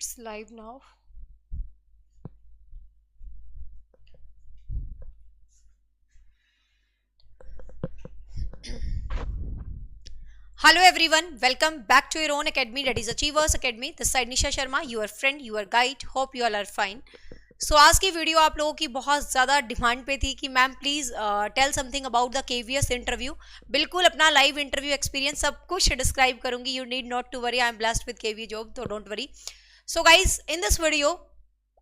It's live now. Hello everyone, welcome back to your own academy, that is Achievers Academy. This side Nisha Sharma, your friend, your guide. Hope you all are fine. सो आज की video आप लोगों की बहुत ज़्यादा demand पे थी कि ma'am please tell something about the KVS interview. बिल्कुल अपना लाइव इंटरव्यू एक्सपीरियंस सब कुछ डिस्क्राइब करूंगी. You need not to worry, I am blessed with KV job, तो don't worry. So guys, in this video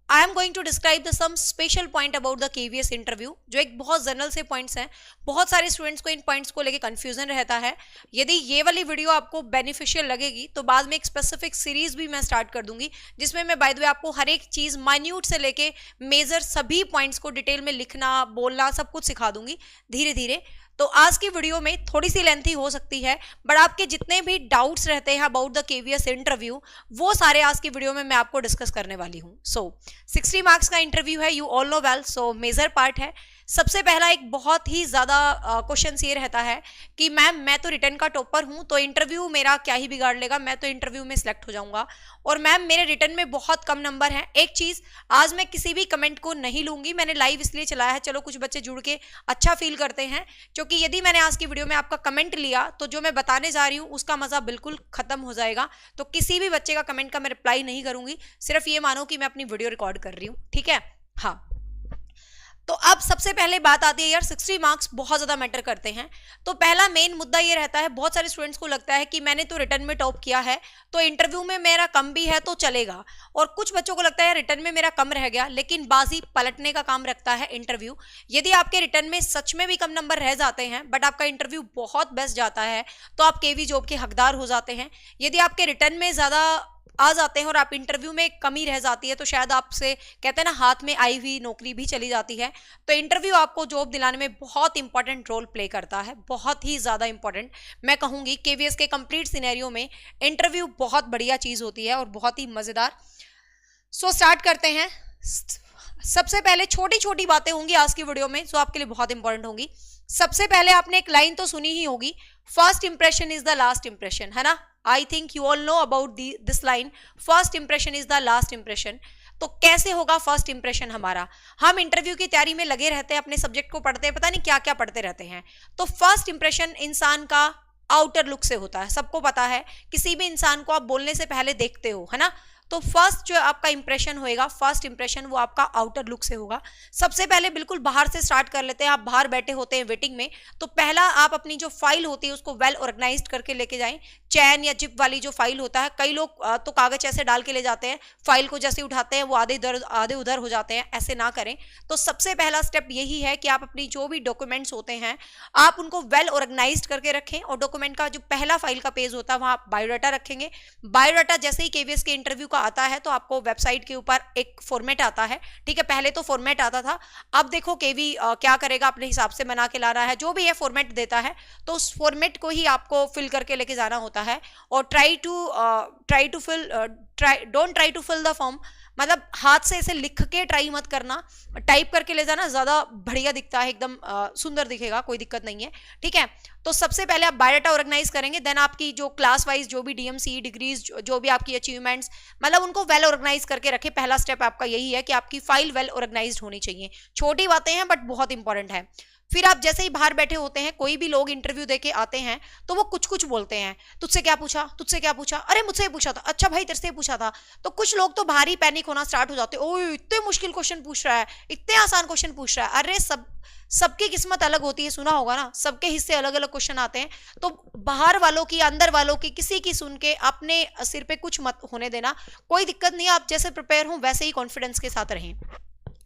I am going to describe the some special point about the KVS interview, जो एक बहुत general से points हैं. बहुत सारे students को इन points को लेके कंफ्यूजन रहता है. यदि ये वाली वीडियो आपको बेनिफिशियल लगेगी तो बाद में एक स्पेसिफिक सीरीज भी मैं स्टार्ट कर दूंगी, जिसमें मैं बाय द वे आपको हर एक चीज माइन्यूट से लेके मेजर सभी पॉइंट्स को डिटेल में लिखना, बोलना, सब कुछ सिखा दूंगी धीरे धीरे. तो आज की वीडियो में थोड़ी सी लेंथी हो सकती है, बट आपके जितने भी डाउट्स रहते हैं अबाउट द केवीएस इंटरव्यू, वो सारे आज की वीडियो में मैं आपको डिस्कस करने वाली हूँ. सो 60 मार्क्स का इंटरव्यू है, you all know well. So major part है. सबसे पहला एक बहुत ही ज़्यादा क्वेश्चन ये रहता है कि मैम मैं तो रिटर्न का टॉपर हूँ, तो इंटरव्यू मेरा क्या ही बिगाड़ लेगा, मैं तो इंटरव्यू में सिलेक्ट हो जाऊंगा. और मैम मेरे रिटर्न में बहुत कम नंबर हैं. एक चीज़, आज मैं किसी भी कमेंट को नहीं लूंगी. मैंने लाइव इसलिए चलाया है, चलो कुछ बच्चे जुड़ के अच्छा फील करते हैं, क्योंकि यदि मैंने आज की वीडियो में आपका कमेंट लिया तो जो मैं बताने जा रही हूँ उसका मजा बिल्कुल खत्म हो जाएगा. तो किसी भी बच्चे का कमेंट का मैं रिप्लाई नहीं करूंगी. सिर्फ ये मानो कि मैं अपनी वीडियो रिकॉर्ड कर रही हूँ, ठीक है. हाँ, तो अब सबसे पहले बात आती है यार, 60 मार्क्स बहुत ज़्यादा मैटर करते हैं. तो पहला मेन मुद्दा ये रहता है, बहुत सारे स्टूडेंट्स को लगता है कि मैंने तो रिटर्न में टॉप किया है तो इंटरव्यू में मेरा कम भी है तो चलेगा. और कुछ बच्चों को लगता है रिटर्न में मेरा कम रह गया, लेकिन बाजी पलटने का काम रखता है इंटरव्यू. यदि आपके रिटर्न में सच में भी कम नंबर रह जाते हैं बट आपका इंटरव्यू बहुत बेस्ट जाता है तो आप केवी जॉब के हकदार हो जाते हैं. यदि आपके रिटर्न में ज़्यादा आ जाते हैं और आप इंटरव्यू में कमी रह जाती है तो शायद आपसे कहते हैं ना, हाथ में आई हुई नौकरी भी चली जाती है. तो इंटरव्यू आपको जॉब दिलाने में बहुत इंपॉर्टेंट रोल प्ले करता है, बहुत ही ज़्यादा इंपॉर्टेंट. मैं कहूँगी केवीएस के कंप्लीट सिनेरियो में इंटरव्यू बहुत बढ़िया चीज़ होती है और बहुत ही मज़ेदार. सो स्टार्ट करते हैं. सबसे पहले छोटी छोटी बातें होंगी आज की वीडियो में जो आपके लिए बहुत इंपॉर्टेंट होंगी. सबसे पहले आपने एक लाइन तो सुनी ही होगी, first impression is the last impression, है ना. I think you all know about this line, first impression is the last impression. तो कैसे होगा फर्स्ट इंप्रेशन हमारा? हम इंटरव्यू की तैयारी में लगे रहते हैं, अपने सब्जेक्ट को पढ़ते हैं, पता नहीं क्या क्या पढ़ते रहते हैं. तो फर्स्ट इंप्रेशन इंसान का आउटर लुक से होता है. सबको पता है, किसी भी इंसान को आप बोलने से पहले देखते हो, है ना. तो फर्स्ट जो आपका इंप्रेशन होएगा, फर्स्ट इंप्रेशन, वो आपका आउटर लुक से होगा. सबसे पहले बिल्कुल बाहर से स्टार्ट कर लेते हैं. आप बाहर बैठे होते हैं वेटिंग में, तो पहला आप अपनी जो फाइल होती है उसको वेल ऑर्गेनाइज्ड करके लेके जाएं. चैन या जिप वाली जो फाइल होता है, कई लोग तो कागज ऐसे डाल के ले जाते हैं, फाइल को जैसे उठाते हैं वो आधे इधर आधे उधर हो जाते हैं. ऐसे ना करें. तो सबसे पहला स्टेप यही है कि आप अपनी जो भी डॉक्यूमेंट्स होते हैं आप उनको वेल ऑर्गेनाइज्ड करके रखें. और डॉक्यूमेंट का जो पहला फाइल का पेज होता है वहां बायोडाटा रखेंगे. बायोडाटा जैसे ही केवीएस के इंटरव्यू का आता है तो आपको वेबसाइट के ऊपर एक फॉर्मेट आता है, ठीक है. पहले तो फॉर्मेट आता था, अब देखो केवी क्या करेगा, अपने हिसाब से बना के ला रहा है. जो भी है फॉर्मेट देता है, तो उस फॉर्मेट को ही आपको फिल करके लेके जाना होता है. और don't try to fill the form, मतलब हाथ से ऐसे लिख के ट्राई मत करना, टाइप करके ले जाना, ज्यादा बढ़िया दिखता है, एकदम सुंदर दिखेगा, कोई दिक्कत नहीं है, ठीक है. तो सबसे पहले आप बायोडाटा ऑर्गेनाइज करेंगे, देन आपकी जो क्लास वाइज जो भी डीएमसी डिग्रीज जो भी आपकी अचीवमेंट्स, मतलब उनको वेल ऑर्गेनाइज करके रखें. पहला स्टेप आपका यही है कि आपकी फाइल वेल ऑर्गेनाइज्ड होनी चाहिए. छोटी बातें हैं बट बहुत इंपॉर्टेंट है. फिर आप जैसे ही बाहर बैठे होते हैं, कोई भी लोग इंटरव्यू देके आते हैं तो वो कुछ कुछ बोलते हैं, तुझसे क्या पूछा, तुझसे क्या पूछा, अरे मुझसे पूछा था, अच्छा भाई तेरे से पूछा था. तो कुछ लोग तो भारी पैनिक होना स्टार्ट हो जाते हैं, ओए इतने मुश्किल क्वेश्चन पूछ रहा है, इतने आसान क्वेश्चन पूछ रहा है. अरे सबकी किस्मत अलग होती है, सुना होगा ना, सबके हिस्से अलग अलग क्वेश्चन आते हैं. तो बाहर वालों की, अंदर वालों की, किसी की सुन के अपने सिर पे कुछ मत होने देना. कोई दिक्कत नहीं है, आप जैसे प्रिपेयर हो वैसे ही कॉन्फिडेंस के साथ रहें,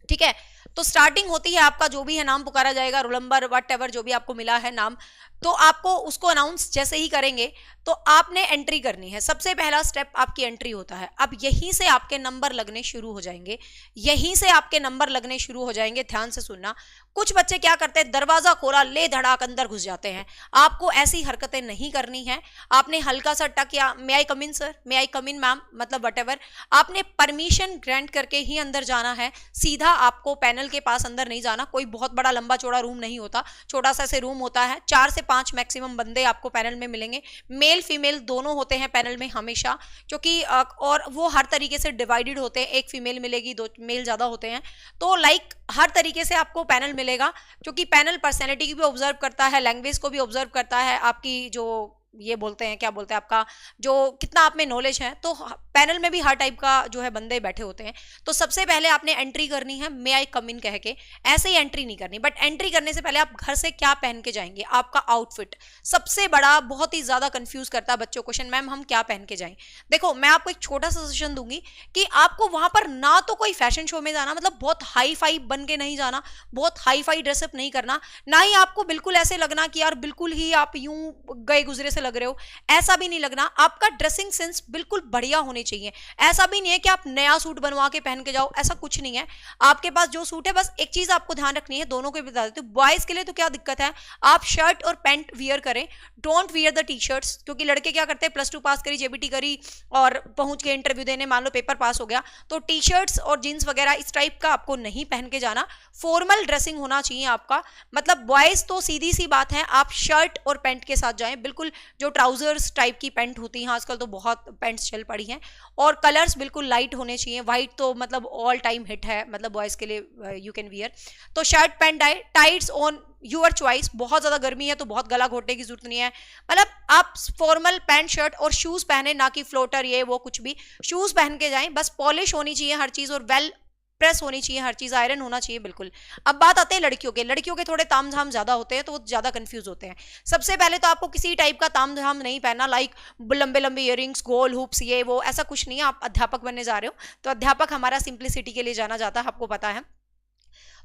ठीक है. तो स्टार्टिंग होती है, आपका जो भी है नाम पुकारा जाएगा, रोल नंबर वट एवर जो भी आपको मिला है नाम, तो आपको उसको अनाउंस जैसे ही करेंगे तो आपने एंट्री करनी है. सबसे पहला स्टेप आपकी एंट्री होता है. अब यहीं से आपके नंबर लगने शुरू हो जाएंगे, यहीं से आपके नंबर लगने शुरू हो जाएंगे. ध्यान से सुनना. कुछ बच्चे क्या करते हैं, दरवाजा खोला, ले धड़ाक अंदर घुस जाते हैं. आपको ऐसी हरकतें नहीं करनी है. आपने हल्का सा टक या may I come in sir, may I come in ma'am, मतलब वट एवर, आपने परमिशन ग्रांट करके ही अंदर जाना है. सीधा आपको पैनल के पास अंदर नहीं जाना. कोई बहुत बड़ा लंबा चौड़ा रूम नहीं होता, छोटा सा से रूम होता है, 4 से 5 मैक्सिमम बंदे आपको पैनल में मिलेंगे, मेल फीमेल दोनों होते हैं पैनल में हमेशा, क्योंकि और वो हर तरीके से डिवाइडेड होते हैं, एक फीमेल मिलेगी, 2 मेल ज्यादा होते हैं, तो लाइक हर तरीके से आपको पैनल मिलेगा, क्योंकि पैनल पर्सनैलिटी की भी ऑब्जर्व करता है, लैंग्वेज को भी ऑब्जर्व करता है, आपकी जो ये बोलते हैं, क्या बोलते हैं, आपका जो कितना आप में नॉलेज है, तो पैनल में भी हर टाइप का जो है बंदे बैठे होते हैं। तो सबसे पहले आपने एंट्री करनी है मे आई कम इन कह के, ऐसे ही एंट्री नहीं करनी, बट एंट्री करने से पहले आप घर से क्या पहन के जाएंगे, आपका आउटफिट सबसे बड़ा बहुत ही ज्यादा कंफ्यूज करता है बच्चों को, क्वेश्चन मैम हम क्या पहन के जाएं। देखो मैं आपको एक छोटा सा सजेशन दूंगी कि आपको वहां पर ना तो कोई फैशन शो में जाना, मतलब बहुत हाई फाई बन के नहीं जाना, बहुत हाई फाई ड्रेसअप नहीं करना, ना ही आपको बिल्कुल ऐसे लगना कि यार बिल्कुल ही आप यूं गए गुजरे से लग रहे हो, ऐसा भी नहीं लगना। आपका ड्रेसिंग सेंस बिल्कुल बढ़िया होनी चाहिए, ऐसा भी नहीं है कि आप नया सूट बनवा के पहन के जाओ, ऐसा कुछ नहीं है। आपके पास जो सूट है, बस एक चीज आपको ध्यान रखनी है, दोनों को बता देते, बॉयज के लिए तो क्या दिक्कत है, आप शर्ट और पैंट वियर करें, don't wear the T shirts, क्योंकि लड़के क्या करते हैं, +2 पास करी, जेबीटी करी और पहुंच के इंटरव्यू देने, मान लो पेपर पास हो गया, तो टी शर्ट्स और जींस वगैरह इस टाइप का आपको नहीं पहन के जाना, फॉर्मल ड्रेसिंग होना चाहिए आपका। मतलब बॉयज तो सीधी सी बात है, आप शर्ट और पैंट के साथ जाएं, बिल्कुल जो ट्राउजर्स टाइप की पैंट होती हैं, आजकल तो बहुत पैंट्स चल पड़ी हैं, और कलर्स बिल्कुल लाइट होने चाहिए, व्हाइट तो मतलब ऑल टाइम हिट है, मतलब बॉयज के लिए यू कैन वियर, तो shirt pant tights on your choice. बहुत ज्यादा गर्मी है तो बहुत गला घोटने की जरूरत नहीं है, मतलब आप फॉर्मल पैंट शर्ट और शूज पहने, ना कि फ्लोटर ये वो कुछ भी, शूज पहन के जाएं, बस पॉलिश होनी चाहिए हर चीज और वेल प्रेस होनी चाहिए हर चीज, आयरन होना चाहिए बिल्कुल। अब बात आते हैं लड़कियों के थोड़े तामझाम ज्यादा होते हैं, तो वो ज्यादा कंफ्यूज होते हैं। सबसे पहले तो आपको किसी टाइप का तामझाम नहीं पहनना, लाइक लंबे लंबे इयररिंग्स, गोल हुप्स, ये वो, ऐसा कुछ नहीं है। आप अध्यापक बनने जा रहे हो, तो अध्यापक हमारा सिंप्लिसिटी के लिए जाना जाता है, आपको पता है,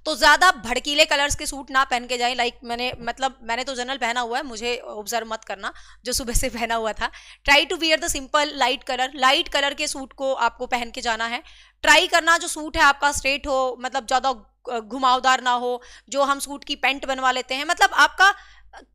तो ज्यादा भड़कीले कलर्स के सूट ना पहन के जाए। लाइक मैंने तो जनरल पहना हुआ है, मुझे ऑब्जर्व मत करना जो सुबह से पहना हुआ था। Try to wear the simple light colour के सूट को आपको पहन के जाना है। ट्राई करना जो सूट है आपका स्ट्रेट हो, मतलब ज्यादा घुमावदार ना हो, जो हम सूट की पैंट बनवा लेते हैं, मतलब आपका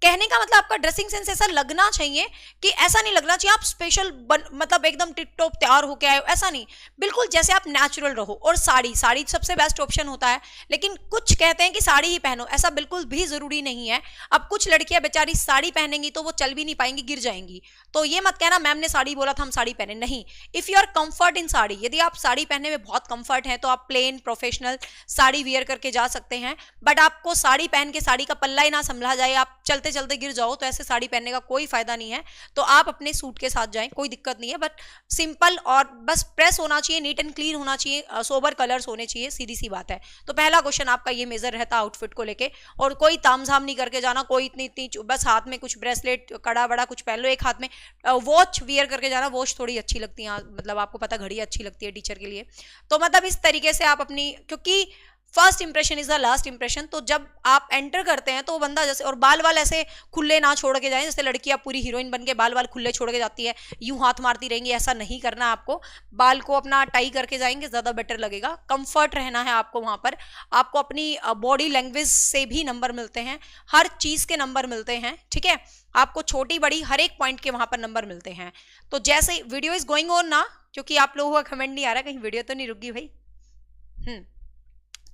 कहने का मतलब आपका ड्रेसिंग सेंस ऐसा लगना चाहिए कि ऐसा नहीं लगना चाहिए आप स्पेशल मतलब एकदम टिप टॉप तैयार होके आए हो, ऐसा नहीं, बिल्कुल जैसे आप नेचुरल रहो। और साड़ी सबसे बेस्ट ऑप्शन होता है, लेकिन कुछ कहते हैं कि साड़ी ही पहनो, ऐसा बिल्कुल भी जरूरी नहीं है। अब कुछ लड़कियां बेचारी साड़ी पहनेंगी तो वो चल भी नहीं पाएंगी, गिर जाएंगी, तो ये मत कहना मैम ने साड़ी बोला था हम साड़ी पहने, नहीं। If you are comfort in sari, यदि आप साड़ी पहनने में बहुत कंफर्ट है तो आप प्लेन प्रोफेशनल साड़ी वियर करके जा सकते हैं। बट आपको साड़ी पहन के साड़ी का पल्ला ही ना संभला जाए, आप चलते चलते गिर जाओ, तो ऐसे साड़ी पहनने का कोई फायदा नहीं है। तो आप अपने सूट के साथ जाएं, कोई दिक्कत नहीं है, बट सिंपल और बस प्रेस होना चाहिए, नीट एंड क्लीन होना चाहिए, सोबर कलर्स होने चाहिए, सीधी सी बात है। तो पहला क्वेश्चन आपका ये मेजर रहता है आउटफिट को लेके। और कोई तामझाम नहीं करके जाना, कोई इतनी बस हाथ में कुछ ब्रेसलेट कड़ा वड़ा कुछ पहन लो, एक हाथ में वॉच वियर करके जाना, वॉच थोड़ी अच्छी लगती है, मतलब आपको पता घड़ी अच्छी लगती है टीचर के लिए। तो मतलब इस तरीके से आप अपनी, क्योंकि first impression is the last impression, तो जब आप एंटर करते हैं तो बंदा जैसे, और बाल वाल ऐसे खुले ना छोड़ के जाएं, जैसे लड़कियां पूरी हीरोइन बन के बाल वाल खुले छोड़ के जाती है, यूं हाथ मारती रहेंगी, ऐसा नहीं करना आपको। बाल को अपना टाई करके जाएंगे, ज्यादा बेटर लगेगा, कंफर्ट रहना है आपको वहां पर। आपको अपनी बॉडी लैंग्वेज से भी नंबर मिलते हैं, हर चीज के नंबर मिलते हैं, ठीक है, आपको छोटी बड़ी हर एक पॉइंट के वहां पर नंबर मिलते हैं। तो जैसे वीडियो इज गोइंग ऑन ना, क्योंकि आप लोगों का कमेंट नहीं आ रहा, कहीं वीडियो तो नहीं रुक गई भाई।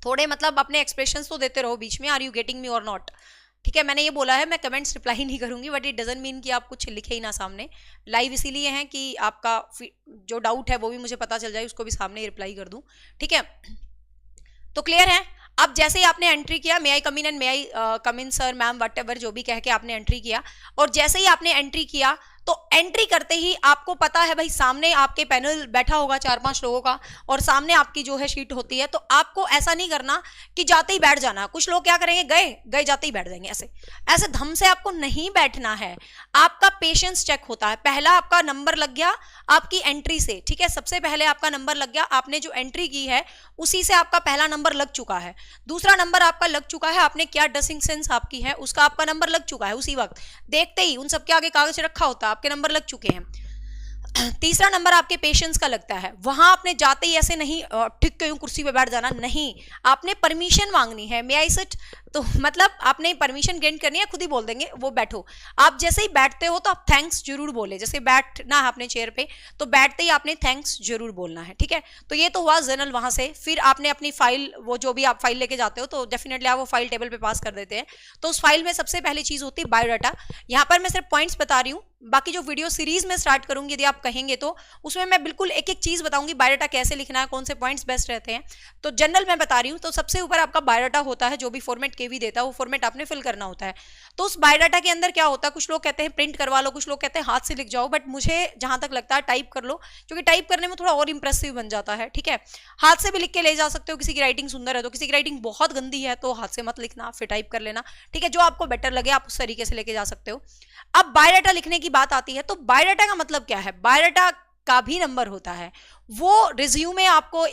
थोड़े मतलब अपने एक्सप्रेशंस तो देते रहो बीच में, आर यू गेटिंग मी और नॉट, ठीक है। मैंने ये बोला है मैं कमेंट्स रिप्लाई नहीं करूंगी, बट इट डजंट मीन कि आप कुछ लिखे ही ना सामने। लाइव इसीलिए है कि आपका जो डाउट है वो भी मुझे पता चल जाए, उसको भी सामने रिप्लाई कर दूं, ठीक है। तो क्लियर है। अब जैसे ही आपने एंट्री किया, may I come in and may I come in sir ma'am whatever जो भी कह के आपने एंट्री किया, और जैसे ही आपने एंट्री किया तो एंट्री करते ही आपको पता है भाई सामने आपके पैनल बैठा होगा 4-5 लोगों का, और सामने आपकी जो है शीट होती है। तो आपको ऐसा नहीं करना कि जाते ही बैठ जाना। कुछ लोग क्या करेंगे, गए जाते ही बैठ जाएंगे, ऐसे धम से आपको नहीं बैठना है। आपका पेशेंस चेक होता है। पहला आपका नंबर लग गया आपकी एंट्री से, ठीक है, सबसे पहले आपका नंबर लग गया, आपने जो एंट्री की है उसी से आपका पहला नंबर लग चुका है। दूसरा नंबर आपका लग चुका है, आपने क्या ड्रेसिंग सेंस आपकी है उसका आपका नंबर लग चुका है, उसी वक्त देखते ही उन सबके आगे कागज रखा होता है, आपके नंबर लग चुके हैं। तीसरा नंबर आपके पेशेंस का लगता है। वहां आपने जाते ही ऐसे नहीं ठीक क्यों कुर्सी पे बैठ जाना, नहीं, आपने परमिशन मांगनी है, मे आई सिट, तो मतलब आपने परमिशन गेन करनी है, खुद ही बोल देंगे, वो बैठो। आप जैसे ही बैठते हो तो आप थैंक्स जरूर बोले, जैसे बैठना है अपने चेयर पे तो बैठते ही आपने थैंक्स जरूर बोलना है, ठीक है। तो ये तो हुआ जर्नल। वहां से फिर आपने अपनी फाइल, वो जो भी आप फाइल लेके जाते हो तो डेफिनेटली आप वो फाइल टेबल पे पास कर देते हैं। तो उस फाइल में सबसे पहली चीज होती है बायोडाटा। यहाँ पर मैं सिर्फ पॉइंट्स बता रही हूँ, बाकी जो वीडियो सीरीज में स्टार्ट करूंगी यदि आप कहेंगे तो उसमें मैं बिल्कुल एक एक चीज बताऊंगी, बायोडाटा कैसे लिखना है, कौन से पॉइंट्स बेस्ट रहते हैं। तो जनरल मैं बता रही हूँ। तो सबसे ऊपर आपका बायोडाटा होता है, जो भी फॉर्मेट केवी देता है वो फॉर्मेट आपने फिल करना होता है। तो उस बायोडाटा के अंदर क्या होता है, कुछ लोग कहते हैं प्रिंट करवा लो, कुछ लोग कहते हैं हाथ से लिख जाओ, बट मुझे जहां तक लगता है टाइप कर लो, क्योंकि टाइप करने में थोड़ा और इंप्रेसिव बन जाता है, ठीक है। हाथ से भी लिख के ले जा सकते हो, किसी की राइटिंग सुंदर है तो, किसी की राइटिंग बहुत गंदी है तो हाथ से मत लिखना, फिर टाइप कर लेना, ठीक है। जो आपको बेटर लगे आप उस तरीके से लेके जा सकते हो। अब बायोडाटा लिखने की बात आती है, तो बायोडाटा का मतलब क्या है, बायोडाटा का भी नंबर होता है। वो रिज्यूमे आपको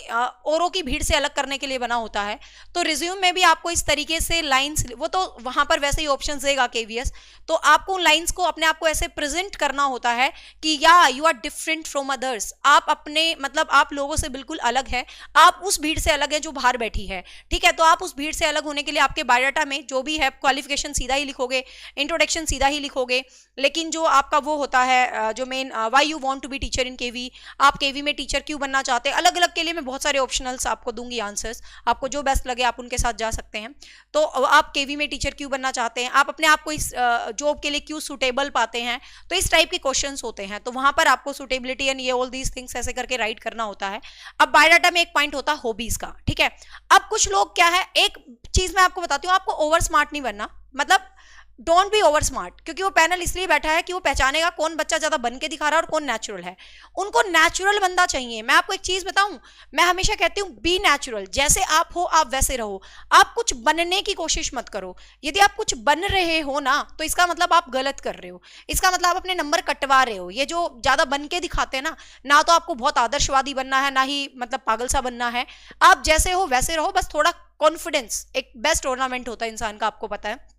औरों की भीड़ से अलग करने के लिए बना होता है। तो रिज्यूम में भी आपको इस तरीके से लाइंस, वो तो वहां पर वैसे ही ऑप्शंस देगा केवीएस, तो आपको उन लाइंस को अपने आप को ऐसे प्रेजेंट करना होता है कि या you are different from others, आप अपने मतलब आप लोगों से बिल्कुल अलग है, आप उस भीड़ से अलग है जो बाहर बैठी है, ठीक है। तो आप उस भीड़ से अलग होने के लिए आपके बायोडाटा में जो भी है क्वालिफिकेशन सीधा ही लिखोगे, इंट्रोडक्शन सीधा ही लिखोगे, लेकिन जो आपका वो होता है जो main why you want to be teacher in KV, आप केवी में टीचर क्यों बनना चाहते हैं, अलग अलग के लिए मैं बहुत सारे ऑप्शनल्स आपको दूंगी आंसर्स, आपको जो बेस्ट लगे आप उनके साथ जा सकते हैं। तो आप केवी में टीचर क्यों बनना चाहते हैं, आप अपने आप को इस जॉब के लिए क्यों सुटेबल पाते हैं, तो इस टाइप के क्वेश्चंस होते हैं। तो वहां पर आपको सुटेबिलिटी एंड ये ऑल दीज थिंग्स ऐसे करके राइट करना होता है। अब बायोडाटा में एक पॉइंट होता है हॉबीज का, ठीक है। अब कुछ लोग क्या है, एक चीज मैं आपको बताती हूँ, आपको ओवर स्मार्ट नहीं बनना, मतलब डोंट बी ओवर स्मार्ट, क्योंकि वो पैनल इसलिए बैठा है कि वो पहचानेगा कौन बच्चा ज्यादा बन के दिखा रहा है और कौन नेचुरल है। उनको नेचुरल बंदा चाहिए। मैं आपको एक चीज बताऊं, मैं हमेशा कहती हूं बी नेचुरल, जैसे आप हो आप वैसे रहो, आप कुछ बनने की कोशिश मत करो। यदि आप कुछ बन रहे हो ना तो इसका मतलब आप गलत कर रहे हो, इसका मतलब आप अपने नंबर कटवा रहे हो। ये जो ज्यादा बन के दिखाते हैं ना तो आपको बहुत आदर्शवादी बनना है, ना ही मतलब पागल सा बनना है। आप जैसे हो वैसे रहो, बस थोड़ा कॉन्फिडेंस एक बेस्ट ऑर्नामेंट होता है इंसान का, आपको पता है।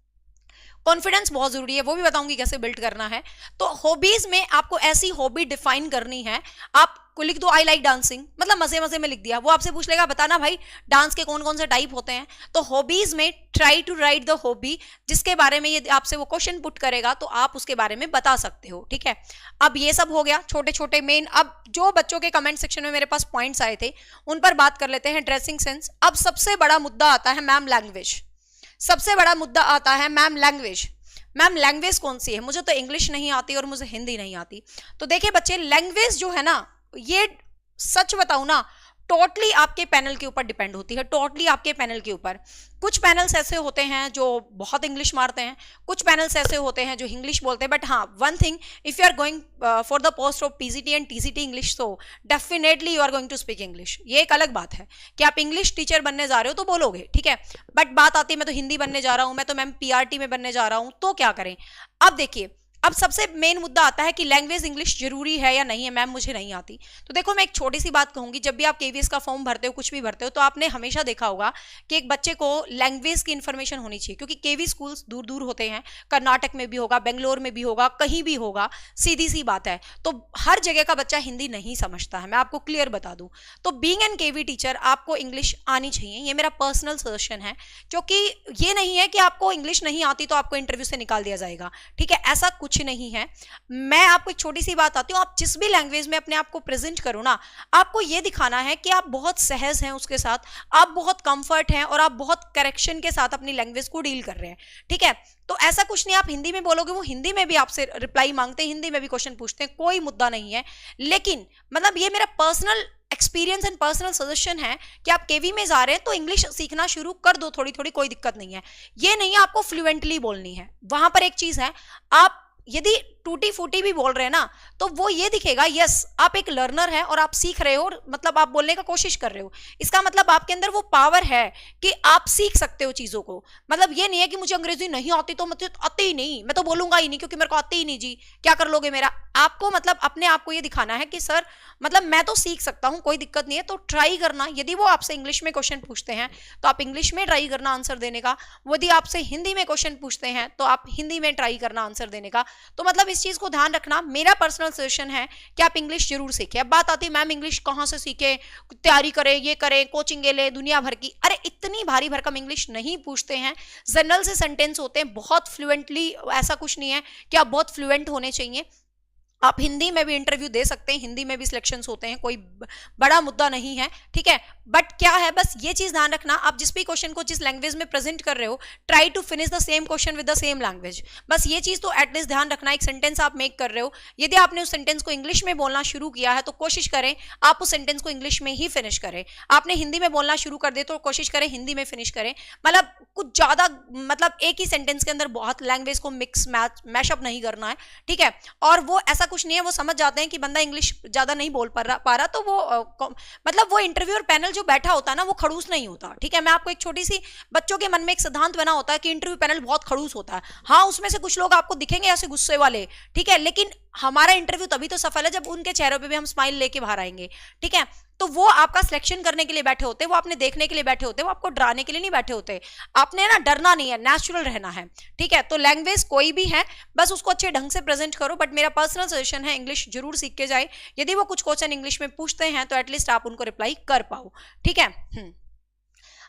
कॉन्फिडेंस बहुत जरूरी है, वो भी बताऊंगी कैसे बिल्ड करना है। तो हॉबीज में आपको ऐसी हॉबी डिफाइन करनी है, आपको लिख दो आई लाइक डांसिंग, मतलब मजे मजे में लिख दिया। वो आपसे पूछ लेगा बताना भाई डांस के कौन कौन से टाइप होते हैं, तो हॉबीज में try to write the hobby, जिसके बारे में ये आपसे वो क्वेश्चन पुट करेगा तो आप उसके बारे में बता सकते हो, ठीक है। अब ये सब हो गया छोटे छोटे मेन। अब जो बच्चों के कमेंट सेक्शन में मेरे पास पॉइंट्स आए थे उन पर बात कर लेते हैं। Dressing sense. अब सबसे बड़ा मुद्दा आता है मैम लैंग्वेज, सबसे बड़ा मुद्दा आता है मैम लैंग्वेज। मैम लैंग्वेज कौन सी है, मुझे तो इंग्लिश नहीं आती और मुझे हिंदी नहीं आती। तो देखिए बच्चे, लैंग्वेज जो है ना, ये सच बताऊं ना टोटली आपके पैनल के ऊपर डिपेंड होती है, टोटली आपके पैनल के ऊपर। कुछ पैनल्स ऐसे होते हैं जो बहुत इंग्लिश मारते हैं, कुछ पैनल्स ऐसे होते हैं जो इंग्लिश बोलते हैं। बट हाँ, one thing, if you are going for the post of PGT and TCT English, तो definitely you are going to speak English. ये एक अलग बात है कि आप इंग्लिश टीचर बनने जा रहे हो तो बोलोगे, ठीक है। बट बात आती है मैं तो हिंदी बनने जा रहा हूं, मैं तो मैम पीआरटी में बनने जा रहा हूं, तो क्या करें। अब देखिए, अब सबसे मेन मुद्दा आता है कि लैंग्वेज इंग्लिश जरूरी है या नहीं है। मैम मुझे नहीं आती। तो देखो मैं एक छोटी सी बात कहूंगी, जब भी आप केवीएस का फॉर्म भरते हो, कुछ भी भरते हो, तो आपने हमेशा देखा होगा कि एक बच्चे को लैंग्वेज की इंफॉर्मेशन होनी चाहिए, क्योंकि केवी स्कूल्स दूर दूर होते हैं, कर्नाटक में भी होगा, बेंगलोर में भी होगा, कहीं भी होगा, सीधी सी बात है। तो हर जगह का बच्चा हिंदी नहीं समझता है, मैं आपको क्लियर बता दूं। तो बीइंग एन केवी टीचर आपको इंग्लिश आनी चाहिए, ये मेरा पर्सनल सजेशन है। क्योंकि ये नहीं है कि आपको इंग्लिश नहीं आती तो आपको इंटरव्यू से निकाल दिया जाएगा, ठीक है, ऐसा कुछ नहीं है। मैं आपको एक छोटी सी बात आती हूँ, आप जिस भी लैंग्वेज में अपने आप को प्रेजेंट करो ना, आपको ये दिखाना है कि आप बहुत सहज हैं उसके साथ, आप बहुत कंफर्ट हैं और आप बहुत करेक्शन के साथ अपनी लैंग्वेज को डील कर रहे हैं, ठीक है। तो ऐसा कुछ नहीं, आप हिंदी में बोलोगे, वो हिंदी में भी आपसे रिप्लाई मांगते हैं, हिंदी में भी क्वेश्चन पूछते हैं, कोई मुद्दा नहीं है। लेकिन मतलब ये मेरा personal experience and personal suggestion है कि आप केवी में जा रहे हैं तो इंग्लिश सीखना शुरू कर दो थोड़ी थोड़ी, कोई दिक्कत नहीं है। ये नहीं है आपको फ्लुएंटली बोलनी है। वहां पर एक चीज है, आप यदि टूटी फूटी भी बोल रहे हैं ना तो वो ये दिखेगा यस आप एक लर्नर है और आप सीख रहे हो, मतलब आप बोलने का कोशिश कर रहे हो। इसका मतलब आपके अंदर वो पावर है कि आप सीख सकते हो चीजों को। मतलब ये नहीं है कि मुझे अंग्रेजी नहीं आती तो मुझे आती ही नहीं, मैं तो बोलूंगा ही नहीं क्योंकि मेरे को आती ही नहीं जी, क्या कर लोगे मेरा। आपको मतलब अपने आप को ये दिखाना है कि सर मतलब मैं तो सीख सकता हूँ, कोई दिक्कत नहीं है। तो ट्राई करना, यदि वो आपसे इंग्लिश में क्वेश्चन पूछते हैं तो आप इंग्लिश में ट्राई करना आंसर देने का, यदि आपसे हिंदी में क्वेश्चन पूछते हैं तो आप हिंदी में ट्राई करना आंसर देने का। तो मतलब इस चीज को ध्यान रखना, मेरा पर्सनल सजेशन है कि आप इंग्लिश जरूर सीखें। अब बात आती है मैम इंग्लिश कहाँ से सीखे, तैयारी करें, ये करें, कोचिंग ले, दुनिया भर की। अरे इतनी भारी भरकम इंग्लिश नहीं पूछते हैं, जनरल से सेंटेंस होते हैं, बहुत फ्लुएंटली, ऐसा कुछ नहीं है कि आप बहुत फ्लुएंट होने चाहिए। आप हिंदी में भी इंटरव्यू दे सकते हैं, हिंदी में भी सिलेक्शंस होते हैं, कोई बड़ा मुद्दा नहीं है, ठीक है। बट क्या है, बस ये चीज ध्यान रखना, आप जिस भी क्वेश्चन को जिस लैंग्वेज में प्रेजेंट कर रहे हो, try to finish the same question with the same language. बस ये चीज तो एटलीस्ट ध्यान रखना। एक सेंटेंस आप मेक कर रहे हो, यदि आपने उस सेंटेंस को इंग्लिश में बोलना शुरू किया है तो कोशिश करें आप उस सेंटेंस को इंग्लिश में ही फिनिश करें। आपने हिंदी में बोलना शुरू कर दे तो कोशिश करें हिंदी में फिनिश करें। मतलब कुछ ज्यादा, मतलब एक ही सेंटेंस के अंदर बहुत लैंग्वेज को मिक्स मैशअप नहीं करना है, ठीक है। और वो ऐसा कुछ नहीं है, वो समझ जाते हैं कि बंदा इंग्लिश ज्यादा नहीं बोल पा रहा, तो वो मतलब वो इंटरव्यूअर पैनल जो बैठा होता है ना, वो खड़ूस नहीं होता, ठीक है। मैं आपको एक छोटी सी, बच्चों के मन में एक सिद्धांत बना होता है कि इंटरव्यू पैनल बहुत खड़ूस होता है। हाँ, उसमें से कुछ लोग आपको दिखेंगे ऐसे गुस्से वाले, ठीक है, लेकिन हमारा इंटरव्यू तभी तो सफल है जब उनके चेहरों पे भी हम स्माइल लेके बाहर आएंगे, ठीक है। तो वो आपका सिलेक्शन करने के लिए बैठे होते हैं, वो आपने देखने के लिए बैठे होते हैं, वो आपको डराने के लिए नहीं बैठे होते। आपने ना डरना नहीं है, नेचुरल रहना है, ठीक है। तो लैंग्वेज कोई भी है, बस उसको अच्छे ढंग से प्रेजेंट करो। बट मेरा पर्सनल सजेशन है इंग्लिश जरूर सीख के जाए। यदि वो कुछ क्वेश्चन इंग्लिश में पूछते हैं तो एटलीस्ट आप उनको रिप्लाई कर पाओ, ठीक है।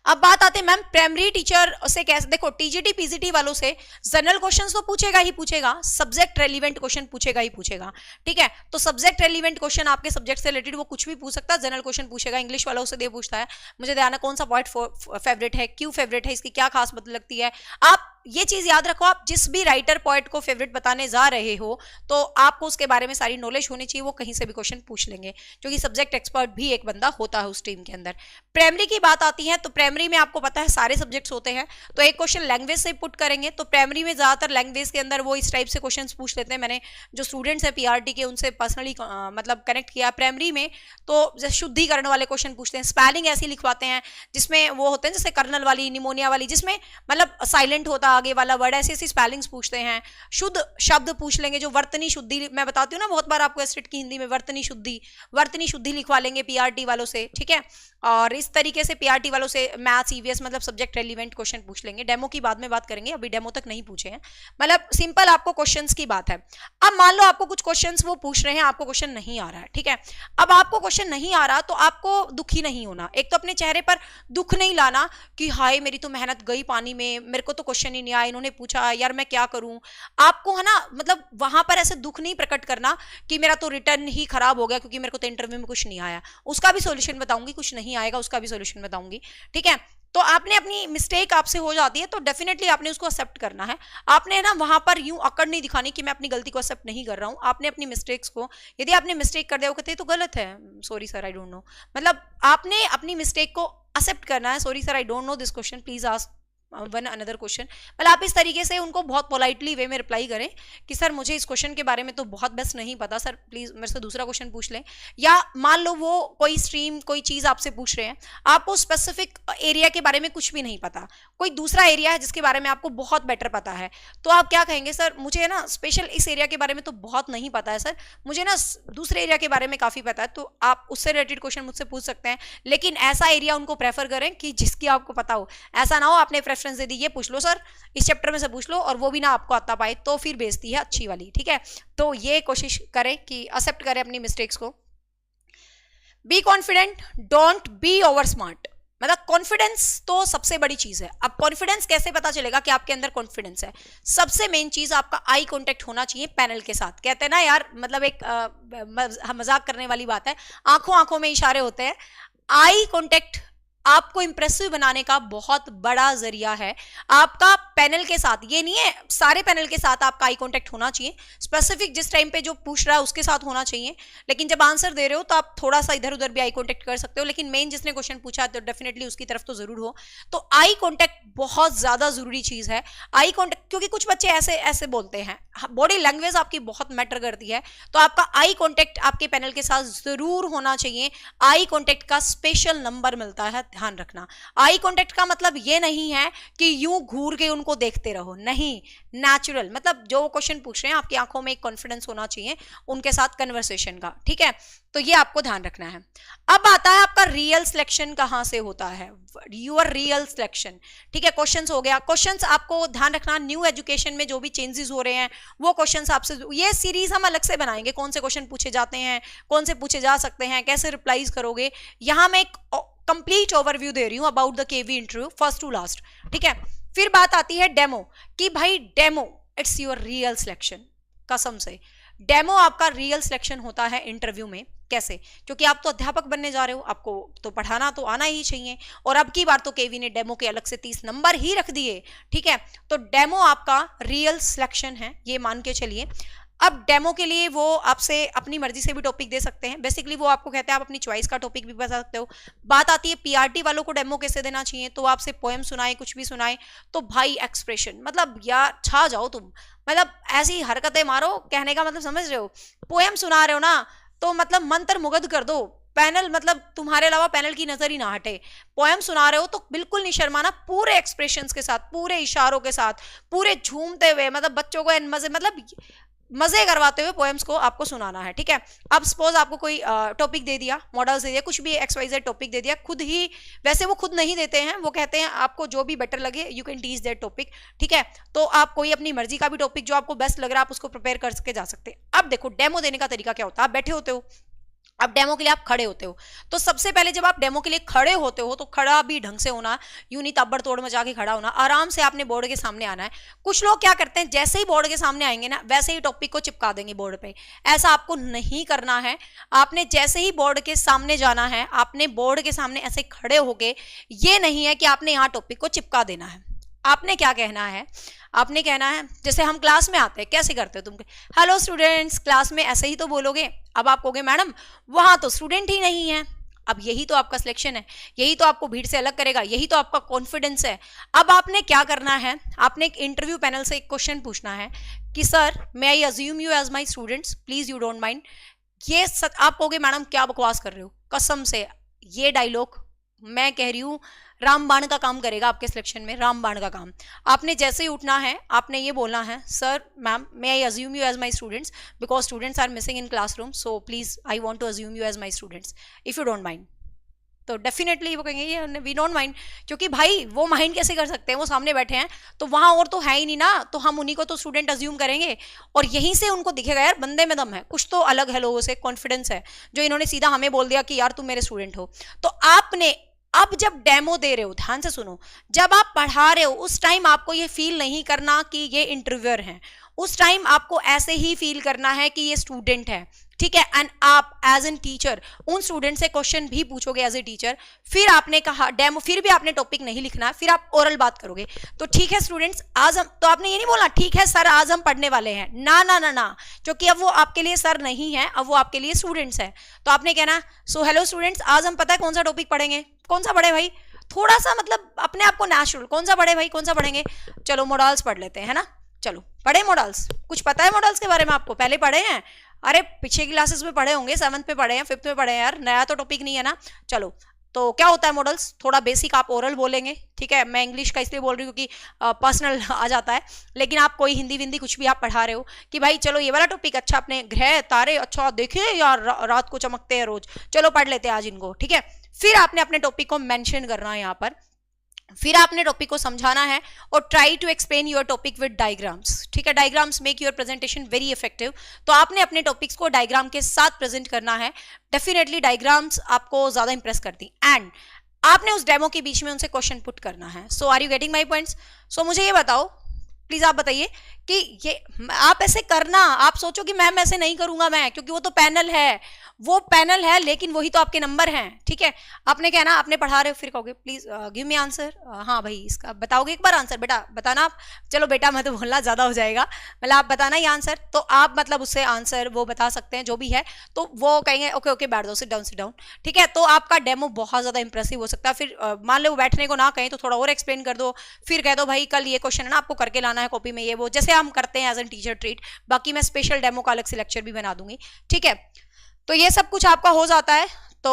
अब बात आते हैं मैम प्राइमरी टीचर से कैसे, देखो टीजीटी पीजीटी वालों से जनरल क्वेश्चंस तो पूछेगा ही पूछेगा, सब्जेक्ट रेलिवेंट क्वेश्चन पूछेगा ही पूछेगा, ठीक है। तो सब्जेक्ट रेलिवेंट क्वेश्चन आपके सब्जेक्ट से रिलेटेड वो कुछ भी पूछ सकता है, जनरल क्वेश्चन पूछेगा। इंग्लिश वालों से दे पूछता है मुझे ध्यान है कौन सा वर्ड फेवरेट है, क्यों फेवरेट है, इसकी क्या खास बात लगती है। आप ये चीज याद रखो, आप जिस भी राइटर पोएट को फेवरेट बताने जा रहे हो तो आपको उसके बारे में सारी नॉलेज होनी चाहिए, वो कहीं से भी क्वेश्चन पूछ लेंगे, क्योंकि सब्जेक्ट एक्सपर्ट भी एक बंदा होता है उस टीम के अंदर। प्राइमरी की बात आती है तो प्राइमरी में आपको पता है सारे सब्जेक्ट्स होते हैं, तो एक क्वेश्चन लैंग्वेज से पुट करेंगे। तो प्राइमरी में ज्यादातर लैंग्वेज के अंदर वो इस टाइप से क्वेश्चन पूछ लेते हैं। मैंने जो स्टूडेंट्स हैं पीआरटी के उनसे पर्सनली मतलब कनेक्ट किया प्राइमरी में, तो शुद्धिकरण वाले क्वेश्चन पूछते हैं, स्पेलिंग ऐसी लिखवाते हैं जिसमें वो होते हैं जैसे कर्नल वाली, निमोनिया वाली, जिसमें मतलब साइलेंट होता आगे वाला वर्ड, ऐसी स्पेलिंग्स पूछते हैं। शुद्ध शब्द पूछ लेंगे, जो वर्तनी शुद्धि मैं बताती हूँ ना बहुत बार आपको एसटेट की हिंदी में, वर्तनी शुद्धि लिखवा लेंगे पीआरटी वालों से, ठीक है। और इस तरीके से पीआरटी वालों से मैथ्स ईवीएस मतलब सब्जेक्ट रेलिवेंट क्वेश्चन पूछ लेंगे। डेमो की बाद में बात करेंगे, अभी डेमो तक नहीं पूछे हैं, मतलब सिंपल आपको क्वेश्चंस की बात है। अब मान लो आपको कुछ क्वेश्चंस वो पूछ रहे हैं, आपको क्वेश्चन नहीं आ रहा है, ठीक है। अब आपको क्वेश्चन नहीं आ रहा तो आपको दुखी नहीं होना। एक तो अपने चेहरे पर दुख नहीं लाना कि हाय मेरी तो मेहनत गई पानी में, मेरे को तो क्वेश्चन ही नहीं आया, इन्होंने पूछा यार मैं क्या करूं। आपको है ना, मतलब वहां पर ऐसे दुख नहीं प्रकट करना कि मेरा तो रिटर्न ही खराब हो गया क्योंकि मेरे को तो इंटरव्यू में कुछ नहीं आया। उसका भी सॉल्यूशन बताऊंगी, कुछ नहीं आएगा उसका भी सॉल्यूशन बताऊंगी, ठीक है। तो आपने अपनी मिस्टेक आपसे हो जाती है तो डेफिनेटली आपने उसको एक्सेप्ट करना है। आपने ना वहां पर यूं अकड़ नहीं दिखानी कि मैं अपनी गलती को एक्सेप्ट नहीं कर रहा हूं। आपने अपनी मिस्टेक्स को, यदि आपने मिस्टेक कर दिया, वो कहते तो गलत है, sorry sir I don't know, मतलब आपने अपनी मिस्टेक को एक्सेप्ट करना है। Sorry sir I don't know this question, please ask one another question. मतलब आप इस तरीके से उनको बहुत पोलाइटली वे में रिप्लाई करें कि सर मुझे इस क्वेश्चन के बारे में तो बहुत बेस्ट नहीं पता, सर प्लीज मेरे से दूसरा क्वेश्चन पूछ लें। या मान लो वो कोई स्ट्रीम कोई चीज आपसे पूछ रहे हैं, आपको स्पेसिफिक एरिया के बारे में कुछ भी नहीं पता, कोई दूसरा एरिया है जिसके बारे में आपको बहुत बेटर पता है, तो आप क्या कहेंगे, सर मुझे ना स्पेशल इस एरिया के बारे में तो बहुत नहीं पता है, सर मुझे ना दूसरे एरिया के बारे में काफी पता है। तो आप उससे रिलेटेड क्वेश्चन मुझसे पूछ सकते हैं, लेकिन ऐसा एरिया उनको प्रेफर करें कि जिसकी आपको पता हो। ऐसा ना हो आपने प्रेफरेंस दे दी ये पूछ लो सर, इस चैप्टर में से पूछ लो, और वो भी ना आपको आता पाए, तो फिर बेइज्जती है अच्छी वाली, ठीक है। तो ये कोशिश करें कि एक्सेप्ट करें अपनी मिस्टेक्स को। Be confident, don't be over smart. मतलब कॉन्फिडेंस तो सबसे बड़ी चीज है। अब कॉन्फिडेंस कैसे पता चलेगा कि आपके अंदर कॉन्फिडेंस है? सबसे मेन चीज आपका आई कांटेक्ट होना चाहिए पैनल के साथ। कहते हैं ना यार, मतलब एक मजाक करने वाली बात है, आंखों आंखों में इशारे होते हैं। आई कांटेक्ट आपको इंप्रेसिव बनाने का बहुत बड़ा जरिया है। आपका पैनल के साथ, ये नहीं है सारे पैनल के साथ आपका आई कांटेक्ट होना चाहिए, स्पेसिफिक जिस टाइम पे जो पूछ रहा है उसके साथ होना चाहिए, लेकिन जब आंसर दे रहे हो तो आप थोड़ा सा इधर उधर भी आई कांटेक्ट कर सकते हो, लेकिन मेन जिसने क्वेश्चन पूछा है तो डेफिनेटली उसकी तरफ तो जरूर हो। तो आई कांटेक्ट बहुत ज्यादा जरूरी चीज है। आई कांटेक्ट, क्योंकि कुछ बच्चे ऐसे ऐसे बोलते हैं, बॉडी लैंग्वेज आपकी बहुत मैटर करती है, तो आपका आई कांटेक्ट आपके पैनल के साथ जरूर होना चाहिए। आई कांटेक्ट का स्पेशल नंबर मिलता है, ध्यान रखना। आई कांटेक्ट का मतलब ये नहीं है कि यूं घूर के उनको देखते रहो, नहीं, नेचुरल, मतलब जो क्वेश्चन पूछ रहे हैं आपकी आंखों में एक कॉन्फिडेंस होना चाहिए उनके साथ कन्वर्सेशन का, ठीक है। तो तो ये आपको ध्यान रखना है। अब आता है आपका रियल सिलेक्शन कहां से होता है, यूर रियल सिलेक्शन। ठीक है, क्वेश्चंस हो गया। क्वेश्चंस आपको ध्यान रखना, न्यू एजुकेशन में जो भी चेंजेस हो रहे हैं वो क्वेश्चंस आपसे, ये सीरीज हम अलग से बनाएंगे, कौन से क्वेश्चन पूछे जाते हैं, कौन से पूछे जा सकते हैं, कैसे रिप्लाईज करोगे। यहां मैं एक कंप्लीट ओवरव्यू दे रही हूं about the KV interview first to last. ठीक है, फिर बात आती है डेमो कि भाई demo it's your real selection. कसम से डेमो आपका रियल सिलेक्शन होता है इंटरव्यू में। कैसे? क्योंकि आप तो अध्यापक बनने जा रहे हो, आपको तो पढ़ाना तो आना ही चाहिए, और अब की बार तो केवी ने डेमो के अलग से 30 नंबर ही रख दिए। ठीक है, तो डेमो आपका रियल सिलेक्शन है, ये मान के चलिए। अब डेमो के लिए वो आपसे अपनी मर्जी से भी टॉपिक दे सकते हैं, बेसिकली वो आपको कहते हैं आप अपनी चॉइस का टॉपिक भी बता सकते हो। बात आती है पीआरटी वालों को डेमो कैसे देना चाहिए, तो आपसे पोएम सुनाए, कुछ भी सुनाए, तो भाई एक्सप्रेशन, मतलब यार छा जाओ तुम, मतलब ऐसी हरकतें मारो, कहने का मतलब समझ रहे हो। पोएम सुना रहे हो ना, तो मतलब मंत्र मुग्ध कर दो, पैनल मतलब तुम्हारे अलावा पैनल की नजर ही ना हटे। पोएम सुना रहे हो तो बिल्कुल नहीं शर्माना, पूरे एक्सप्रेशंस के साथ, पूरे इशारों के साथ, पूरे झूमते हुए, मतलब बच्चों को मजे, मतलब मजे करवाते हुए पोएम्स को आपको सुनाना है। ठीक है, अब सपोज आपको कोई टॉपिक दे दिया, मॉडल्स दे दिया, कुछ भी XYZ टॉपिक दे दिया, खुद ही, वैसे वो खुद नहीं देते हैं, वो कहते हैं आपको जो भी बेटर लगे you can teach that topic. ठीक है, तो आप कोई अपनी मर्जी का भी टॉपिक जो आपको बेस्ट लग रहा है आप उसको प्रिपेयर करके जा सकते हैं। अब देखो डेमो देने का तरीका क्या होता है। आप बैठे होते हो, अब डेमो के लिए आप खड़े होते हो, तो सबसे पहले जब आप डेमो के लिए खड़े होते हो तो खड़ा भी ढंग से होना, यूं नहीं ताबड़ तोड़ मचा के खड़ा होना, आराम से आपने बोर्ड के सामने आना है। कुछ लोग क्या करते हैं, जैसे ही बोर्ड के सामने आएंगे ना वैसे ही टॉपिक को चिपका देंगे बोर्ड पे। ऐसा आपको नहीं करना है। आपने जैसे ही बोर्ड के सामने जाना है, आपने बोर्ड के सामने ऐसे खड़े होके, ये नहीं है कि आपने यहाँ टॉपिक को चिपका देना है। आपने क्या कहना है, आपने कहना है, जैसे हम क्लास में आते हैं कैसे करते हो तुम, हेलो स्टूडेंट्स, क्लास में ऐसे ही तो बोलोगे। अब आप कहोगे मैडम वहां तो स्टूडेंट ही नहीं है। अब यही तो आपका सिलेक्शन है, यही तो आपको भीड़ से अलग करेगा, यही तो आपका कॉन्फिडेंस है। अब आपने क्या करना है, आपने एक इंटरव्यू पैनल से एक क्वेश्चन पूछना है कि sir may I assume you as my students, please you don't mind. ये आप कहोगे मैडम क्या बकवास कर रहे हो, कसम से ये डायलॉग मैं कह रही हूँ रामबाण का काम करेगा आपके सिलेक्शन में, रामबाण का काम। आपने जैसे ही उठना है, आपने ये बोलना है sir ma'am may I assume you as my students because students are missing in classroom, so please I want to assume you as my students if you don't mind. तो डेफिनेटली वो कहेंगे ये वी डोंट माइंड, क्योंकि भाई वो mind कैसे कर सकते हैं, वो सामने बैठे हैं तो वहां और तो है ही नहीं ना, तो हम उन्हीं को तो स्टूडेंट अज्यूम करेंगे। और यहीं से उनको दिखेगा यार बंदे में दम है, कुछ तो अलग है, लोगों से कॉन्फिडेंस है, जो इन्होंने सीधा हमें बोल दिया कि यार तुम मेरे स्टूडेंट हो। तो आपने अब जब डेमो दे रहे हो, ध्यान से सुनो, जब आप पढ़ा रहे हो उस टाइम आपको ये फील नहीं करना कि ये इंटरव्यूअर हैं, उस टाइम आपको ऐसे ही फील करना है कि ये स्टूडेंट है। ठीक है, एंड आप एज एन टीचर उन स्टूडेंट से क्वेश्चन भी पूछोगे एज ए टीचर। फिर आपने कहा डेमो, फिर भी आपने टॉपिक नहीं लिखना, फिर आप ओरल बात करोगे। तो ठीक है स्टूडेंट्स आज हम, तो आपने ये नहीं बोला ठीक है सर आज हम पढ़ने वाले हैं, ना ना ना ना, क्योंकि अब वो आपके लिए सर नहीं है, अब वो आपके लिए स्टूडेंट्स है। तो आपने कहना सो हेलो स्टूडेंट्स, आज हम पता है कौन सा टॉपिक पढ़ेंगे, कौन सा पढ़े भाई, थोड़ा सा मतलब अपने आप को नेचुरल, कौन सा पढ़े भाई, कौन सा पढ़ेंगे, चलो मॉडल्स पढ़ लेते हैं, है ना, चलो पढ़े मॉडल्स। कुछ पता है मॉडल्स के बारे में आपको, पहले पढ़े हैं, अरे पीछे क्लासेस में पढ़े होंगे, 7th में पढ़े हैं, 5th में पढ़े हैं यार, नया तो टॉपिक नहीं है ना। चलो तो क्या होता है मॉडल्स, थोड़ा बेसिक आप ओरल बोलेंगे। ठीक है, मैं इंग्लिश का इसलिए बोल रही हूँ क्योंकि पर्सनल आ जाता है, लेकिन आप कोई हिंदी विंदी कुछ भी आप पढ़ा रहे हो कि भाई चलो ये वाला टॉपिक अच्छा, अपने ग्रह तारे अच्छा देखे यार रात को चमकते हैं रोज, चलो पढ़ लेते हैं आज इनको। ठीक है, फिर आपने अपने टॉपिक को मेंशन करना है यहाँ पर, फिर आपने टॉपिक को समझाना है और try to explain your topic with diagrams. ठीक है, diagrams make your presentation very effective. तो आपने अपने टॉपिक्स को डायग्राम के साथ प्रेजेंट करना है, डेफिनेटली डायग्राम्स आपको ज्यादा इंप्रेस करती। एंड आपने उस डेमो के बीच में उनसे क्वेश्चन पुट करना है। So are you getting my points? So मुझे ये बताओ प्लीज, आप बताइए कि ये आप ऐसे करना, आप सोचो कि मैम ऐसे नहीं करूंगा मैं, क्योंकि वो तो पैनल है, वो पैनल है, लेकिन वही तो आपके नंबर हैं। ठीक है, आपने कहना, आपने पढ़ा रहे हो, फिर कहोगे प्लीज गिव मी आंसर। हाँ भाई इसका बताओगे एक बार आंसर, बेटा बताना आप, चलो बेटा मैं तो बोलना ज्यादा हो जाएगा, मतलब आप बताना ये आंसर। तो आप मतलब उससे आंसर वो बता सकते हैं जो भी है, तो वो कहेंगे ओके ओके बैठ जाओ, सिट डाउन सिट डाउन। ठीक है, तो आपका डेमो बहुत ज्यादा इंप्रेसिव हो सकता है। फिर मान लो बैठने को ना कहें तो थोड़ा और एक्सप्लेन कर दो, फिर कह दो भाई कल ये क्वेश्चन है ना आपको करके लाना है कॉपी में, ये वो जैसे हम करते हैं एज एन टीचर ट्रीट। बाकी मैं स्पेशल डेमो का अलग से लेक्चर भी बना दूंगी। ठीक है, तो ये सब कुछ आपका हो जाता है। तो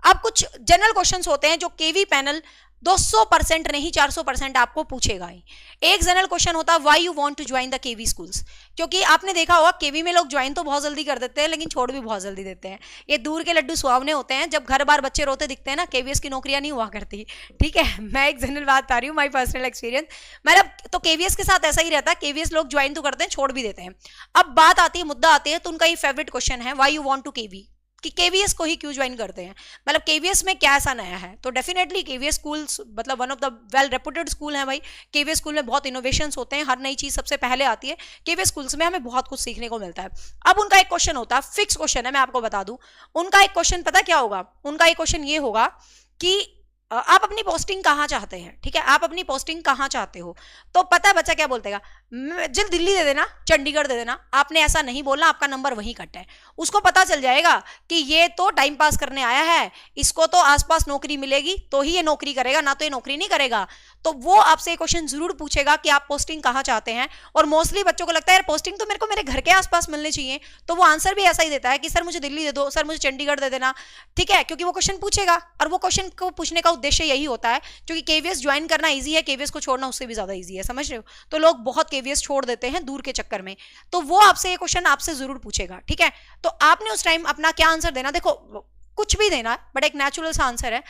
अब कुछ जनरल क्वेश्चंस होते हैं जो केवी पैनल 200% नहीं 400% आपको पूछेगा ही। एक जनरल क्वेश्चन होता है why you want to join the KV schools, क्योंकि आपने देखा होगा केवी में लोग ज्वाइन तो बहुत जल्दी कर देते हैं लेकिन छोड़ भी बहुत जल्दी देते हैं। ये दूर के लड्डू सुहावने होते हैं, जब घर बार बच्चे रोते दिखते हैं ना, केवीएस की नौकरियां नहीं हुआ करती, ठीक है। मैं एक जनरल बात बता रही हूँ, माई पर्सनल एक्सपीरियंस, मतलब तो केवीएस के साथ ऐसा ही रहता है, केवीएस लोग ज्वाइन तो करते हैं छोड़ भी देते हैं। अब बात आती है, मुद्दा आती है, तो उनका ये फेवरेट क्वेश्चन है व्हाई यू वांट टू केवी, कि केवीएस को ही क्यों ज्वाइन करते हैं, मतलब केवीएस में क्या ऐसा नया है। तो डेफिनेटली केवीएस स्कूल्स मतलब one of the well reputed school है भाई। केवीएस स्कूल में बहुत इनोवेशंस होते हैं, हर नई चीज सबसे पहले आती है केवीएस स्कूल्स में, हमें बहुत कुछ सीखने को मिलता है। अब उनका एक क्वेश्चन होता है, फिक्स क्वेश्चन है, मैं आपको बता दूं, उनका एक क्वेश्चन पता क्या होगा, उनका एक क्वेश्चन ये होगा कि आप अपनी पोस्टिंग कहाँ चाहते हैं, ठीक है, आप अपनी पोस्टिंग कहाँ चाहते हो। तो पता है बच्चा क्या बोलतेगा, जब दिल्ली दे देना, चंडीगढ़ दे देना। आपने ऐसा नहीं बोलना, आपका नंबर वहीं कट है। उसको पता चल जाएगा कि ये तो टाइम पास करने आया है, इसको तो आसपास नौकरी मिलेगी तो ही ये नौकरी करेगा, ना तो ये नौकरी नहीं करेगा। तो वो आपसे क्वेश्चन जरूर पूछेगा कि आप पोस्टिंग कहाँ चाहते हैं, और मोस्टली बच्चों को लगता है यार पोस्टिंग तो मेरे को मेरे घर के आसपास मिलनी चाहिए, तो वो आंसर भी ऐसा ही देता है कि सर मुझे दिल्ली दे दो, सर मुझे चंडीगढ़ दे देना, ठीक है, क्योंकि वो क्वेश्चन पूछेगा। और वो क्वेश्चन को पूछने का उद्देश्य यही होता है, क्योंकि केवीएस ज्वाइन करना ईजी है, केवीएस को छोड़ना उससे भी ज्यादा ईजी है, समझ रहे हो। तो लोग बहुत केवीएस छोड़ देते हैं दूर के चक्कर में। तो वो आपसे ये क्वेश्चन आपसे जरूर पूछेगा, ठीक है। तो आपने उस टाइम अपना क्या आंसर देना, देखो कुछ भी देना, बट एक नेचुरल सा आंसर है,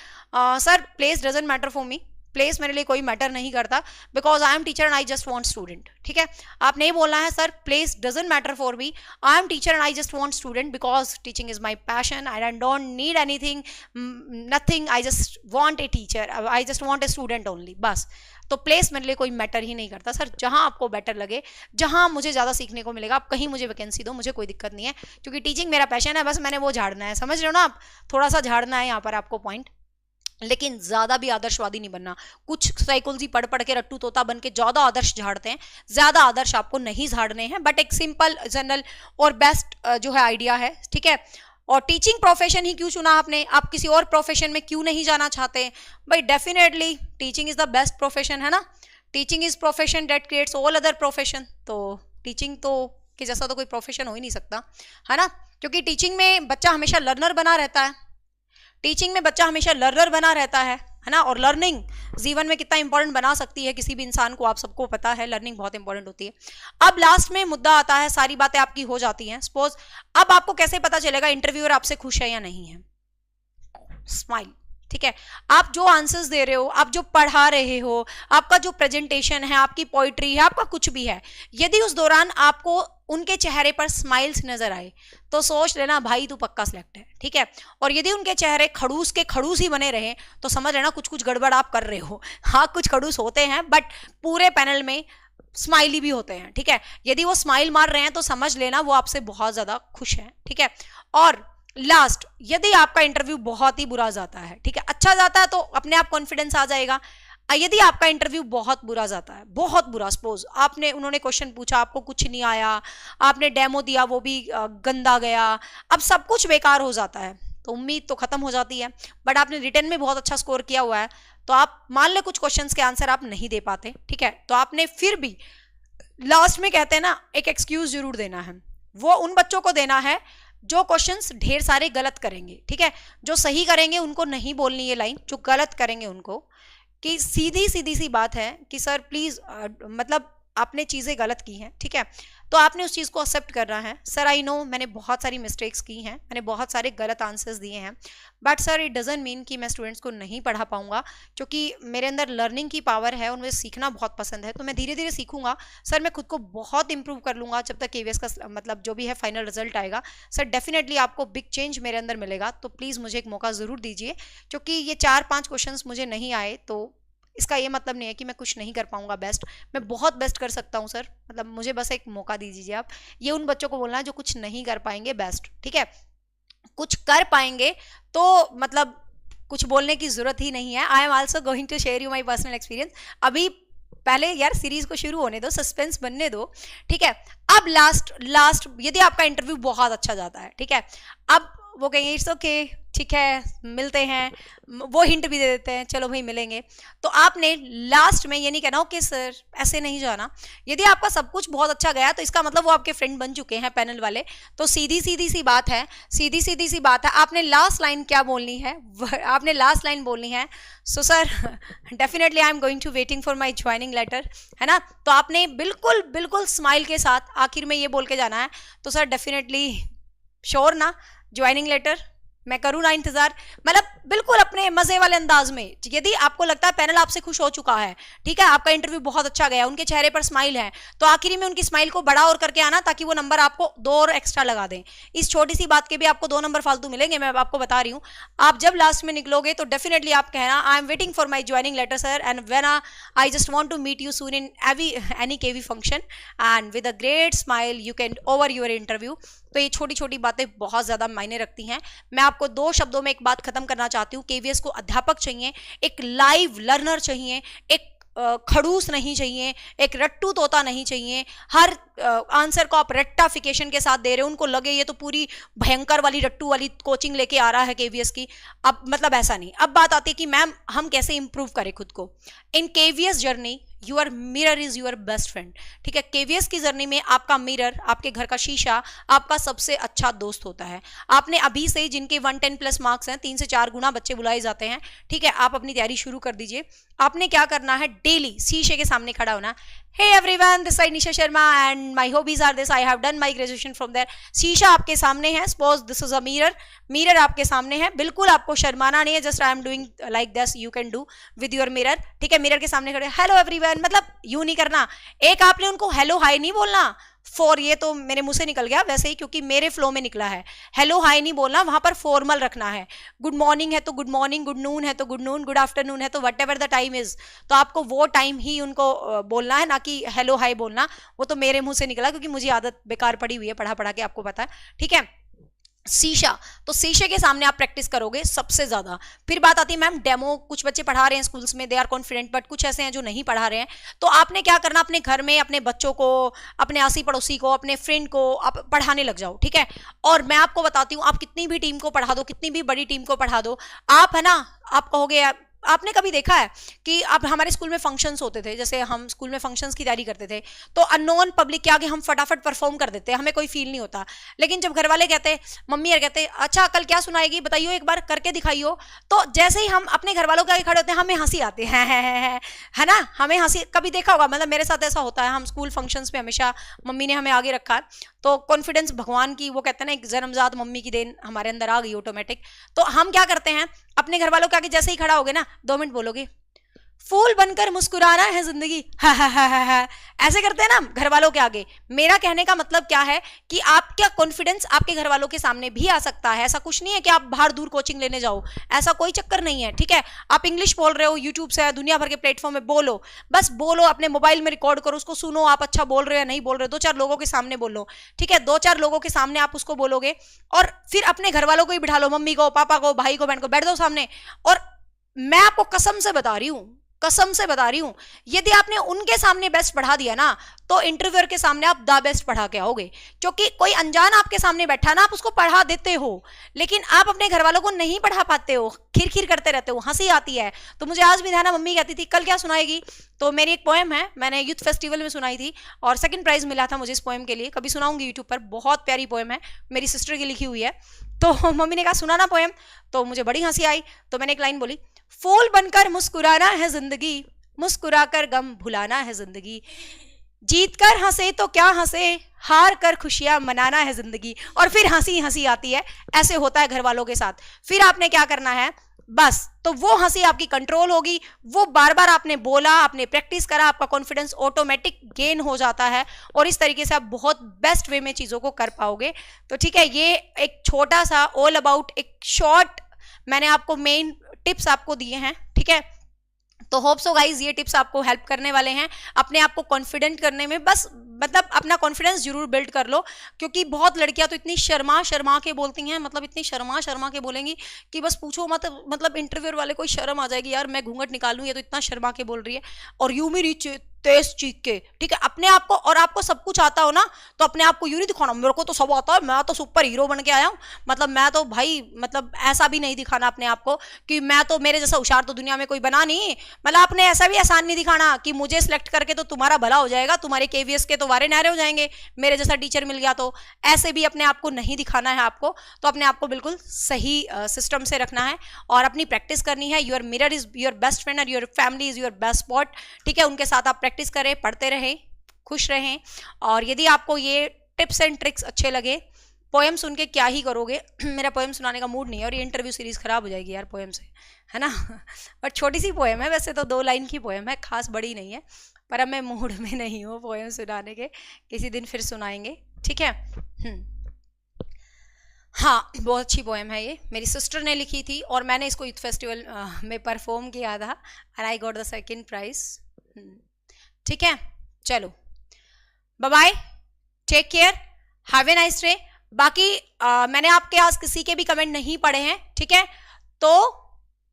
sir place doesn't matter for me, place मेरे लिए कोई मैटर नहीं करता, because I am teacher and I just want student, ठीक है। आप नहीं बोलना है sir place doesn't matter for me, I am teacher and I just want student because teaching is my passion, I don't need anything, nothing, I just want a teacher, I just want a student only, बस। तो place मेरे लिए कोई matter ही नहीं करता sir, जहां आपको better लगे, जहां मुझे ज्यादा सीखने को मिलेगा, आप कहीं मुझे वैकेंसी दो, मुझे कोई दिक्कत नहीं है, क्योंकि टीचिंग मेरा पैशन है, बस मैंने वो झाड़ना है, समझ रहे हो ना आप, थोड़ा सा झाड़ना है यहाँ पर आपको पॉइंट, लेकिन ज्यादा भी आदर्शवादी नहीं बनना। कुछ साइकोलॉजी पढ़ पढ़ के रट्टू तोता बन के ज्यादा आदर्श झाड़ते हैं, ज्यादा आदर्श आपको नहीं झाड़ने हैं, बट एक सिंपल जनरल और बेस्ट जो है आइडिया है, ठीक है। और टीचिंग प्रोफेशन ही क्यों चुना आपने, आप किसी और प्रोफेशन में क्यों नहीं जाना चाहते भाई, definitely teaching is the best profession, है ना। Teaching is profession that creates all other profession, तो टीचिंग तो कि जैसा तो कोई प्रोफेशन हो ही नहीं सकता, है ना, क्योंकि टीचिंग में बच्चा हमेशा लर्नर बना रहता है, टीचिंग में बच्चा हमेशा लर्नर बना रहता है ना। और लर्निंग जीवन में कितना इंपॉर्टेंट बना सकती है किसी भी इंसान को, आप सबको पता है, लर्निंग बहुत इंपॉर्टेंट होती है। अब लास्ट में मुद्दा आता है, सारी बातें आपकी हो जाती हैं, सपोज अब आपको कैसे पता चलेगा इंटरव्यूअर आपसे खुश है या नहीं है, स्माइल, ठीक है। आप जो आंसर्स दे रहे हो, आप जो पढ़ा रहे हो, आपका जो प्रेजेंटेशन है, आपकी पोइट्री है, आपका कुछ भी है, यदि उस दौरान आपको उनके चेहरे पर स्माइल्स नजर आए तो सोच लेना भाई तू पक्का सिलेक्ट है, ठीक है। और यदि उनके चेहरे खड़ूस के खड़ूस ही बने रहे तो समझ लेना कुछ कुछ गड़बड़ आप कर रहे हो। हाँ कुछ खड़ूस होते हैं, बट पूरे पैनल में स्माइली भी होते हैं, ठीक है। यदि वो स्माइल मार रहे हैं तो समझ लेना वो आपसे बहुत ज्यादा खुश है, ठीक है। और लास्ट, यदि आपका इंटरव्यू बहुत ही बुरा जाता है, ठीक है, अच्छा जाता है तो अपने आप कॉन्फिडेंस आ जाएगा। यदि आपका इंटरव्यू बहुत बुरा जाता है, बहुत बुरा, सपोज आपने उन्होंने क्वेश्चन पूछा, आपको कुछ नहीं आया, आपने डेमो दिया वो भी गंदा गया, अब सब कुछ बेकार हो जाता है, तो उम्मीद तो खत्म हो जाती है। बट आपने रिटर्न में बहुत अच्छा स्कोर किया हुआ है, तो आप मान ले कुछ क्वेश्चंस के आंसर आप नहीं दे पाते, ठीक है, तो आपने फिर भी लास्ट में कहते हैं ना एक एक्सक्यूज जरूर देना है। वो उन बच्चों को देना है जो क्वेश्चंस ढेर सारे गलत करेंगे, ठीक है, जो सही करेंगे उनको नहीं बोलनी ये लाइन, जो गलत करेंगे उनको, कि सीधी सीधी सी बात है कि सर प्लीज मतलब आपने चीजें गलत की हैं, ठीक है, तो आपने उस चीज को एक्सेप्ट करना है। सर आई नो मैंने बहुत सारी मिस्टेक्स की हैं, मैंने बहुत सारे गलत आंसर्स दिए हैं, but sir it doesn't mean कि मैं स्टूडेंट्स को नहीं पढ़ा पाऊंगा, क्योंकि मेरे अंदर लर्निंग की पावर है और मुझे सीखना बहुत पसंद है, तो मैं धीरे धीरे सीखूंगा। सर मैं खुद को बहुत इंप्रूव कर लूंगा जब तक केवीएस का मतलब जो भी है फाइनल रिजल्ट आएगा। सर डेफिनेटली आपको बिग चेंज मेरे अंदर मिलेगा, तो प्लीज़ मुझे एक मौका ज़रूर दीजिए, क्योंकि ये 4-5 क्वेश्चन मुझे नहीं आए तो इसका ये मतलब नहीं है कि मैं कुछ नहीं कर पाऊंगा बेस्ट, मैं बहुत बेस्ट कर सकता हूँ सर, मतलब मुझे बस एक मौका दीजिए आप। ये उन बच्चों को बोलना है जो कुछ नहीं कर पाएंगे बेस्ट, ठीक है, कुछ कर पाएंगे तो मतलब कुछ बोलने की जरूरत ही नहीं है। I am also going to share you my personal experience. अभी पहले यार सीरीज को शुरू होने दो, सस्पेंस बनने दो, ठीक है। अब लास्ट यदि आपका इंटरव्यू बहुत अच्छा जाता है, ठीक है, अब वो कहेंगे इट्स ओके, ठीक है मिलते हैं, वो हिंट भी दे देते हैं चलो भाई मिलेंगे। तो आपने लास्ट में ये नहीं कहना हो कि सर ऐसे नहीं जाना। यदि आपका सब कुछ बहुत अच्छा गया तो इसका मतलब वो आपके फ्रेंड बन चुके हैं पैनल वाले। तो सीधी सीधी सी बात है, सीधी सीधी सी बात है, आपने लास्ट लाइन क्या बोलनी है, आपने लास्ट लाइन बोलनी है so sir definitely I am going to waiting for my joining letter, है ना। तो आपने बिल्कुल बिल्कुल स्माइल के साथ आखिर में ये बोल के जाना है तो सर डेफिनेटली श्योर ना, ज्वाइनिंग लेटर मैं करूँ ना इंतजार, मतलब बिल्कुल अपने मजे वाले अंदाज में। यदि आपको लगता है पैनल आपसे खुश हो चुका है, ठीक है, आपका इंटरव्यू बहुत अच्छा गया, उनके चेहरे पर स्माइल है, तो आखिरी में उनकी स्माइल को बड़ा और करके आना ताकि वो नंबर आपको 2 और एक्स्ट्रा लगा दें। इस छोटी सी बात के भी आपको 2 नंबर फालतू मिलेंगे, मैं आपको बता रही हूँ। आप जब लास्ट में निकलोगे तो डेफिनेटली आप कहना I am waiting for my joining letter sir and when I just want to meet you soon in any KV function and with a great smile you can over your interview. तो ये छोटी छोटी बातें बहुत ज्यादा मायने रखती हैं। मैं आपको 2 शब्दों में एक बात खत्म करना चाहती हूँ, केवीएस को अध्यापक चाहिए, एक लाइव लर्नर चाहिए, एक खड़ूस नहीं चाहिए, एक रट्टू तोता नहीं चाहिए। हर आंसर को आप रट्टाफिकेशन के साथ दे रहे हो, उनको लगे ये तो पूरी भयंकर वाली रट्टू वाली कोचिंग लेके आ रहा है केवीएस की। अब मतलब ऐसा नहीं। अब बात आती है कि मैम हम कैसे इंप्रूव करें खुद को। In KVS journey your mirror is your best friend, ठीक है। केवीएस की जर्नी में आपका मिरर, आपके घर का शीशा आपका सबसे अच्छा दोस्त होता है। आपने अभी से जिनके 110 प्लस मार्क्स हैं, 3 से 4 गुना बच्चे बुलाए जाते हैं, ठीक है, आप अपनी तैयारी शुरू कर दीजिए। आपने क्या करना है, डेली शीशे के सामने खड़ा होना। Hey everyone, this is Nisha Sharma and my hobbies are this. I have done my graduation from there. शीशा आपके सामने है, suppose this is a mirror. Mirror आपके सामने है, बिल्कुल आपको शर्माना नहीं है, just I am doing like this, you can do with your mirror, ठीक है। मिरर के सामने खड़े, हेलो एवरीवन, मतलब यूं नहीं करना। एक आपने उनको हेलो हाई नहीं बोलना, फॉर ये तो मेरे मुंह से निकल गया वैसे ही क्योंकि मेरे फ्लो में निकला है। हेलो हाई नहीं बोलना, वहां पर फॉर्मल रखना है। गुड मॉर्निंग है तो गुड मॉर्निंग, गुड नून है तो गुड नून, गुड आफ्टरनून है तो what ever the time is, तो आपको वो टाइम ही उनको बोलना है, ना कि हेलो हाई बोलना। वो तो मेरे मुंह से निकला क्योंकि मुझे आदत बेकार पड़ी हुई है पढ़ा पढ़ा के, आपको पता है, ठीक है। शीशा, तो शीशे के सामने आप प्रैक्टिस करोगे सबसे ज्यादा। फिर बात आती है मैम डेमो, कुछ बच्चे पढ़ा रहे हैं स्कूल्स में, दे आर कॉन्फिडेंट, बट कुछ ऐसे हैं जो नहीं पढ़ा रहे हैं। तो आपने क्या करना, अपने घर में अपने बच्चों को, अपने आसी पड़ोसी को, अपने फ्रेंड को आप पढ़ाने लग जाओ, ठीक है। और मैं आपको बताती हूँ, आप कितनी भी टीम को पढ़ा दो, कितनी भी बड़ी टीम को पढ़ा दो, आप है ना, आप कहोगे, आपने कभी देखा है कि आप, हमारे स्कूल में फंक्शंस होते थे, जैसे हम स्कूल में फंक्शंस की तैयारी करते थे तो अननोन पब्लिक के आगे हम फटाफट परफॉर्म कर देते हैं, हमें कोई फील नहीं होता। लेकिन जब घर वाले कहते, मम्मी यार कहते अच्छा कल क्या सुनाएगी बताइयो, एक बार करके दिखाइयो, तो जैसे ही हम अपने घर वालों के आगे खड़े होते हैं हमें हंसी आती है ना, हमें हंसी। कभी देखा होगा, मतलब मेरे साथ ऐसा होता है, हम स्कूल फंक्शंस में हमेशा मम्मी ने हमें आगे रखा, तो कॉन्फिडेंस भगवान की, वो कहते हैं ना, एक जन्मजात मम्मी की देन हमारे अंदर आ गई ऑटोमेटिक। तो हम क्या करते हैं, अपने घर वालों के आगे जैसे ही खड़ा होगे ना, 2 मिनट बोलोगे, फूल बनकर मुस्कुराना है जिंदगी, हा, ऐसे करते हैं ना घर वालों के आगे। मेरा कहने का मतलब क्या है कि आपका कॉन्फिडेंस आपके घर वालों के सामने भी आ सकता है। ऐसा कुछ नहीं है कि आप बाहर दूर कोचिंग लेने जाओ, ऐसा कोई चक्कर नहीं है, ठीक है। आप इंग्लिश बोल रहे हो, यूट्यूब से दुनिया भर के प्लेटफॉर्म में बोलो, बस बोलो, अपने मोबाइल में रिकॉर्ड करो, उसको सुनो, आप अच्छा बोल रहे हो या नहीं बोल रहे हो, 2-4 लोगों के सामने बोलो, ठीक है। 2-4 लोगों के सामने आप उसको बोलोगे और फिर अपने घर वालों को ही बिठा लो, मम्मी को, पापा को, भाई को, बहन को, बैठ दो सामने। और मैं आपको कसम से बता रही हूं, कसम से बता रही हूं, यदि आपने उनके सामने बेस्ट पढ़ा दिया ना, तो इंटरव्यूअर के सामने आप द बेस्ट पढ़ा के आओगे। क्योंकि कोई अनजान आपके सामने बैठा ना, आप उसको पढ़ा देते हो, लेकिन आप अपने घर वालों को नहीं पढ़ा पाते हो, खिर करते रहते हो, हंसी आती है। तो मुझे आज भी ध्यान है, मम्मी कहती थी कल क्या सुनाएगी, तो मेरी एक पोएम है, मैंने यूथ फेस्टिवल में सुनाई थी और 2nd प्राइज मिला था मुझे इस पोएम के लिए, कभी सुनाऊंगी यूट्यूब पर, बहुत प्यारी पोएम है, मेरी सिस्टर की लिखी हुई है। तो मम्मी ने कहा सुना ना पोएम, तो मुझे बड़ी हंसी आई, तो मैंने एक लाइन बोली, फूल बनकर मुस्कुराना है जिंदगी, मुस्कुराकर गम भुलाना है जिंदगी, जीत कर हंसे तो क्या हंसे, हार कर खुशियां मनाना है जिंदगी। और फिर हंसी हंसी आती है, ऐसे होता है घर वालों के साथ। फिर आपने क्या करना है, बस तो वो हंसी आपकी कंट्रोल होगी, वो बार बार आपने बोला, आपने प्रैक्टिस करा, आपका कॉन्फिडेंस ऑटोमेटिक गेन हो जाता है और इस तरीके से आप बहुत बेस्ट वे में चीजों को कर पाओगे। तो ठीक है, ये एक छोटा सा ऑल अबाउट एक शॉर्ट मैंने आपको मेन टिप्स आपको दिए हैं, ठीक है। तो होप सो गाइज ये टिप्स आपको हेल्प करने वाले हैं अपने आप को कॉन्फिडेंट करने में। बस मतलब अपना कॉन्फिडेंस जरूर बिल्ड कर लो, क्योंकि बहुत लड़कियां तो इतनी शर्मा के बोलती हैं, मतलब इतनी शर्मा के बोलेंगी कि बस पूछो मत, मतलब इंटरव्यूअर वाले को शर्म आ जाएगी, यार मैं घूंघट निकालूं, ये तो इतना शर्मा के बोल रही है। और यू मेरी तेज चीख के, ठीक है, अपने आप को, और आपको सब कुछ आता हो ना तो अपने आप को यूं नहीं दिखाना मेरे को तो सब आता है, मैं तो सुपर हीरो बन के आया हूँ, मतलब मैं तो भाई, मतलब ऐसा भी नहीं दिखाना अपने आप को कि मैं तो, मेरे जैसा होशियार तो दुनिया में कोई बना नहीं, मतलब आपने ऐसा भी आसान नहीं दिखाना कि मुझे सिलेक्ट करके तो तुम्हारा भला हो जाएगा, तुम्हारे केवीएस के तो वारे नारे हो जाएंगे, मेरे जैसा टीचर मिल गया तो, ऐसे भी अपने आप को नहीं दिखाना है आपको। तो अपने आप को बिल्कुल सही सिस्टम से रखना है और अपनी प्रैक्टिस करनी है। Your mirror is your best friend और your family is your best spot, ठीक है, उनके साथ आप प्रैक्टिस करें, पढ़ते रहें, खुश रहें। और यदि आपको ये टिप्स एंड ट्रिक्स अच्छे लगे, पोएम सुन के क्या ही करोगे मेरा पोएम सुनाने का मूड नहीं है और ये इंटरव्यू सीरीज खराब हो जाएगी यार पोएम से, है ना और छोटी सी पोएम है, वैसे तो 2 लाइन की पोएम है, खास बड़ी नहीं है, पर अब मैं मूड में नहीं हूँ पोएम सुनाने के, किसी दिन फिर सुनाएंगे, ठीक है। हाँ, बहुत अच्छी पोएम है ये, मेरी सिस्टर ने लिखी थी और मैंने इसको यूथ फेस्टिवल में परफॉर्म किया था and I got the 2nd prize, ठीक है। चलो bye bye, take care, have a nice day. बाकी मैंने आपके आज किसी के भी कमेंट नहीं पढ़े हैं, ठीक है, तो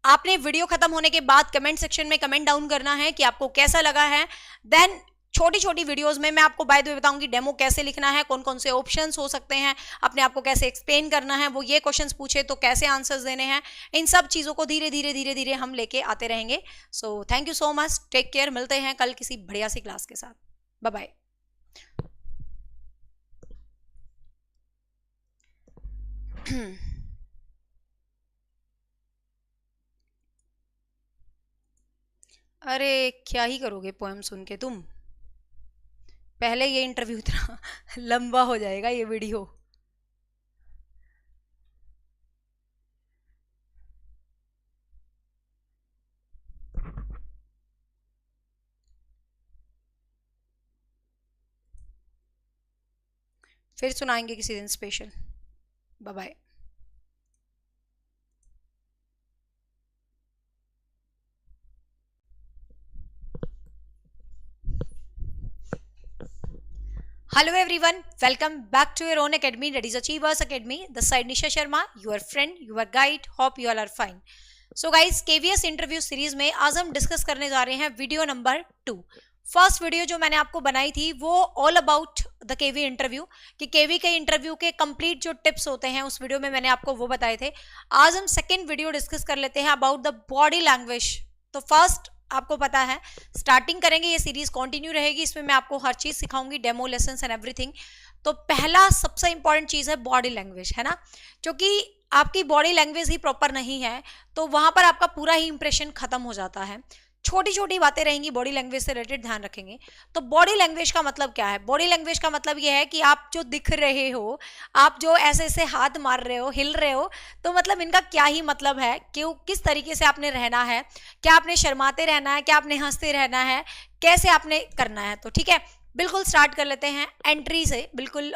आपने वीडियो खत्म होने के बाद कमेंट सेक्शन में कमेंट डाउन करना है कि आपको कैसा लगा है। देन छोटी छोटी वीडियोस में मैं आपको बाय द वे बताऊंगी डेमो कैसे लिखना है, कौन कौन से ऑप्शंस हो सकते हैं, अपने आप को कैसे एक्सप्लेन करना है, वो ये क्वेश्चंस पूछे तो कैसे आंसर्स देने हैं, इन सब चीज़ों को धीरे धीरे हम लेके आते रहेंगे। So thank you so much, take care, मिलते हैं कल किसी बढ़िया सी क्लास के साथ, बाय बाय। अरे क्या ही करोगे पोएम सुन के तुम, पहले ये इंटरव्यू इतना लंबा हो जाएगा ये वीडियो। फिर सुनाएंगे किसी दिन special, bye bye. Hello everyone, welcome back to your own academy, that is Achievers Academy. This side Nisha Sharma, your friend, your guide. Hope you all are fine. So guys, KVS interview series में आज हम discuss करने जा रहे हैं video number 2। First video जो मैंने आपको बनाई थी वो all about the KV interview, कि केवी के इंटरव्यू के कंप्लीट जो टिप्स होते हैं उस वीडियो में मैंने आपको वो बताए थे। आज हम सेकेंड वीडियो डिस्कस कर लेते हैं अबाउट द बॉडी लैंग्वेज। तो फर्स्ट आपको पता है स्टार्टिंग करेंगे, ये सीरीज कंटिन्यू रहेगी, इसमें मैं आपको हर चीज सिखाऊंगी, डेमो लेसन्स एंड एवरीथिंग। तो पहला सबसे इंपॉर्टेंट चीज है बॉडी लैंग्वेज, है ना, क्योंकि आपकी बॉडी लैंग्वेज ही प्रॉपर नहीं है तो वहां पर आपका पूरा ही इंप्रेशन खत्म हो जाता है। छोटी छोटी बातें रहेंगी बॉडी लैंग्वेज से रिलेटेड, ध्यान रखेंगे। तो बॉडी लैंग्वेज का मतलब क्या है? बॉडी लैंग्वेज का मतलब यह है कि आप जो दिख रहे हो, आप जो ऐसे ऐसे हाथ मार रहे हो, हिल रहे हो, तो मतलब इनका क्या ही मतलब है, क्यों, किस तरीके से आपने रहना है, क्या आपने शर्माते रहना है, क्या आपने हंसते रहना है, कैसे आपने करना है। तो ठीक है, बिल्कुल स्टार्ट कर लेते हैं एंट्री से। बिल्कुल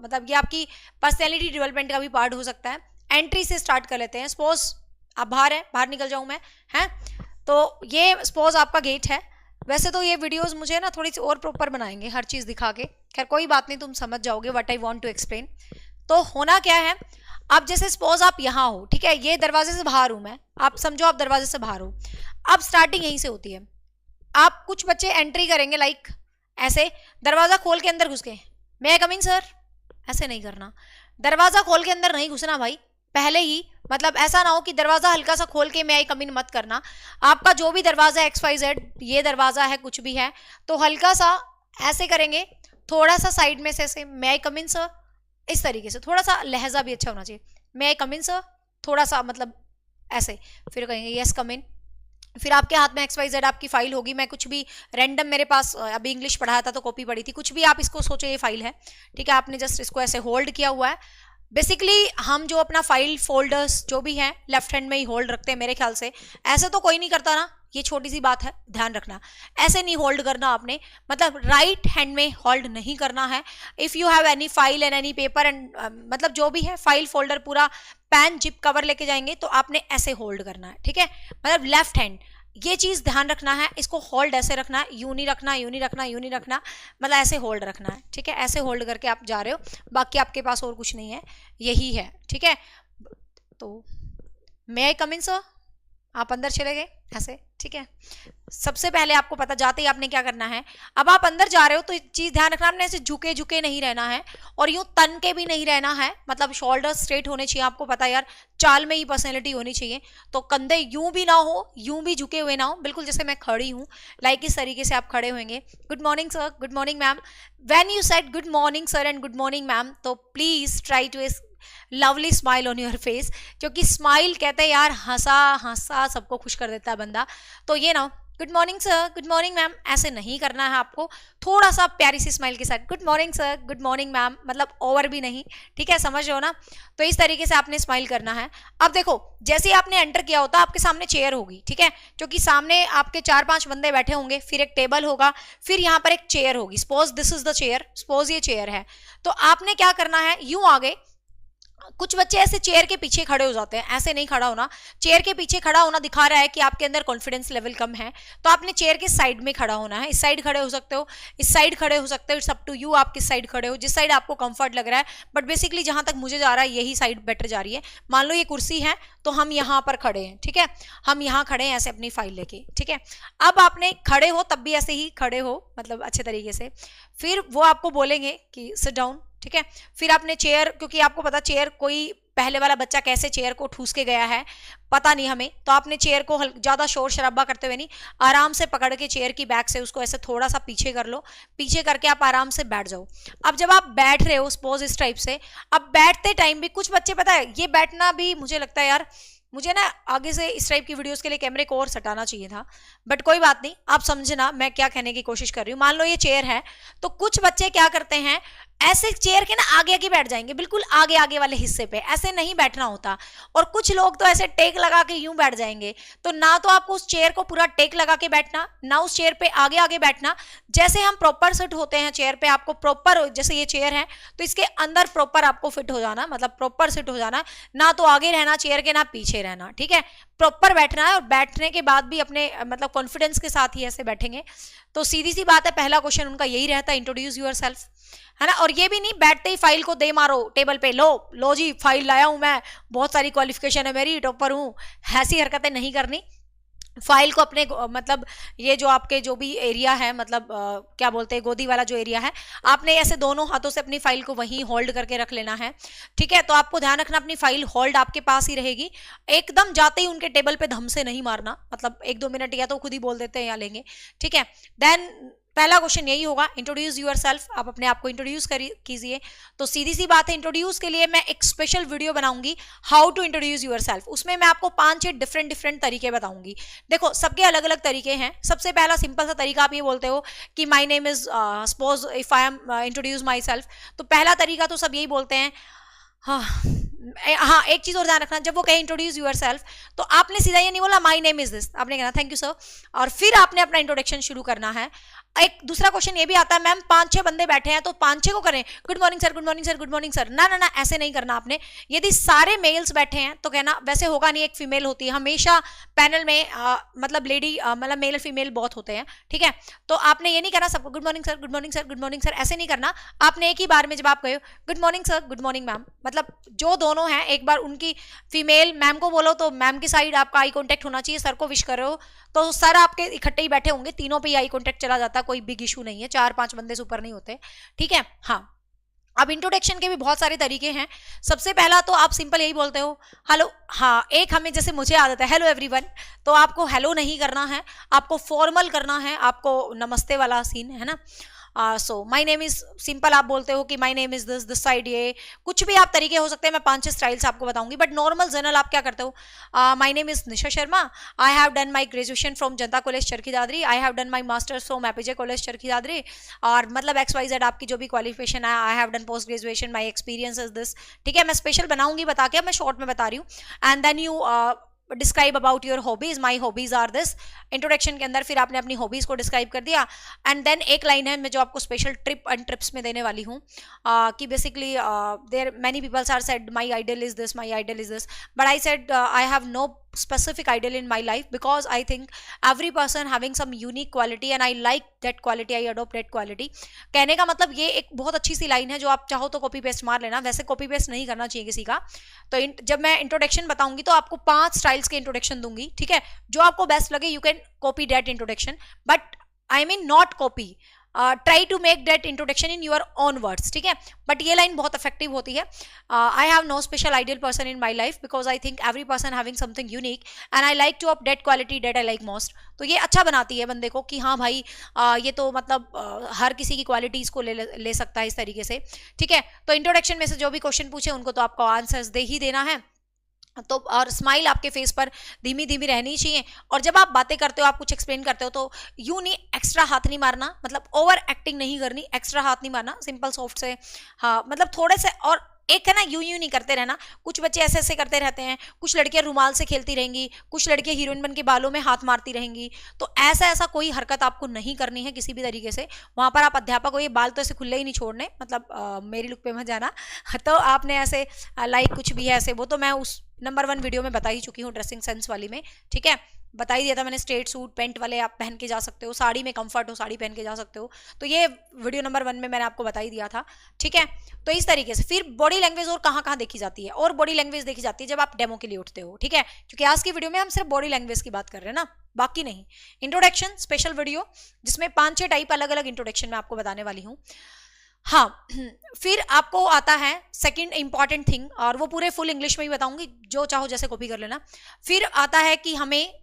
मतलब ये आपकी पर्सनैलिटी डेवलपमेंट का भी पार्ट हो सकता है। एंट्री से स्टार्ट कर लेते हैं। सपोज आप बाहर है, बाहर निकल जाऊं मैं, है, तो ये सपोज आपका गेट है। वैसे तो ये वीडियोस मुझे ना थोड़ी सी और प्रॉपर बनाएंगे, हर चीज़ दिखा के, खैर कोई बात नहीं, तुम समझ जाओगे what I want to explain. तो होना क्या है, आप जैसे सपोज आप यहाँ हो, ठीक है, ये दरवाजे से बाहर हूँ मैं, आप समझो आप दरवाजे से बाहर हो। अब स्टार्टिंग यहीं से होती है। आप कुछ बच्चे एंट्री करेंगे लाइक ऐसे, दरवाजा खोल के अंदर घुस गए, मैं कम इन सर, ऐसे नहीं करना। दरवाजा खोल के अंदर नहीं घुसना भाई, पहले ही, मतलब ऐसा ना हो कि दरवाजा हल्का सा खोल के मैं आई कम इन मत करना। आपका जो भी दरवाजा XYZ, ये दरवाजा है, कुछ भी है, तो हल्का सा ऐसे करेंगे, थोड़ा सा साइड में से ऐसे, मैं आई कम इन सर, इस तरीके से, थोड़ा सा लहजा भी अच्छा होना चाहिए, मैं आई कम इन सर, थोड़ा सा मतलब ऐसे, फिर कहेंगे यस कम इन। फिर आपके हाथ में XYZ आपकी फाइल होगी, मैं कुछ भी रैंडम, मेरे पास अभी इंग्लिश पढ़ाया था तो कॉपी पढ़ी थी, कुछ भी आप इसको सोचो ये फाइल है, ठीक है, आपने जस्ट इसको ऐसे होल्ड किया हुआ है। बेसिकली हम जो अपना फाइल फोल्डर्स जो भी है लेफ्ट हैंड में ही होल्ड रखते हैं मेरे ख्याल से, ऐसे तो कोई नहीं करता ना, ये छोटी सी बात है, ध्यान रखना, ऐसे नहीं होल्ड करना आपने, मतलब राइट हैंड में होल्ड नहीं करना है। If you have any file and any paper and मतलब जो भी है फाइल फोल्डर, पूरा पेन जिप कवर लेके जाएंगे तो आपने ऐसे होल्ड करना है, ठीक है, मतलब लेफ्ट हैंड, ये चीज ध्यान रखना है, इसको होल्ड ऐसे रखना है, यूं नहीं रखना, यूं नहीं रखना, यूं नहीं रखना, मतलब ऐसे होल्ड रखना है, ठीक है, ऐसे होल्ड करके आप जा रहे हो, बाकी आपके पास और कुछ नहीं है, यही है, ठीक है। तो मे आई कम इन सर, आप अंदर चले गए ऐसे, ठीक है। सबसे पहले आपको पता जाते ही आपने क्या करना है, अब आप अंदर जा रहे हो तो चीज ध्यान रखना, आपने ऐसे झुके झुके नहीं रहना है और यूं तन के भी नहीं रहना है, मतलब शोल्डर स्ट्रेट होने चाहिए। आपको पता है यार, चाल में ही पर्सनैलिटी होनी चाहिए, तो कंधे यूं भी ना हो, यूं भी झुके हुए ना हो, बिल्कुल जैसे मैं खड़ी हूँ, लाइक इस तरीके से आप खड़े होंगे। Good morning sir, good morning ma'am. When you said good morning sir and good morning ma'am, तो please try to lovely smile on your face, क्योंकि स्माइल कहते हैं यार हंसा हंसा सबको खुश कर देता है बंदा। तो ये ना, good morning sir, good morning ma'am, ऐसे नहीं करना है आपको, थोड़ा सा प्यारी सी स्माइल के साथ good morning sir, good morning ma'am, मतलब ओवर भी नहीं, ठीक है, समझ रहे हो ना। तो इस तरीके से आपने स्माइल करना है। अब देखो, जैसे ही आपने एंटर किया होता आपके सामने चेयर होगी, ठीक है, क्योंकि सामने आपके 4-5 बंदे बैठे होंगे, फिर एक टेबल होगा, फिर यहाँ पर एक चेयर होगी। Suppose this is the chair, suppose ये चेयर है, तो आपने क्या करना है, यूं आगे, कुछ बच्चे ऐसे चेयर के पीछे खड़े हो जाते हैं, ऐसे नहीं खड़ा होना। चेयर के पीछे खड़ा होना दिखा रहा है कि आपके अंदर कॉन्फिडेंस लेवल कम है, तो आपने चेयर के साइड में खड़ा होना है। इस साइड खड़े हो सकते हो, इस साइड खड़े हो सकते हो, इट्स अप टू यू, आप किस साइड खड़े हो, जिस साइड आपको कंफर्ट लग रहा है। बट बेसिकली जहां तक मुझे जा रहा है यही साइड बेटर जा रही है। मान लो ये कुर्सी है तो हम यहाँ पर खड़े हैं, ठीक है, हम यहाँ खड़े हैं ऐसे अपनी फाइल लेके, ठीक है। अब आपने खड़े हो तब भी ऐसे ही खड़े हो, मतलब अच्छे तरीके से। फिर वो आपको बोलेंगे कि सिट डाउन, ठीक है। फिर आपने चेयर, क्योंकि आपको पता चेयर, कोई पहले वाला बच्चा कैसे चेयर को ठूस के गया है पता नहीं हमें, तो आपने चेयर को ज्यादा शोर शराबा करते हुए नहीं, आराम से पकड़ के चेयर की बैक से उसको ऐसे थोड़ा सा पीछे कर लो, पीछे करके आप आराम से बैठ जाओ। अब जब आप बैठ रहे हो सपोज इस टाइप से, अब बैठते टाइम भी कुछ बच्चे, पता है ये बैठना भी मुझे लगता है यार, मुझे ना आगे से इस टाइप की वीडियोस के लिए कैमरे को और सटाना चाहिए था, बट कोई बात नहीं, आप समझना मैं क्या कहने की कोशिश कर रही हूँ। मान लो ये चेयर है, तो कुछ बच्चे क्या करते हैं, ऐसे चेयर के ना आगे आगे बैठ जाएंगे, बिल्कुल आगे आगे वाले हिस्से पे, ऐसे नहीं बैठना होता। और कुछ लोग तो ऐसे टेक लगा के यूं बैठ जाएंगे, तो ना तो आपको उस चेयर को पूरा टेक लगा के बैठना, ना उस चेयर पे आगे आगे बैठना। जैसे हम प्रॉपर सिट होते हैं चेयर पे, आपको प्रॉपर, जैसे ये चेयर है तो इसके अंदर प्रॉपर आपको फिट हो जाना, मतलब प्रॉपर सिट हो जाना, ना तो आगे रहना चेयर के ना पीछे रहना, ठीक है, प्रॉपर बैठना है। और बैठने के बाद भी अपने मतलब कॉन्फिडेंस के साथ ही ऐसे बैठेंगे। तो सीधी सी बात है, पहला क्वेश्चन उनका यही रहता है, इंट्रोड्यूस योरसेल्फ, है ना। और ये भी नहीं बैठते ही फाइल को दे मारो टेबल पे, लो जी फाइल लाया हूं मैं, बहुत सारी क्वालिफिकेशन है मेरी, टॉपर हूं, ऐसी हरकतें नहीं करनी। फाइल को अपने मतलब ये जो आपके जो भी एरिया है, मतलब क्या बोलते हैं, गोदी वाला जो एरिया है, आपने ऐसे दोनों हाथों से अपनी फाइल को वहीं होल्ड करके रख लेना है, ठीक है। तो आपको ध्यान रखना अपनी फाइल होल्ड आपके पास ही रहेगी, एकदम जाते ही उनके टेबल पे धम से नहीं मारना, मतलब 1-2 मिनट या तो खुद ही बोल देते हैं या लेंगे, ठीक है। देन पहला क्वेश्चन यही होगा, इंट्रोड्यूस यूरसेल्फ, आप अपने आप को इंट्रोड्यूस कीजिए। तो सीधी सी बात है, इंट्रोड्यूस के लिए मैं एक स्पेशल वीडियो बनाऊंगी, हाउ टू इंट्रोड्यूस यूरसेल्फ। उसमें मैं आपको 5-6 डिफरेंट तरीके बताऊंगी। देखो सबके अलग अलग तरीके हैं। सबसे पहला सिंपल सा तरीका आप ये बोलते हो कि माई name is, suppose if I am introduce my self, तो पहला तरीका तो सब यही बोलते हैं। हाँ, एक चीज और ध्यान रखना, जब वो कहे इंट्रोड्यूस यूरसेल्फ, तो आपने सीधा ये नहीं बोला माय नेम इज दिस, आपने कहना थैंक यू सर, और फिर आपने अपना इंट्रोडक्शन शुरू करना है। एक दूसरा क्वेश्चन ये भी आता है, मैम 5-6 बंदे बैठे हैं तो 5-6 को करें good morning sir, good morning sir, good morning sir, ना ना ना, ऐसे नहीं करना आपने। यदि सारे मेल्स बैठे हैं तो कहना, वैसे होगा नहीं, एक फीमेल होती है हमेशा पैनल में, मतलब लेडी, मतलब मेल फीमेल बहुत होते हैं, ठीक है। तो आपने ये नहीं करना सबको good morning sir, good morning sir, good morning sir, ऐसे नहीं करना। आपने एक ही बार में जब आप कहो good morning sir, good morning ma'am, मतलब जो दोनों हैं एक बार उनकी फीमेल मैम को बोलो तो मैम की साइड आपका आई कॉन्टेक्ट होना चाहिए। सर को विश कर रहे हो तो सर आपके इकट्ठे ही बैठे होंगे, तीनों पे ही आई कॉन्टेक्ट चला जाता, कोई बिग इशू नहीं है, 4-5 बंदे से ऊपर नहीं होते, ठीक है। हाँ, अब इंट्रोडक्शन के भी बहुत सारे तरीके हैं। सबसे पहला तो आप सिंपल यही बोलते हो हेलो। हाँ, एक हमें, जैसे मुझे आदत है हेलो एवरीवन, तो आपको हेलो नहीं करना है, आपको फॉर्मल करना है, आपको नमस्ते वाला सीन है ना। सो माई नेम इज, सिंपल आप बोलते हो कि माई नेम इज दिस साइड, ये कुछ भी आप तरीके हो सकते हैं, मैं 5-6 स्टाइल्स आपको बताऊंगी, बट नॉर्मल जनरल आप क्या करते हो, my name is Nisha Sharma, I have done my graduation from Janta college Charkhi Dadri, I have done my masters from APJ college Charkhi Dadri, और मतलब XYZ आपकी जो भी क्वालिफिकेशन है, I have done post graduation, my experience is this, ठीक है। मैं स्पेशल बनाऊंगी बता के, मैं शॉर्ट में बता रही हूँ। And then you describe about your hobbies, my hobbies are this. Introduction के अंदर फिर आपने अपनी हॉबीज को डिस्क्राइब कर दिया। एंड देन एक लाइन है मैं जो आपको स्पेशल ट्रिप एंड ट्रिप्स में देने वाली हूँ, कि basically there many peoples are said my idol is this, my idol is this, but I said I have no specific ideal in my life, because I think every person having some unique quality and I like that quality, I adopt that quality. कहने का मतलब ये एक बहुत अच्छी सी line है जो आप चाहो तो कॉपी पेस्ट मार लेना, वैसे कॉपी पेस्ट नहीं करना चाहिए किसी का। तो जब मैं इंट्रोडक्शन बताऊंगी तो आपको 5 स्टाइल्स के इंट्रोडक्शन दूंगी, ठीक है, जो आपको बेस्ट लगे you can copy that introduction, but I mean not copy, try to make that introduction in your own words, ठीक है। बट ये लाइन बहुत इफेक्टिव होती है। I have no special ideal person in my life because I think every person having something unique and I like to up that quality that I like most. तो ये अच्छा बनाती है बंदे को कि हाँ भाई ये तो मतलब हर किसी की क्वालिटीज को ले सकता है इस तरीके से, ठीक है। तो इंट्रोडक्शन में से जो भी क्वेश्चन पूछे उनको तो आपको आंसर्स दे ही देना है। तो और स्माइल आपके फेस पर धीमी धीमी रहनी चाहिए, और जब आप बातें करते हो, आप कुछ एक्सप्लेन करते हो तो यू नहीं एक्स्ट्रा हाथ नहीं मारना, मतलब ओवर एक्टिंग नहीं करनी, एक्स्ट्रा हाथ नहीं मारना, सिंपल सॉफ्ट से, हाँ मतलब थोड़े से, और एक है ना यूं नहीं करते रहना। कुछ बच्चे ऐसे ऐसे करते रहते हैं, कुछ लड़कियां रुमाल से खेलती रहेंगी, कुछ लड़कियां हीरोइन बन के बालों में हाथ मारती रहेंगी। तो ऐसा कोई हरकत आपको नहीं करनी है किसी भी तरीके से। वहां पर आप अध्यापक हो, ये बाल तो ऐसे खुले ही नहीं छोड़ने, मतलब मेरी लुक पे मत जाना। तो आपने ऐसे लाइक कुछ भी है ऐसे, वो तो मैं उस नंबर 1 वीडियो में बता ही चुकी हूँ ड्रेसिंग सेंस वाली में, ठीक है, बता ही दिया था मैंने। स्ट्रेट सूट पेंट वाले आप पहन के जा सकते हो, साड़ी में कंफर्ट हो साड़ी पहन के जा सकते हो, तो ये वीडियो नंबर 1 में मैंने आपको बता ही दिया था, ठीक है। तो इस तरीके से फिर बॉडी लैंग्वेज और कहाँ कहाँ देखी जाती है, और बॉडी लैंग्वेज देखी जाती है जब आप डेमो के लिए उठते हो, ठीक है, क्योंकि आज की वीडियो में हम सिर्फ बॉडी लैंग्वेज की बात कर रहे हैं ना, बाकी नहीं। इंट्रोडक्शन स्पेशल वीडियो जिसमें 5-6 टाइप अलग अलग इंट्रोडक्शन मैं आपको बताने वाली हूँ। हाँ, फिर आपको आता है सेकंड इंपॉर्टेंट थिंग, और वो पूरे फुल इंग्लिश में ही बताऊंगी, जो चाहो जैसे कॉपी कर लेना। फिर आता है कि हमें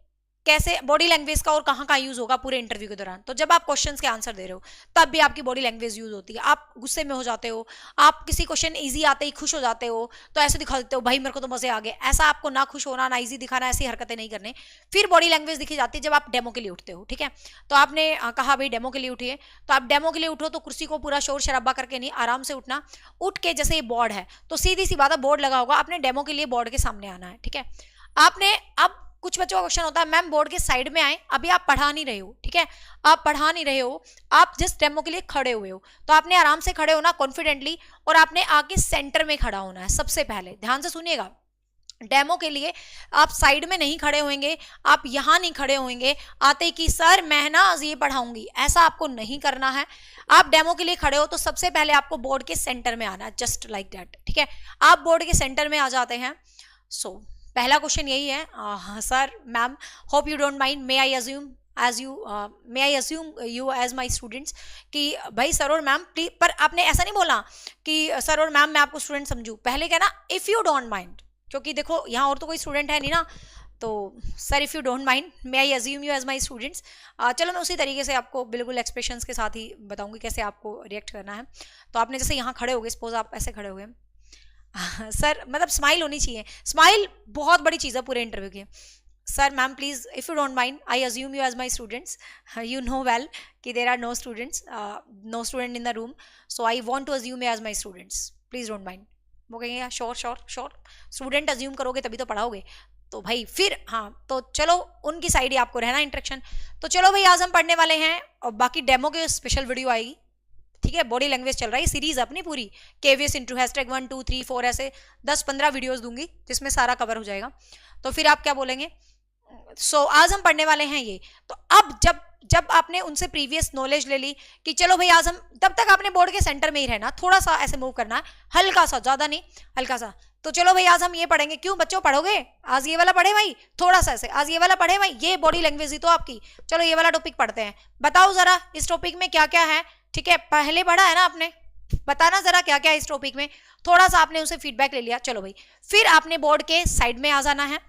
कैसे बॉडी लैंग्वेज का और कहाँ कहाँ यूज होगा पूरे इंटरव्यू के दौरान। तो जब आप क्वेश्चंस के आंसर दे रहे हो तब भी आपकी बॉडी लैंग्वेज यूज होती है। आप गुस्से में हो जाते हो, आप किसी क्वेश्चन इजी आते ही खुश हो जाते हो, तो ऐसे दिखा देते हो भाई मेरे को तो मजे आ गए। ऐसा आपको ना खुश होना ना इजी दिखाना, ऐसी हरकतें नहीं करने। फिर बॉडी लैंग्वेज दिखी जाती है जब आप डेमो के लिए उठते हो, ठीक है। तो आपने कहा भाई डेमो के लिए उठिए, तो आप डेमो के लिए उठो तो कुर्सी को पूरा शोर शराबा करके नहीं, आराम से उठना। उठ के जैसे ये बोर्ड है तो सीधी सी बात है, बोर्ड लगा होगा, आपने डेमो के लिए बोर्ड के सामने आना है, ठीक है। आपने अब कुछ बच्चों का क्वेश्चन होता है मैम बोर्ड के साइड में आए, अभी आप पढ़ा नहीं रहे हो, ठीक है, आप पढ़ा नहीं रहे हो, आप जिस डेमो के लिए खड़े हुए हो, तो आपने आराम से खड़े होना कॉन्फिडेंटली, और आपने आगे सेंटर में खड़ा होना है सबसे पहले। ध्यान से सुनिएगा, डेमो के लिए आप साइड में नहीं खड़े होंगे, आप यहां नहीं खड़े होंगे आते कि सर मैं ना आज ये पढ़ाऊंगी, ऐसा आपको नहीं करना है। आप डेमो के लिए खड़े हो तो सबसे पहले आपको बोर्ड के सेंटर में आना है, जस्ट लाइक दैट, ठीक है। आप बोर्ड के सेंटर में आ जाते हैं। सो पहला क्वेश्चन यही है, sir ma'am hope you don't mind, may I assume you as my students, कि भाई सर और मैम प्लीज, पर आपने ऐसा नहीं बोला कि सर और मैम मैं आपको स्टूडेंट समझू, पहले कहना इफ यू डोंट माइंड, क्योंकि देखो यहाँ और तो कोई स्टूडेंट है नहीं ना, तो sir if you don't mind may I assume you as my students. चलो मैं उसी तरीके से आपको बिल्कुल एक्सप्रेशंस के साथ ही बताऊंगी कैसे आपको रिएक्ट करना है। तो आपने जैसे यहाँ खड़े हो गए, सपोज आप ऐसे खड़े हो गए, सर मतलब स्माइल होनी चाहिए, स्माइल बहुत बड़ी चीज़ है पूरे इंटरव्यू की। Sir ma'am please if you don't mind I assume you as my students, you know well कि there are no student in the room, so I want to assume you as my students, please don't mind. वो कहेंगे sure sure sure, student assume करोगे तभी तो पढ़ाओगे, तो भाई फिर हाँ, तो चलो उनकी साइड ही आपको रहना इंटरेक्शन। तो चलो भाई आज हम पढ़ने वाले हैं, और बाकी डेमो के स्पेशल वीडियो आएगी, ठीक है। बॉडी लैंग्वेज चल रहा है सीरीज अपनी पूरी, केवीएस इंटू हैशटैग 1 2 3 4 ऐसे 10-15 वीडियोस दूंगी जिसमें सारा कवर हो जाएगा। तो फिर आप क्या बोलेंगे, सो आज हम पढ़ने वाले हैं ये। तो अब जब आपने उनसे प्रीवियस नॉलेज ले ली कि चलो भाई आज हम, तब तक आपने बोर्ड के सेंटर में ही रहना, थोड़ा सा ऐसे मूव करना है, हल्का सा, ज्यादा नहीं, हल्का सा। तो चलो भाई आज हम ये पढ़ेंगे, क्यों बच्चों पढ़ोगे, आज ये वाला पढ़े भाई, थोड़ा सा ऐसे, आज ये वाला पढ़े भाई, ये बॉडी लैंग्वेज ही तो आपकी। चलो ये वाला टॉपिक पढ़ते हैं, बताओ जरा इस टॉपिक में क्या क्या है, ठीक है, पहले पढ़ा है ना आपने, बताना जरा क्या क्या है इस टॉपिक में। थोड़ा सा आपने उसे फीडबैक ले लिया, चलो भाई फिर आपने बोर्ड के साइड में आ जाना है,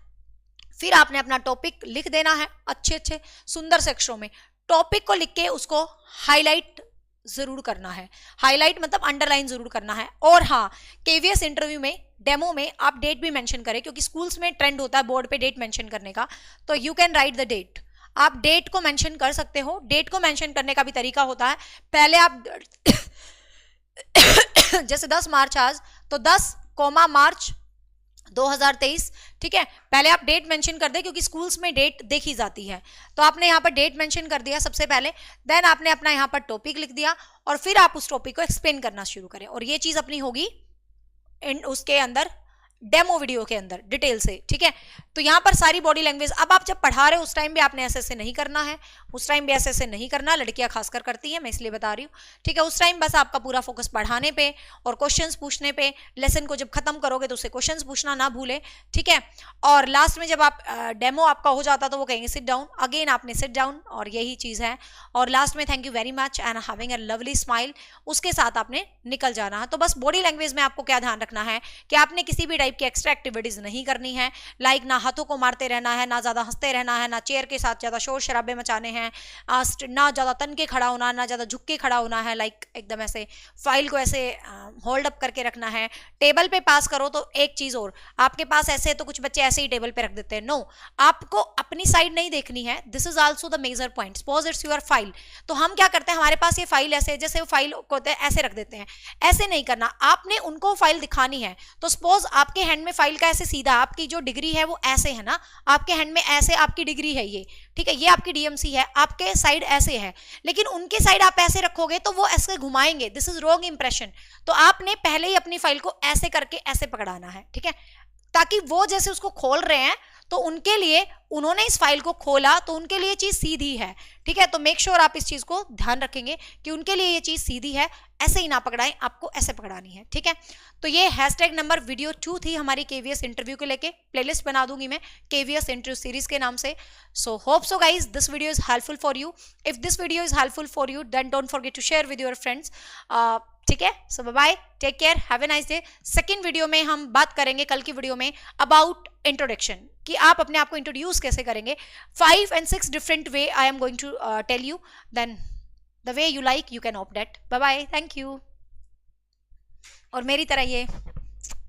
फिर आपने अपना टॉपिक लिख देना है अच्छे सुंदर से अक्षरों में। टॉपिक को लिख के उसको हाईलाइट जरूर करना है, हाईलाइट मतलब अंडरलाइन जरूर करना है। और हाँ, केवीएस इंटरव्यू में, डेमो में आप डेट भी मेंशन करें, क्योंकि स्कूल्स में ट्रेंड होता है बोर्ड पे डेट मेंशन करने का, तो you can write the date, आप डेट को मेंशन कर सकते हो। डेट को मेंशन करने का भी तरीका होता है, पहले आप जैसे 10 मार्च आज, तो 10 मार्च 2023, ठीक है, पहले आप डेट मेंशन कर दे, क्योंकि स्कूल्स में डेट देखी जाती है। तो आपने यहाँ पर डेट मेंशन कर दिया सबसे पहले, देन आपने अपना यहाँ पर टॉपिक लिख दिया, और फिर आप उस टॉपिक को एक्सप्लेन करना शुरू करें। और ये चीज अपनी होगी उसके अंदर डेमो वीडियो के अंदर डिटेल से, ठीक है। तो यहाँ पर सारी बॉडी लैंग्वेज, अब आप जब पढ़ा रहे हो उस टाइम भी आपने ऐसे नहीं करना है, उस टाइम भी ऐसे नहीं करना, लड़कियां खासकर करती हैं, मैं इसलिए बता रही हूँ, ठीक है। उस टाइम बस आपका पूरा फोकस पढ़ाने पे और क्वेश्चंस पूछने पे, लेसन को जब खत्म करोगे तो उसे क्वेश्चंस पूछना ना भूले, ठीक है। और लास्ट में जब आप डेमो आपका हो जाता तो वो कहेंगे सिट डाउन, अगेन आपने सिट डाउन, और यही चीज है। और लास्ट में thank you very much and having a lovely smile, उसके साथ आपने निकल जाना है। तो बस बॉडी लैंग्वेज में आपको क्या ध्यान रखना है कि आपने किसी भी टाइप की एक्स्ट्रा एक्टिविटीज नहीं करनी है, लाइक ना हाथों को मारते रहना है, ना ज्यादा हंसते रहना है, ना चेयर के साथ ज्यादा शोर शराबे मचाने हैं, ना ज्यादा तन के खड़ा होना, ना ज्यादा झुक के खड़ा होना है, लाइक एकदम ऐसे फाइल को ऐसे होल्ड अप करके रखना है। टेबल पे पास करो तो एक चीज और, आपके पास ऐसे तो कुछ बच्चे ऐसे ही टेबल पे रख देते हैं, नो, आपको अपनी साइड नहीं देखनी है, this is also the major point. Suppose it's your file, तो हम क्या करते हैं, हमारे पास ये फाइल ऐसे, जैसे वो फाइल को ऐसे रख देते हैं, ऐसे नहीं करना, आपने उनको फाइल दिखानी है। तो सपोज आपके हैंड में फाइल का ऐसे सीधा, आपकी जो डिग्री है वो ऐसे है ना, आपके हैंड में ऐसे आपकी डिग्री है ये, ठीक है, ये आपकी डीएमसी है, आपके साइड ऐसे है, लेकिन उनके साइड आप ऐसे रखोगे तो वो ऐसे घुमाएंगे, दिस इज रॉन्ग इंप्रेशन। तो आपने पहले ही अपनी फाइल को ऐसे करके ऐसे पकड़ाना है, ठीक है, ताकि वो जैसे उसको खोल रहे हैं तो उनके लिए, उन्होंने इस फाइल को खोला तो उनके लिए चीज सीधी है, ठीक है। तो मेक श्योर आप इस चीज को ध्यान रखेंगे कि उनके लिए ये चीज सीधी है, ऐसे ही ना पकड़ाएं, आपको ऐसे पकड़ानी है, ठीक है। तो ये हैशटैग नंबर वीडियो 2 थी हमारी केवीएस इंटरव्यू को लेके, प्लेलिस्ट बना दूंगी मैं केवीएस इंटरव्यू सीरीज के नाम से। So hope so guys this video is helpful for you, if this video is helpful for you then don't forget to share with your friends, ठीक है। So bye bye, take care, have a nice day. Second video में हम बात करेंगे कल की video में about introduction, कि आप अपने आप को इंट्रोड्यूस कैसे करेंगे। 5 and 6 different way I am going to tell you, then the way you like you can opt that. Bye bye, thank you. और मेरी तरह ये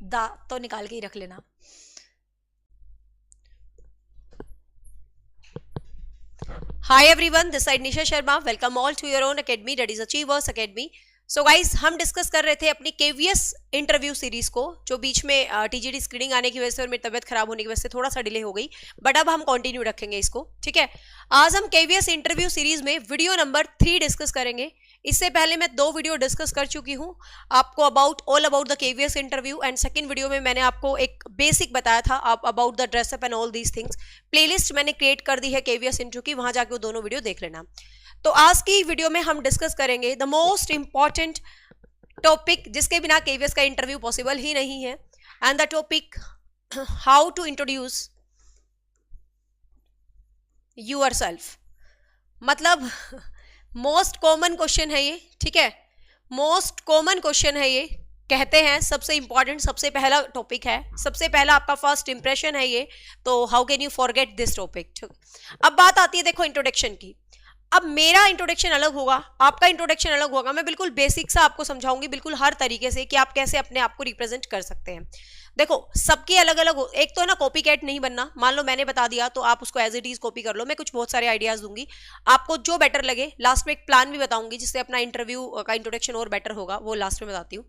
दा तो निकाल के ही रख लेना। Hi everyone, this side Nisha Sharma. Welcome all to your own academy, that is Achievers Academy. So guys हम डिस्कस कर रहे थे अपनी केवीएस इंटरव्यू सीरीज को, जो बीच में टीजीडी स्क्रीनिंग आने की वजह से और मेरी तबियत खराब होने की वजह से थोड़ा सा डिले हो गई, बट अब हम कंटिन्यू रखेंगे इसको, ठीक है। आज हम केवीएस इंटरव्यू सीरीज में वीडियो नंबर 3 डिस्कस करेंगे। इससे पहले मैं 2 वीडियो डिस्कस कर चुकी हूँ आपको all about the KVS interview, and second video में मैंने आपको एक बेसिक बताया था about the dress up and all these things. Playlist मैंने क्रिएट कर दी है केवीएस इंटरव्यू की, वहां जाके वो दोनों वीडियो देख लेना। तो आज की वीडियो में हम डिस्कस करेंगे द मोस्ट इंपॉर्टेंट टॉपिक, जिसके बिना केवीएस का इंटरव्यू पॉसिबल ही नहीं है, and the topic how to introduce yourself. मतलब मोस्ट कॉमन क्वेश्चन है ये, ठीक है, मोस्ट कॉमन क्वेश्चन है ये, कहते हैं सबसे इंपॉर्टेंट, सबसे पहला टॉपिक है, सबसे पहला आपका फर्स्ट इंप्रेशन है ये, तो how can you forget this topic. अब बात आती है देखो इंट्रोडक्शन की। अब मेरा इंट्रोडक्शन अलग होगा, आपका इंट्रोडक्शन अलग होगा, मैं बिल्कुल बेसिक सा आपको समझाऊंगी, बिल्कुल हर तरीके से कि आप कैसे अपने आप को रिप्रेजेंट कर सकते हैं। देखो सबकी अलग अलग हो, एक तो है ना कॉपी कैट नहीं बनना, मान लो मैंने बता दिया तो आप उसको एज इट इज कॉपी कर लो, मैं कुछ बहुत सारे आइडियाज दूंगी आपको जो बेटर लगे। लास्ट में एक प्लान भी बताऊंगी जिससे अपना इंटरव्यू का इंट्रोडक्शन और बेटर होगा, वो लास्ट में बताती हूँ।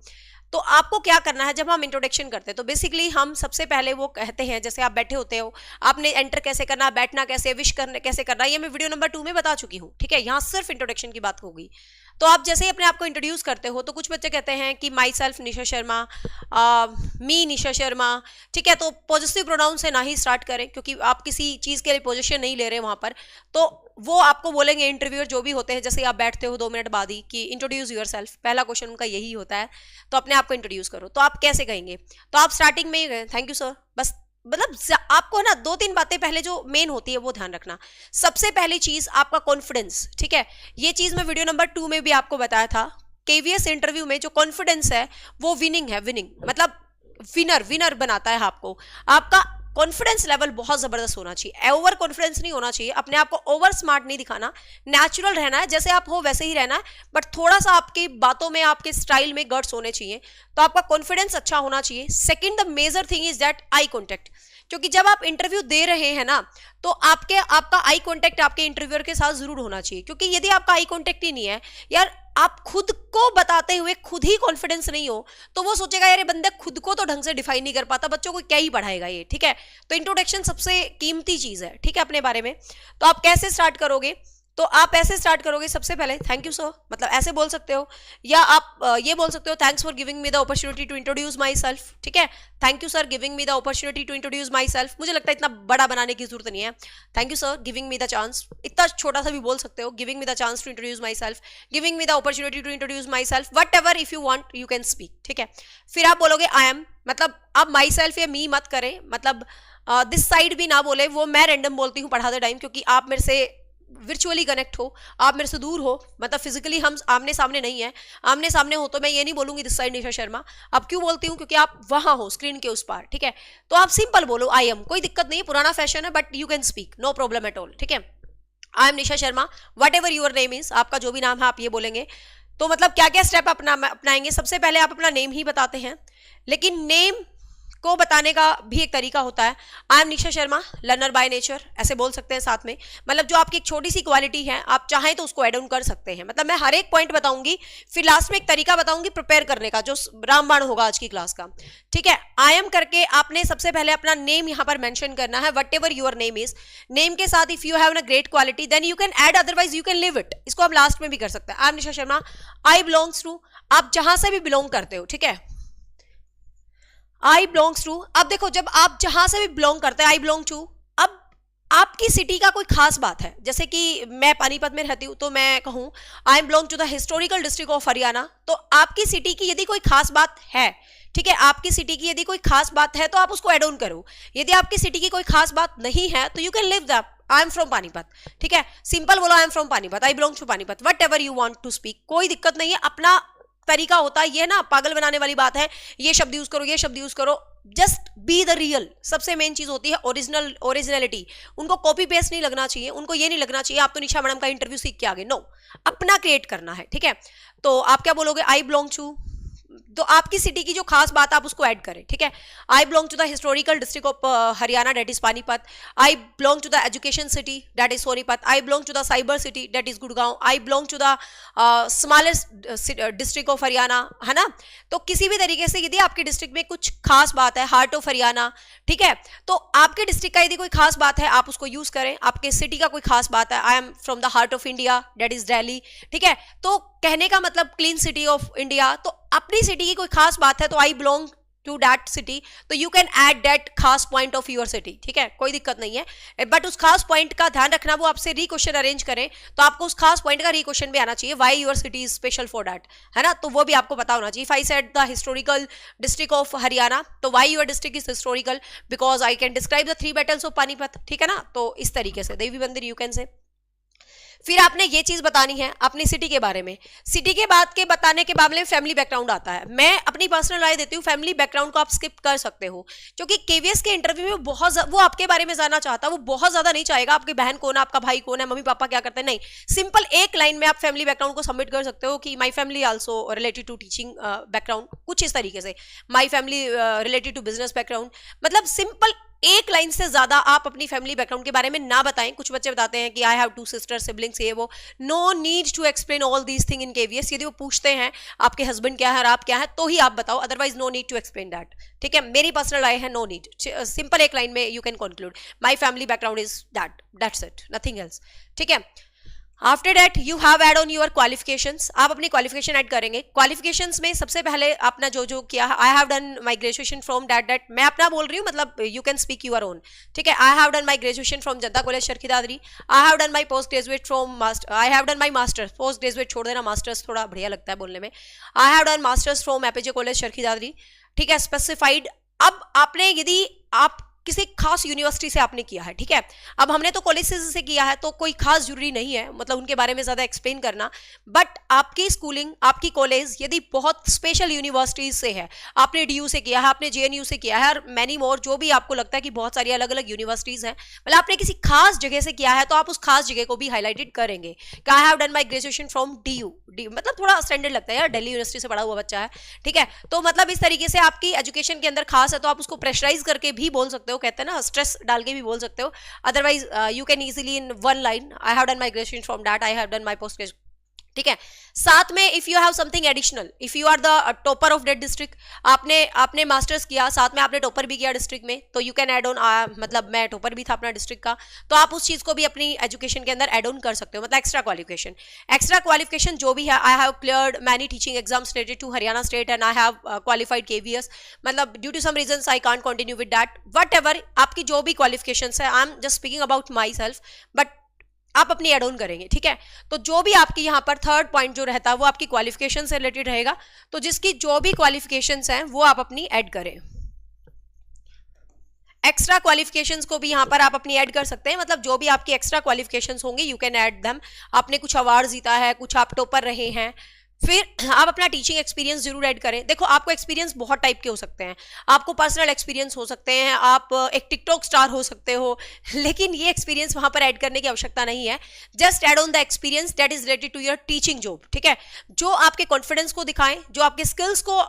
तो आपको क्या करना है जब हम इंट्रोडक्शन करते हैं, तो बेसिकली हम सबसे पहले वो कहते हैं, जैसे आप बैठे होते हो, आपने एंटर कैसे करना, बैठना कैसे, विश करने कैसे करना, ये मैं वीडियो नंबर 2 में बता चुकी हूँ, ठीक है। यहाँ सिर्फ इंट्रोडक्शन की बात होगी। तो आप जैसे ही अपने आप को इंट्रोड्यूस करते हो तो कुछ बच्चे कहते हैं कि माई सेल्फ निशा शर्मा, मी निशा शर्मा, ठीक है। तो पॉजिटिव प्रोनाउन से ना ही स्टार्ट करें, क्योंकि आप किसी चीज़ के लिए पोजीशन नहीं ले रहे वहाँ पर, तो वो आपको बोलेंगे इंटरव्यूअर जो भी होते हैं, जैसे आप बैठते हो 2 मिनट बाद ही कि इंट्रोड्यूस योरसेल्फ, पहला क्वेश्चन उनका यही होता है, तो अपने आप को इंट्रोड्यूस करो। तो आप कैसे कहेंगे, तो आप स्टार्टिंग में ही थैंक यू सर, बस मतलब आपको ना 2-3 बातें पहले जो मेन होती है वो ध्यान रखना। सबसे पहली चीज आपका कॉन्फिडेंस, ठीक है, ये चीज मैं वीडियो नंबर 2 में भी आपको बताया था। केवीएस इंटरव्यू में जो कॉन्फिडेंस है वो विनिंग है, विनिंग मतलब विनर बनाता है आपको। आपका कॉन्फिडेंस लेवल बहुत जबरदस्त होना चाहिए, ओवर कॉन्फिडेंस नहीं होना चाहिए, अपने आप को ओवर स्मार्ट नहीं दिखाना, नेचुरल रहना है, जैसे आप हो वैसे ही रहना है, बट थोड़ा सा आपकी बातों में, आपके स्टाइल में गट्स होने चाहिए, तो आपका कॉन्फिडेंस अच्छा होना चाहिए। Second the major thing is that eye contact, क्योंकि जब आप इंटरव्यू दे रहे हैं ना, तो आपका आई कॉन्टेक्ट आपके इंटरव्यूअर के साथ जरूर होना चाहिए, क्योंकि यदि आपका आई कॉन्टेक्ट ही नहीं है यार, आप खुद को बताते हुए खुद ही कॉन्फिडेंस नहीं हो, तो वो सोचेगा यार ये बंदा खुद को तो ढंग से डिफाइन नहीं कर पाता, बच्चों को क्या ही पढ़ाएगा ये, ठीक है। तो इंट्रोडक्शन सबसे कीमती चीज है, ठीक है, अपने बारे में। तो आप कैसे स्टार्ट करोगे तो आप ऐसे स्टार्ट करोगे सबसे पहले, थैंक यू सर, मतलब ऐसे बोल सकते हो, या आप ये बोल सकते हो, thanks for giving me the opportunity to introduce myself, ठीक है, thank you sir giving me the opportunity to introduce myself. मुझे लगता है इतना बड़ा बनाने की जरूरत नहीं है, thank you sir giving me the chance, इतना छोटा सा भी बोल सकते हो, giving me the chance to introduce myself, giving me the opportunity to introduce myself, whatever if you want you can speak, ठीक है। फिर आप बोलोगे आई एम, मतलब आप माई सेल्फ या मी मत करें, मतलब दिस साइड भी ना बोले, वो मैं रैंडम बोलती हूँ पढ़ाते टाइम, क्योंकि आप मेरे से वर्चुअली कनेक्ट हो, आप मेरे से दूर हो, मतलब फिजिकली हम आमने सामने नहीं है, आमने सामने हो तो मैं ये नहीं बोलूंगी दिस साइड निशा शर्मा। अब क्यों बोलती हूँ, क्योंकि आप वहां हो स्क्रीन के उस पार, ठीक है, तो आप सिंपल बोलो आई एम, कोई दिक्कत नहीं है, पुराना फैशन है, but you can speak, no problem at all, ठीक है। I am Nisha Sharma, whatever your name is, आपका जो भी नाम है आप ये बोलेंगे। तो मतलब क्या क्या स्टेप अपनाएंगे, सबसे पहले आप अपना नेम ही बताते हैं, लेकिन नेम को बताने का भी एक तरीका होता है। I am Nisha Sharma, learner by nature, ऐसे बोल सकते हैं साथ में, मतलब जो आपकी एक छोटी सी क्वालिटी है आप चाहें तो उसको एड ऑन कर सकते हैं। मतलब मैं हर एक पॉइंट बताऊंगी, फिर लास्ट में एक तरीका बताऊंगी प्रिपेयर करने का, जो रामबाण होगा आज की क्लास का, ठीक है। आई एम करके आपने सबसे पहले अपना नेम यहां पर मेंशन करना है, whatever your name is, name के साथ if you have a great quality then you can add, otherwise you can leave it, इसको आप लास्ट में भी कर सकते हैं। I am Nisha Sharma, I belongs to, आप जहां से भी बिलोंग करते हो, ठीक है, आई बिलोंग्स टू। अब देखो जब आप जहां से भी बिलोंग करते हैं, आई बिलोंग टू, अब आपकी सिटी का कोई खास बात है, जैसे कि मैं पानीपत में रहती हूं तो मैं कहूं I belong to the historical district of Haryana, तो आपकी सिटी की यदि कोई खास बात है, ठीक है, आपकी सिटी की यदि कोई खास बात है तो आप उसको एड ऑन करो। यदि आपकी सिटी की कोई खास बात नहीं है तो you can leave that, I am from Panipat, ठीक है, सिंपल बोलो I am from Panipat, I belong to Panipat, whatever you want to speak, कोई दिक्कत नहीं है, अपना तरीका होता है। ये ना पागल बनाने वाली बात है, ये शब्द यूज करो, ये शब्द यूज करो, जस्ट बी द रियल। सबसे मेन चीज होती है ओरिजिनलिटी, उनको कॉपी पेस्ट नहीं लगना चाहिए, उनको ये नहीं लगना चाहिए आप तो निशा मैडम का इंटरव्यू सीख के आ गए, नो, अपना क्रिएट करना है, ठीक है। तो आप क्या बोलोगे, आई बिलोंग टू, तो आपकी सिटी की जो खास बात आप उसको ऐड करें, ठीक है। I belong to the historical district of Haryana, that is Panipat, I belong to the education city, that is Sonipat, I belong to the cyber city, that is Gurgaon, I belong to the smallest district of Haryana, है ना। तो किसी भी तरीके से यदि आपके district में कुछ खास बात है, हार्ट ऑफ हरियाणा, ठीक है, तो आपके डिस्ट्रिक्ट का यदि कोई खास बात है आप उसको यूज करें। आपके सिटी का कोई खास बात है, I am from the heart of India, that is Delhi, ठीक है, तो कहने का मतलब क्लीन सिटी ऑफ इंडिया, तो अपनी सिटी की कोई खास बात है तो I belong to that city, तो यू कैन ऐड दैट खास पॉइंट ऑफ योर सिटी, ठीक है, कोई दिक्कत नहीं है, बट उस खास पॉइंट का ध्यान रखना, वो आपसे री क्वेश्चन अरेंज करें तो आपको उस खास पॉइंट का री क्वेश्चन भी आना चाहिए, why your city is special for that, है ना, तो वो भी आपको पता होना चाहिए। If I said the historical district of Haryana, तो why your district is historical, because I can describe the 3 battles of Panipat, ठीक है ना। तो इस तरीके से देवी मंदिर यू कैन से। फिर आपने ये चीज बतानी है अपनी सिटी के बारे में। सिटी के बाद के बताने के मामले में फैमिली बैकग्राउंड आता है। मैं अपनी पर्सनल राय देती हूँ, फैमिली बैकग्राउंड को आप स्किप कर सकते हो, क्योंकि केवीएस के इंटरव्यू में वो आपके बारे में जानना चाहता है, वो बहुत ज्यादा नहीं चाहेगा आपकी बहन कौन है, आपका भाई कौन है, मम्मी पापा क्या करते हैं, नहीं, सिंपल एक लाइन में आप फैमिली बैकग्राउंड को सबमिट कर सकते हो कि my family also related to teaching background, कुछ इस तरीके से, my family related to business background, मतलब सिंपल एक लाइन से ज्यादा आप अपनी फैमिली बैकग्राउंड के बारे में ना बताएं। कुछ बच्चे बताते हैं कि आई हैव 2 सिस्टर सिबलिंग्स, ये वो, no need to explain all these thing in KVS. यदि वो पूछते हैं आपके हस्बैंड क्या है और आप क्या है तो ही आप बताओ, otherwise no need to explain that, ठीक है, मेरी पर्सनल राय है, नो नीड, सिंपल एक लाइन में you can conclude my family background is that's it, nothing else, ठीक है। After that you have add on your qualifications, आप अपनी क्वालिफिकेशन ऐड करेंगे। क्वालिफिकेशंस में सबसे पहले आपने जो किया है, I have done my graduation from that, मैं अपना बोल रही हूँ, मतलब you can speak your own, ठीक है। I have done my graduation from Janta college Charkhi Dadri, I have done my post graduate from I have done my masters, post graduate छोड़ देना, मास्टर्स थोड़ा बढ़िया लगता है बोलने में, I have done masters from APJ college Charkhi Dadri, ठीक है, स्पेसिफाइड। अब आपने यदि आप किसी खास यूनिवर्सिटी से आपने किया है, ठीक है, अब हमने तो कॉलेजेस से किया है तो कोई खास जरूरी नहीं है मतलब उनके बारे में ज्यादा एक्सप्लेन करना, बट आपकी स्कूलिंग, आपकी कॉलेज यदि बहुत स्पेशल यूनिवर्सिटीज से है, आपने डीयू से किया है, आपने जेएनयू से किया है और मैनी मोर, जो भी आपको लगता है कि बहुत सारी अलग अलग यूनिवर्सिटीज हैं, मतलब आपने किसी खास जगह से किया है तो आप उस खास जगह को भी हाईलाइटेड करेंगे कि I have done my graduation from DU, मतलब थोड़ा स्टैंडर्ड लगता है यार, दिल्ली यूनिवर्सिटी से पढ़ा हुआ बच्चा है, ठीक है, तो मतलब इस तरीके से आपकी एजुकेशन के अंदर खास है तो आप उसको प्रेशराइज करके भी बोल सकते हो, कहते हैं ना स्ट्रेस डाल के भी बोल सकते हो, otherwise you can easily in 1 line, I have done my graduation from that, I have done my post ठीक है। साथ में if you have something additional, if you are the topper of that district, आपने masters किया, साथ में आपने topper भी किया डिस्ट्रिक्ट में, तो यू कैन ऐड ऑन, मतलब मैं टॉपर भी था अपना डिस्ट्रिक्ट का, तो आप उस चीज को भी अपनी एजुकेशन के अंदर ऐड ऑन कर सकते हो, मतलब एक्स्ट्रा क्वालिफिकेशन। एक्स्ट्रा क्वालिफिकेशन जो भी है, I have cleared many teaching exams related to Haryana state and I have qualified KVS, मतलब due to some reasons I can't continue with that, whatever आपकी जो भी क्वालिफिकेशंस है, I am just speaking about myself, but आप अपनी add on करेंगे, ठीक है। तो जो भी आपकी यहाँ पर थर्ड पॉइंट जो रहता है वो आपकी क्वालिफिकेशन से रिलेटेड रहेगा, तो जिसकी जो भी क्वालिफिकेशंस हैं वो आप अपनी ऐड करें। एक्स्ट्रा क्वालिफिकेशंस को भी यहाँ पर आप अपनी ऐड कर सकते हैं, मतलब जो भी आपकी एक्स्ट्रा क्वालिफिकेशंस होंगी यू कैन ऐड देम। आपने कुछ अवार्ड जीता है, कुछ आप टॉपर रहे हैं, फिर आप अपना टीचिंग एक्सपीरियंस जरूर ऐड करें। देखो आपको एक्सपीरियंस बहुत टाइप के हो सकते हैं, आपको पर्सनल एक्सपीरियंस हो सकते हैं, आप एक टिकटॉक स्टार हो सकते हो, लेकिन ये एक्सपीरियंस वहां पर ऐड करने की आवश्यकता नहीं है। Just add on the experience that is related to your teaching job, ठीक है। जो आपके कॉन्फिडेंस को दिखाएं, जो आपके स्किल्स को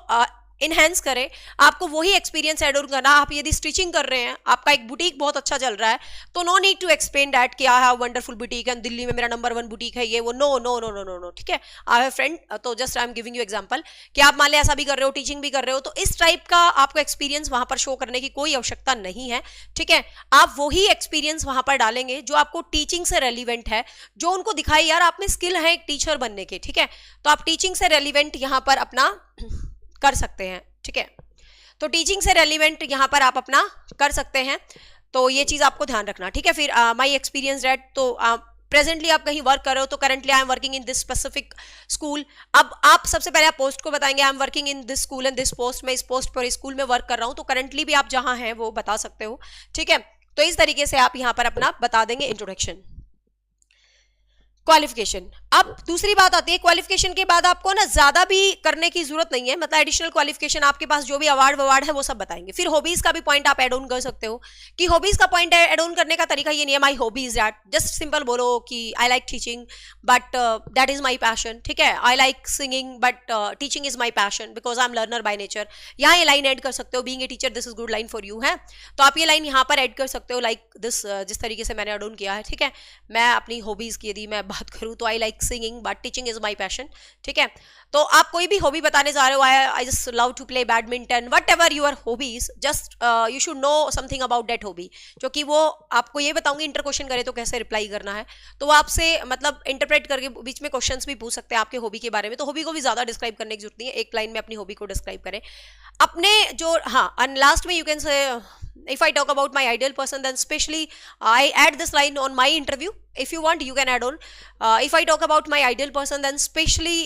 इनहेंस करें, आपको वही एक्सपीरियंस ऐड ऑन करना। आप यदि स्टिचिंग कर रहे हैं, आपका एक बुटीक बहुत अच्छा चल रहा है, तो no need to explain that कि I have wonderful boutique and Delhi में मेरा नंबर 1 बुटीक है, ये वो, no no no no no no, ठीक है। आई हैव फ्रेंड, तो just I am giving you example कि आप मान लें ऐसा भी कर रहे हो, टीचिंग भी कर रहे हो, तो इस टाइप का आपको एक्सपीरियंस वहां पर शो करने की कोई आवश्यकता नहीं है, ठीक है। आप वही एक्सपीरियंस वहां पर डालेंगे जो आपको टीचिंग से रेलिवेंट है, जो उनको दिखाई यार आप में स्किल है एक टीचर बनने के, ठीक है। तो आप टीचिंग से रेलिवेंट यहां पर अपना कर सकते हैं, ठीक है। तो टीचिंग से रेलिवेंट यहां पर आप अपना कर सकते हैं, तो ये चीज आपको ध्यान रखना, ठीक है। फिर माई एक्सपीरियंस दैट, तो प्रेजेंटली आप कहीं वर्क कर रहे हो, तो currently I am working in this specific school. अब आप सबसे पहले आप पोस्ट को बताएंगे, I am working in this school and this post, मैं इस पोस्ट पर स्कूल में वर्क कर रहा हूं, तो करंटली भी आप जहां हैं वो बता सकते हो, ठीक है। तो इस तरीके से आप यहां पर अपना बता देंगे इंट्रोडक्शन। क्वालिफिकेशन, अब दूसरी बात आती है, क्वालिफिकेशन के बाद आपको ना ज्यादा भी करने की जरूरत नहीं है, मतलब एडिशनल क्वालिफिकेशन आपके पास जो भी अवार्ड है वो सब बताएंगे। फिर हॉबीज का भी पॉइंट आप एड ऑन कर सकते हो, कि हॉबीज का पॉइंट एड ऑन करने का तरीका ये नहीं है my hobbies that, just simple बोलो कि I like teaching but that is my passion, ठीक है। I like singing but teaching is my passion because I am learner by nature. यहाँ ये लाइन एड कर सकते हो, being a teacher this is good line for you है, तो आप ये लाइन यहाँ पर एड कर सकते हो, लाइक दिस, जिस तरीके से मैंने एड ऑन किया है, ठीक है। मैं अपनी हॉबीज की यदि मैं बात करूँ तो I like singing but teaching is my passion, ठीक है। तो आप कोई भी हॉबी बताने जा रहे हो, I just love to play badminton, whatever your hobbies, just you should know something about that hobby, जो कि वो आपको ये बताऊंगी इंटर क्वेश्चन करे तो कैसे रिप्लाई करना है, तो वो आपसे मतलब इंटरप्रेट करके बीच में क्वेश्चंस भी पूछ सकते हैं आपके हॉबी के बारे में। तो हॉबी को भी ज्यादा डिस्क्राइब करने की जरूरत नहीं है, एक लाइन में अपनी हॉबी को डिस्क्राइब करें अपने जो, हाँ, एंड लास्ट में you can say if I talk about my ideal person, then specially I add this line on my interview. If you want, you can add on. If I talk about my ideal person, then specially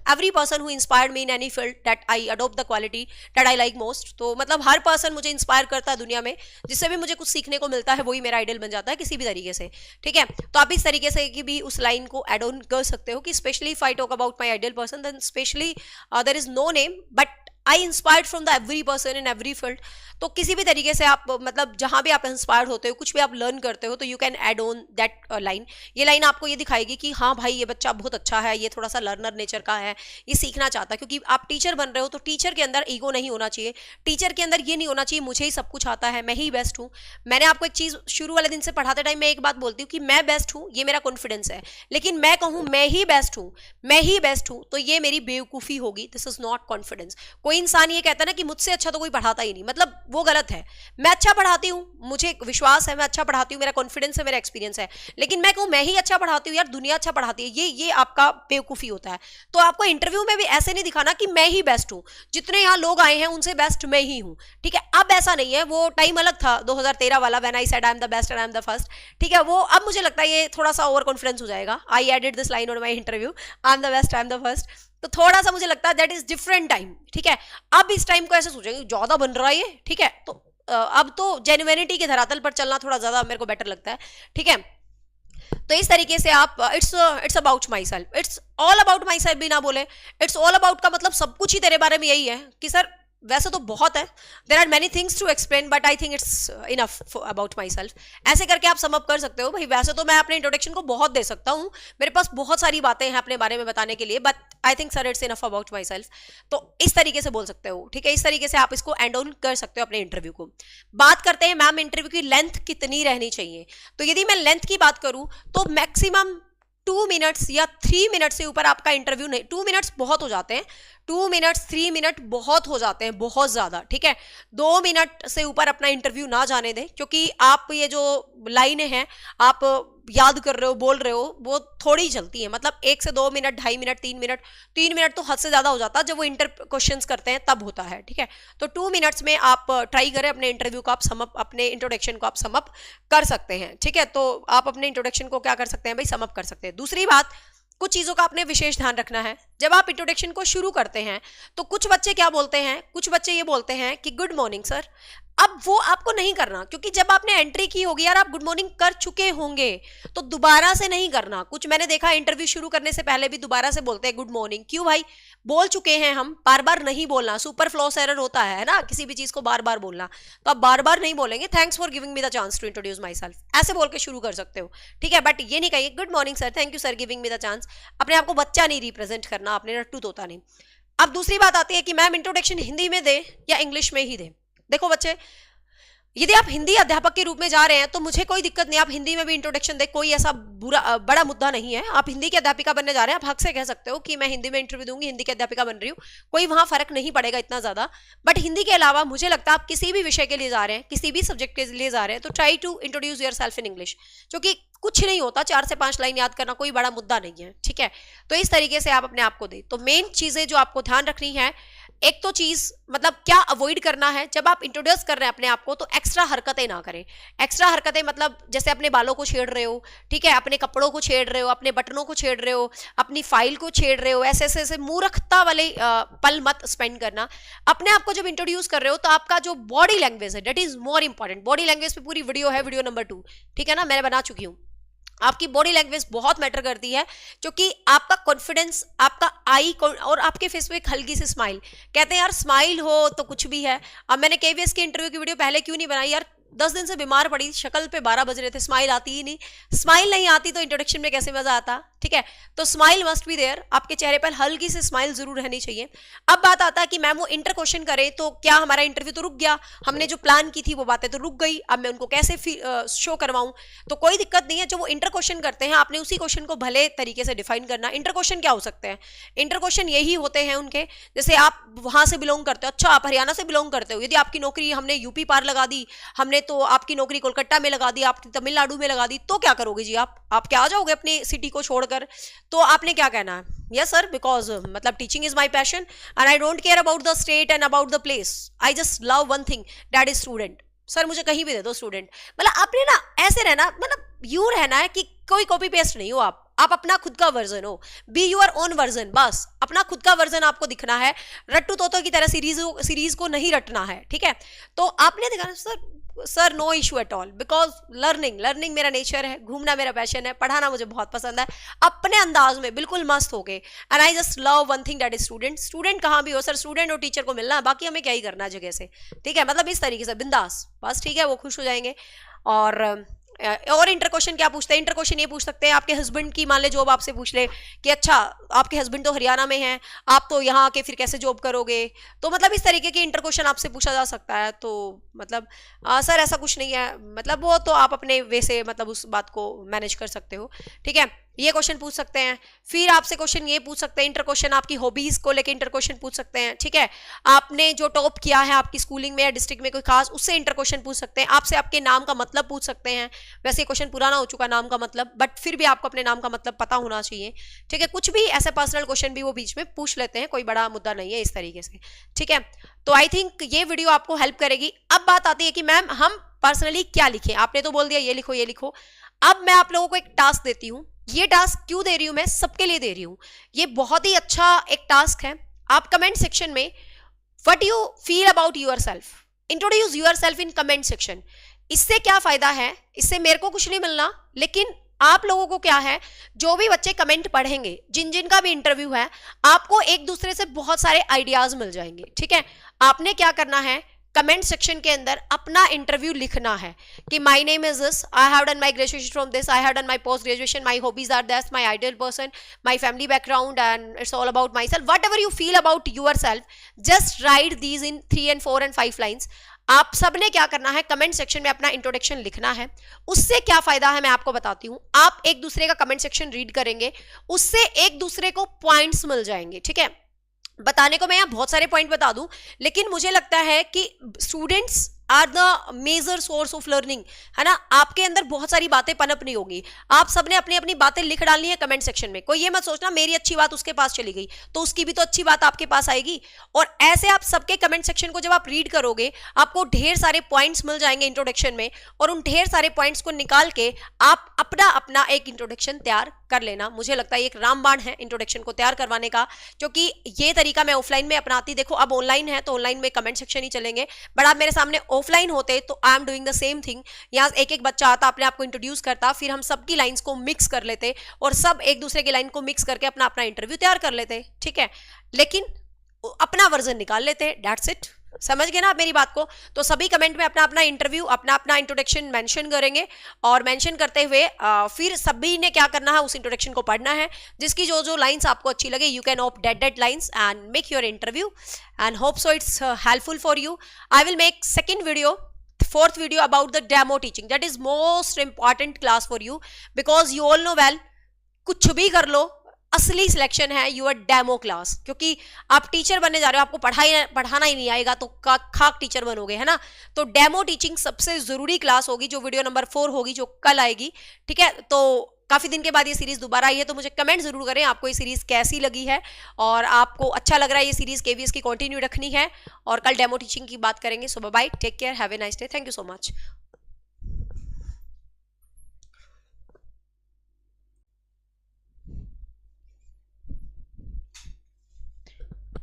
every person who inspired me in any field that I adopt the quality that I like most. तो मतलब हर person मुझे inspire करता है दुनिया में, जिससे भी मुझे कुछ सीखने को मिलता है, वही मेरा आइडियल बन जाता है किसी भी तरीके से, ठीक है। तो आप इस तरीके से कि भी उस लाइन को एड ऑन कर सकते हो कि specially if I talk about my ideal person, then specially there is no name but I inspired from the every person in every field. तो किसी भी तरीके से आप मतलब जहां भी आप इंस्पायर्ड होते हो, कुछ भी आप लर्न करते हो, तो you can add on that line. ये लाइन आपको ये दिखाएगी कि हाँ भाई ये बच्चा बहुत अच्छा है, ये थोड़ा सा लर्नर नेचर का है, ये सीखना चाहता है, क्योंकि आप टीचर बन रहे हो तो टीचर के अंदर ईगो नहीं होना चाहिए, टीचर के अंदर ये नहीं होना चाहिए मुझे ही सब कुछ आता है, मैं ही बेस्ट हूँ। मैंने आपको एक चीज शुरू वाले दिन से पढ़ाते टाइम मैं एक बात बोलती हूँ कि मैं बेस्ट हूँ, ये मेरा कॉन्फिडेंस है, लेकिन मैं कहूँ मैं ही बेस्ट हूँ, मैं ही बेस्ट हूँ, तो ये मेरी बेवकूफी होगी, दिस इज नॉट कॉन्फिडेंस। कोई इंसान ये कहता है कि मुझसे अच्छा तो कोई पढ़ाता ही नहीं, मतलब वो गलत है। मैं अच्छा पढ़ाती हूँ, मुझे विश्वास है मैं अच्छा पढ़ाती हूँ, मेरा कॉन्फिडेंस है, मेरा एक्सपीरियंस है, लेकिन मैं कहूँ मैं ही अच्छा पढ़ाती हूँ, यार दुनिया अच्छा पढ़ाती है, ये आपका बेवकूफी होता है। तो आपको इंटरव्यू में भी ऐसे नहीं दिखाना कि मैं ही बेस्ट हूँ, जितने यहाँ लोग आए हैं उनसे बेस्ट मैं ही हूँ, ठीक है। अब ऐसा नहीं है, वो टाइम अलग था 2013 वाला, when I said I am the best and I am the first, ठीक है। वो अब मुझे लगता है ये थोड़ा सा ओवर कॉन्फिडेंस हो जाएगा। I added this line on my interview, I am the best, I am the first, तो थोड़ा सा मुझे लगता है दैट इज डिफरेंट टाइम, ठीक है। अब इस टाइम को ऐसे सोचेंगे ज्यादा बन रहा है ये, ठीक है। तो अब तो जेन्युइनिटी के धरातल पर चलना थोड़ा ज्यादा मेरे को बेटर लगता है, ठीक है। तो इस तरीके से आप it's about my self, it's all about my self भी ना बोले, इट्स ऑल अबाउट का मतलब सब कुछ ही तेरे बारे में यही है कि सर वैसे तो बहुत है, there are many things to explain but I think it's enough about myself. ऐसे करके आप सम अप कर सकते हो भाई, वैसे तो मैं अपने इंट्रोडक्शन को बहुत दे सकता हूँ, मेरे पास बहुत सारी बातें हैं अपने बारे में बताने के लिए, but I think sir it's enough about my self. तो इस तरीके से बोल सकते हो, ठीक है। इस तरीके से आप इसको एंड ऑन कर सकते हो अपने इंटरव्यू को। बात करते हैं मैम इंटरव्यू की लेंथ कितनी रहनी चाहिए। तो यदि मैं लेंथ की बात करूँ तो मैक्सिमम 2 मिनट्स या 3 मिनट से ऊपर आपका इंटरव्यू नहीं, 2 मिनट्स बहुत हो जाते हैं, 2 मिनट्स 3 मिनट बहुत हो जाते हैं, बहुत ज्यादा, ठीक है। 2 मिनट से ऊपर अपना इंटरव्यू ना जाने दें, क्योंकि आप ये जो लाइनें हैं आप याद कर रहे हो, बोल रहे हो, वो थोड़ी चलती है। मतलब 1 से 2 मिनट, 2.5 मिनट, 3 मिनट तो हद से ज्यादा हो जाता है, जब वो इंटर क्वेश्चंस करते हैं तब होता है, ठीक है। तो 2 मिनट्स में आप ट्राई करें अपने इंटरव्यू को आप समअप, अपने इंट्रोडक्शन को आप समअप कर सकते हैं, ठीक है। तो आप अपने इंट्रोडक्शन को क्या कर सकते हैं भाई, समअप कर सकते हैं। दूसरी बात, कुछ चीजों का आपने विशेष ध्यान रखना है। जब आप इंट्रोडक्शन को शुरू करते हैं तो कुछ बच्चे क्या बोलते हैं, कुछ बच्चे ये बोलते हैं कि गुड मॉर्निंग सर। अब वो आपको नहीं करना, क्योंकि जब आपने एंट्री की होगी यार, आप गुड मॉर्निंग कर चुके होंगे, तो दोबारा से नहीं करना। कुछ मैंने देखा इंटरव्यू शुरू करने से पहले भी दोबारा से बोलते हैं गुड मॉर्निंग। क्यों भाई, बोल चुके हैं हम, बार बार नहीं बोलना, सुपर फ्लॉस एरर होता है ना, किसी भी चीज को बार बार बोलना। तो आप बार बार नहीं बोलेंगे thanks for giving me the chance to introduce myself, ऐसे बोल के शुरू कर सकते हो, ठीक है। बट ये नहीं कहिए good morning sir, thank you sir giving me the chance. अपने आप को बच्चा नहीं रिप्रेजेंट करना, अपने रट्टू तोता नहीं। अब दूसरी बात आती है कि मैम इंट्रोडक्शन हिंदी में दे या इंग्लिश में ही दे। देखो बच्चे, यदि आप हिंदी अध्यापक के रूप में जा रहे हैं तो मुझे कोई दिक्कत नहीं, आप हिंदी में भी इंट्रोडक्शन दे, कोई ऐसा बड़ा मुद्दा नहीं है। आप हिंदी की अध्यापिका बनने जा रहे हैं, आप हक से कह सकते हो कि मैं हिंदी में इंटरव्यू दूंगी, हिंदी की अध्यापिका बन रही हूँ, कोई वहां फर्क नहीं पड़ेगा इतना ज्यादा। बट हिंदी के अलावा मुझे लगता है आप किसी भी विषय के लिए जा रहे हैं, किसी भी सब्जेक्ट के लिए जा रहे हैं, तो try to introduce yourself in English, क्योंकि कुछ नहीं होता, 4 से 5 लाइन याद करना कोई बड़ा मुद्दा नहीं है, ठीक है। तो इस तरीके से आप अपने आप को दे। तो मेन चीजें जो आपको ध्यान रखनी है, एक तो चीज मतलब क्या अवॉइड करना है, जब आप इंट्रोड्यूस कर रहे हैं अपने आप को तो एक्स्ट्रा हरकतें ना करें। एक्स्ट्रा हरकतें मतलब जैसे अपने बालों को छेड़ रहे हो, ठीक है, अपने कपड़ों को छेड़ रहे हो, अपने बटनों को छेड़ रहे हो, अपनी फाइल को छेड़ रहे हो, ऐसे ऐसे मूर्खता वाले पल मत स्पेंड करना। अपने आप को जब इंट्रोड्यूस कर रहे हो तो आपका जो बॉडी लैंग्वेज है that is more important. Body language पे पूरी वीडियो है, वीडियो नंबर 2, ठीक है ना, मैंने बना चुकी हूँ। आपकी बॉडी लैंग्वेज बहुत मैटर करती है, क्योंकि आपका कॉन्फिडेंस, आपका आई और आपके फेस पे एक हल्की सी स्माइल, कहते हैं यार स्माइल हो तो कुछ भी है। अब मैंने केवीएस के इंटरव्यू की वीडियो पहले क्यों नहीं बनाई यार, 10 दिन से बीमार पड़ी, शक्ल पे 12 बज रहे थे, स्माइल आती ही नहीं। स्माइल नहीं आती तो इंट्रोडक्शन में कैसे मजा आता, ठीक है। तो स्माइल मस्ट बी देयर, आपके चेहरे पर हल्की सी स्माइल जरूर रहनी चाहिए। अब बात आता है कि मैम वो इंटर क्वेश्चन करे तो क्या हमारा इंटरव्यू तो रुक गया, हमने जो प्लान की थी वो बातें तो रुक गई, अब मैं उनको कैसे शो करवाऊं। तो कोई दिक्कत नहीं है, जो वो इंटर क्वेश्चन करते हैं आपने उसी क्वेश्चन को भले तरीके से डिफाइन करना। इंटर क्वेश्चन क्या हो सकते हैं, इंटर क्वेश्चन यही होते हैं उनके, जैसे आप वहां से बिलोंग करते हो, अच्छा आप हरियाणा से बिलोंग करते हो, यदि आपकी नौकरी हमने यूपी पार लगा दी, हमने तो आपकी नौकरी कोलकाता में लगा दी, आपकी तमिलनाडु में लगा दी, तो क्या करोगे जी आप क्या आ जाओगे अपनी सिटी को छोड़कर। तो आपने क्या कहना है, यस सर बिकॉज मतलब teaching is my passion and I don't care about the state and about the place, I just love one thing that is student. Sir मुझे कहीं भी दे दो स्टूडेंट। मतलब आपने ना ऐसे रहना, मतलब यूं रहना है कि कोई कॉपी पेस्ट नहीं हो, आप अपना खुद का वर्जन हो, बी यूर ओन वर्जन, बस अपना खुद का वर्जन आपको दिखना है। रट्टू तोतों की तरह सीरीज को नहीं रटना है, ठीक है। तो आपने देखा sir no issue at all, because learning मेरा नेचर है, घूमना मेरा पैशन है, पढ़ाना मुझे बहुत पसंद है, अपने अंदाज में बिल्कुल मस्त हो गए। And I just love one thing that is student कहाँ भी हो सर, स्टूडेंट और टीचर को मिलना है, बाकी हमें क्या ही करना है जगह से, ठीक है। मतलब इस तरीके से बिंदास, बस ठीक है, वो खुश हो जाएंगे। और इंटर क्वेश्चन क्या पूछते हैं, इंटर क्वेश्चन ये पूछ सकते हैं आपके हस्बैंड की, मान ले जॉब आपसे पूछ ले कि अच्छा आपके हस्बैंड तो हरियाणा में हैं, आप तो यहाँ आके फिर कैसे जॉब करोगे। तो मतलब इस तरीके के इंटर क्वेश्चन आपसे पूछा जा सकता है। तो मतलब सर ऐसा कुछ नहीं है, मतलब वो तो आप अपने वे से मतलब उस बात को मैनेज कर सकते हो, ठीक है। ये क्वेश्चन पूछ सकते हैं। फिर आपसे क्वेश्चन ये पूछ सकते हैं, इंटर क्वेश्चन आपकी हॉबीज को लेकर इंटर क्वेश्चन पूछ सकते हैं, ठीक है। आपने जो टॉप किया है आपकी स्कूलिंग में या डिस्ट्रिक्ट में कोई खास, उससे इंटर क्वेश्चन पूछ सकते हैं। आपसे आपके नाम का मतलब पूछ सकते हैं, वैसे क्वेश्चन पुराना हो चुका नाम का मतलब, बट फिर भी आपको अपने नाम का मतलब पता होना चाहिए, ठीक है। कुछ भी ऐसे पर्सनल क्वेश्चन भी वो बीच में पूछ लेते हैं, कोई बड़ा मुद्दा नहीं है इस तरीके से, ठीक है। तो आई थिंक ये वीडियो आपको हेल्प करेगी। अब बात आती है कि मैम हम पर्सनली क्या लिखें, आपने तो बोल दिया ये लिखो ये लिखो। अब मैं आप लोगों को एक टास्क देती हूँ। ये टास्क क्यों दे रही हूं, मैं सबके लिए दे रही हूं, ये बहुत ही अच्छा एक टास्क है। आप कमेंट सेक्शन में what you feel about yourself, introduce yourself in comment section. इससे क्या फायदा है, इससे मेरे को कुछ नहीं मिलना, लेकिन आप लोगों को क्या है, जो भी बच्चे कमेंट पढ़ेंगे, जिन जिन का भी इंटरव्यू है, आपको एक दूसरे से बहुत सारे आइडियाज मिल जाएंगे, ठीक है। आपने क्या करना है, कमेंट सेक्शन के अंदर अपना इंटरव्यू लिखना है कि my name is this, I have done my graduation from this, I have done my post graduation, my hobbies are this, my ideal person, my family background and it's all about myself. Whatever you feel about yourself, just write these in 3 and 4 and 5 lines. आप सबने क्या करना है, comment section में अपना introduction लिखना है। उससे क्या फायदा है मैं आपको बताती हूं। आप एक दूसरे का कमेंट सेक्शन रीड करेंगे, उससे एक दूसरे को पॉइंट्स मिल जाएंगे, ठीक है। बताने को मैं यहाँ बहुत सारे पॉइंट बता दूं, लेकिन मुझे लगता है कि students are the major source of learning, है ना। आपके अंदर बहुत सारी बातें पनपनी होगी, आप सबने अपनी अपनी बातें लिख डालनी है कमेंट सेक्शन में। कोई ये मत सोचना मेरी अच्छी बात उसके पास चली गई तो उसकी भी तो अच्छी बात आपके पास आएगी। और ऐसे आप सबके कमेंट सेक्शन को जब आप रीड करोगे, आपको ढेर सारे पॉइंट्स मिल जाएंगे इंट्रोडक्शन में, और उन ढेर सारे पॉइंट्स को निकाल के आप अपना अपना एक इंट्रोडक्शन तैयार कर लेना। मुझे लगता है एक रामबाण है इंट्रोडक्शन को तैयार करवाने का, क्योंकि ये तरीका मैं ऑफलाइन में अपनाती। देखो अब ऑनलाइन है तो ऑनलाइन में कमेंट सेक्शन ही चलेंगे, बट आप मेरे सामने ऑफलाइन होते तो I am doing the same thing. यहाँ एक एक बच्चा आता, अपने आप को इंट्रोड्यूस करता, फिर हम सबकी लाइंस को मिक्स कर लेते और सब एक दूसरे की लाइन को मिक्स करके अपना अपना इंटरव्यू तैयार कर लेते, ठीक है। लेकिन अपना वर्जन निकाल लेते, दैट्स इट। समझ गए ना आप मेरी बात को। तो सभी कमेंट में अपना अपना इंटरव्यू, अपना अपना इंट्रोडक्शन मेंशन करेंगे, और मेंशन करते हुए फिर सभी ने क्या करना है, उस इंट्रोडक्शन को पढ़ना है। जिसकी जो जो लाइंस आपको अच्छी लगे, you can opt that lines and make your interview, and hope so it's helpful for you. I will make second video, fourth video about the demo teaching. That is most important class for you, because you all know well, कुछ भी कर लो, असली selection है your demo class. क्योंकि आप teacher बनने जा रहे हो, आपको पढ़ाना ही नहीं आएगा तो खाक टीचर बनोगे, है ना। तो डेमो टीचिंग सबसे जरूरी क्लास होगी, जो वीडियो नंबर 4 होगी, जो कल आएगी, ठीक है। तो काफी दिन के बाद ये सीरीज दोबारा आई है, तो मुझे कमेंट जरूर करें आपको ये सीरीज कैसी लगी है, और आपको अच्छा लग रहा है ये सीरीज केवीएस की कंटिन्यू रखनी है, और कल डेमो टीचिंग की बात करेंगे। So bye bye, take care, have a nice day, thank you so much.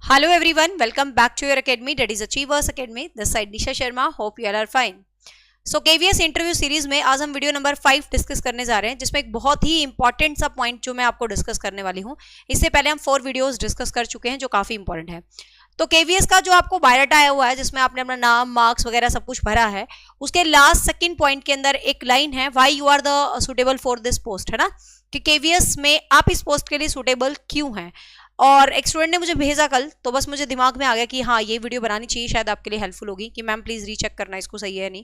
Hello everyone, welcome back to your academy, that is Achievers Academy. This side Nisha Sharma, hope you all are fine. So KVS interview series में आज हम video number 5 discuss करने जा रहे हैं, जिसमें एक बहुत ही इंपॉर्टेंट सा पॉइंट जो मैं आपको डिस्कस करने वाली हूँ। इससे पहले हम 4 वीडियोस डिस्कस कर चुके हैं जो काफी इंपॉर्टेंट है। तो केवीएस का जो आपको बायोडाटा आया हुआ है, जिसमें आपने अपना नाम, मार्क्स वगैरह सब कुछ भरा है, उसके लास्ट सेकंड पॉइंट के अंदर एक लाइन है, why you are the suitable for this post, है ना, कि केवीएस में आप इस पोस्ट के लिए सुटेबल क्यों हैं। और एक स्टूडेंट ने मुझे भेजा कल, तो बस मुझे दिमाग में आ गया कि हाँ ये वीडियो बनानी चाहिए, शायद आपके लिए हेल्पफुल होगी, कि मैम प्लीज रीचेक करना इसको सही है नहीं।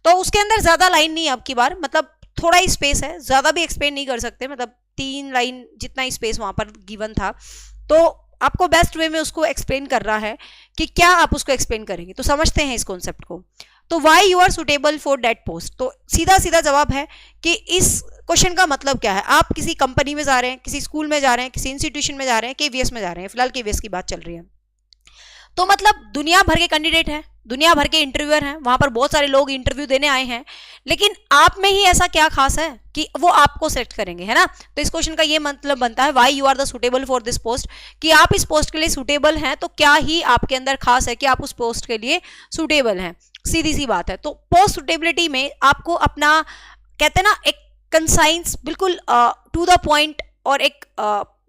तो उसके अंदर ज्यादा लाइन नहीं है अब की बार, मतलब थोड़ा ही स्पेस है, ज्यादा भी एक्सप्लेन नहीं कर सकते, मतलब 3 लाइन जितना ही स्पेस वहां पर गिवन था। तो आपको बेस्ट वे में उसको एक्सप्लेन कर रहा है कि क्या आप उसको एक्सप्लेन करेंगे। तो समझते हैं इस कॉन्सेप्ट को। तो why you are suitable for that post, तो सीधा सीधा जवाब है कि इस क्वेश्चन का मतलब क्या है। आप किसी कंपनी में जा रहे हैं, किसी स्कूल में जा रहे हैं, किसी इंस्टीट्यूशन में जा रहे हैं, केवीएस में जा रहे हैं, फिलहाल केवीएस की बात चल रही है। तो मतलब दुनिया भर के कैंडिडेट हैं, दुनिया भर के इंटरव्यूअर हैं, वहां पर बहुत सारे लोग इंटरव्यू देने आए हैं, लेकिन आप में ही ऐसा क्या खास है कि वो आपको सेलेक्ट करेंगे, है ना। तो इस क्वेश्चन का ये मतलब बनता है, why you are the suitable for this post, कि आप इस पोस्ट के लिए सुटेबल हैं, तो क्या ही आपके अंदर खास है कि आप उस पोस्ट के लिए सुटेबल हैं। सीधी सी बात है। तो पोस्ट सुटेबिलिटी में आपको अपना, कहते हैं ना, एक कंसाइंस, बिल्कुल टू द पॉइंट, और एक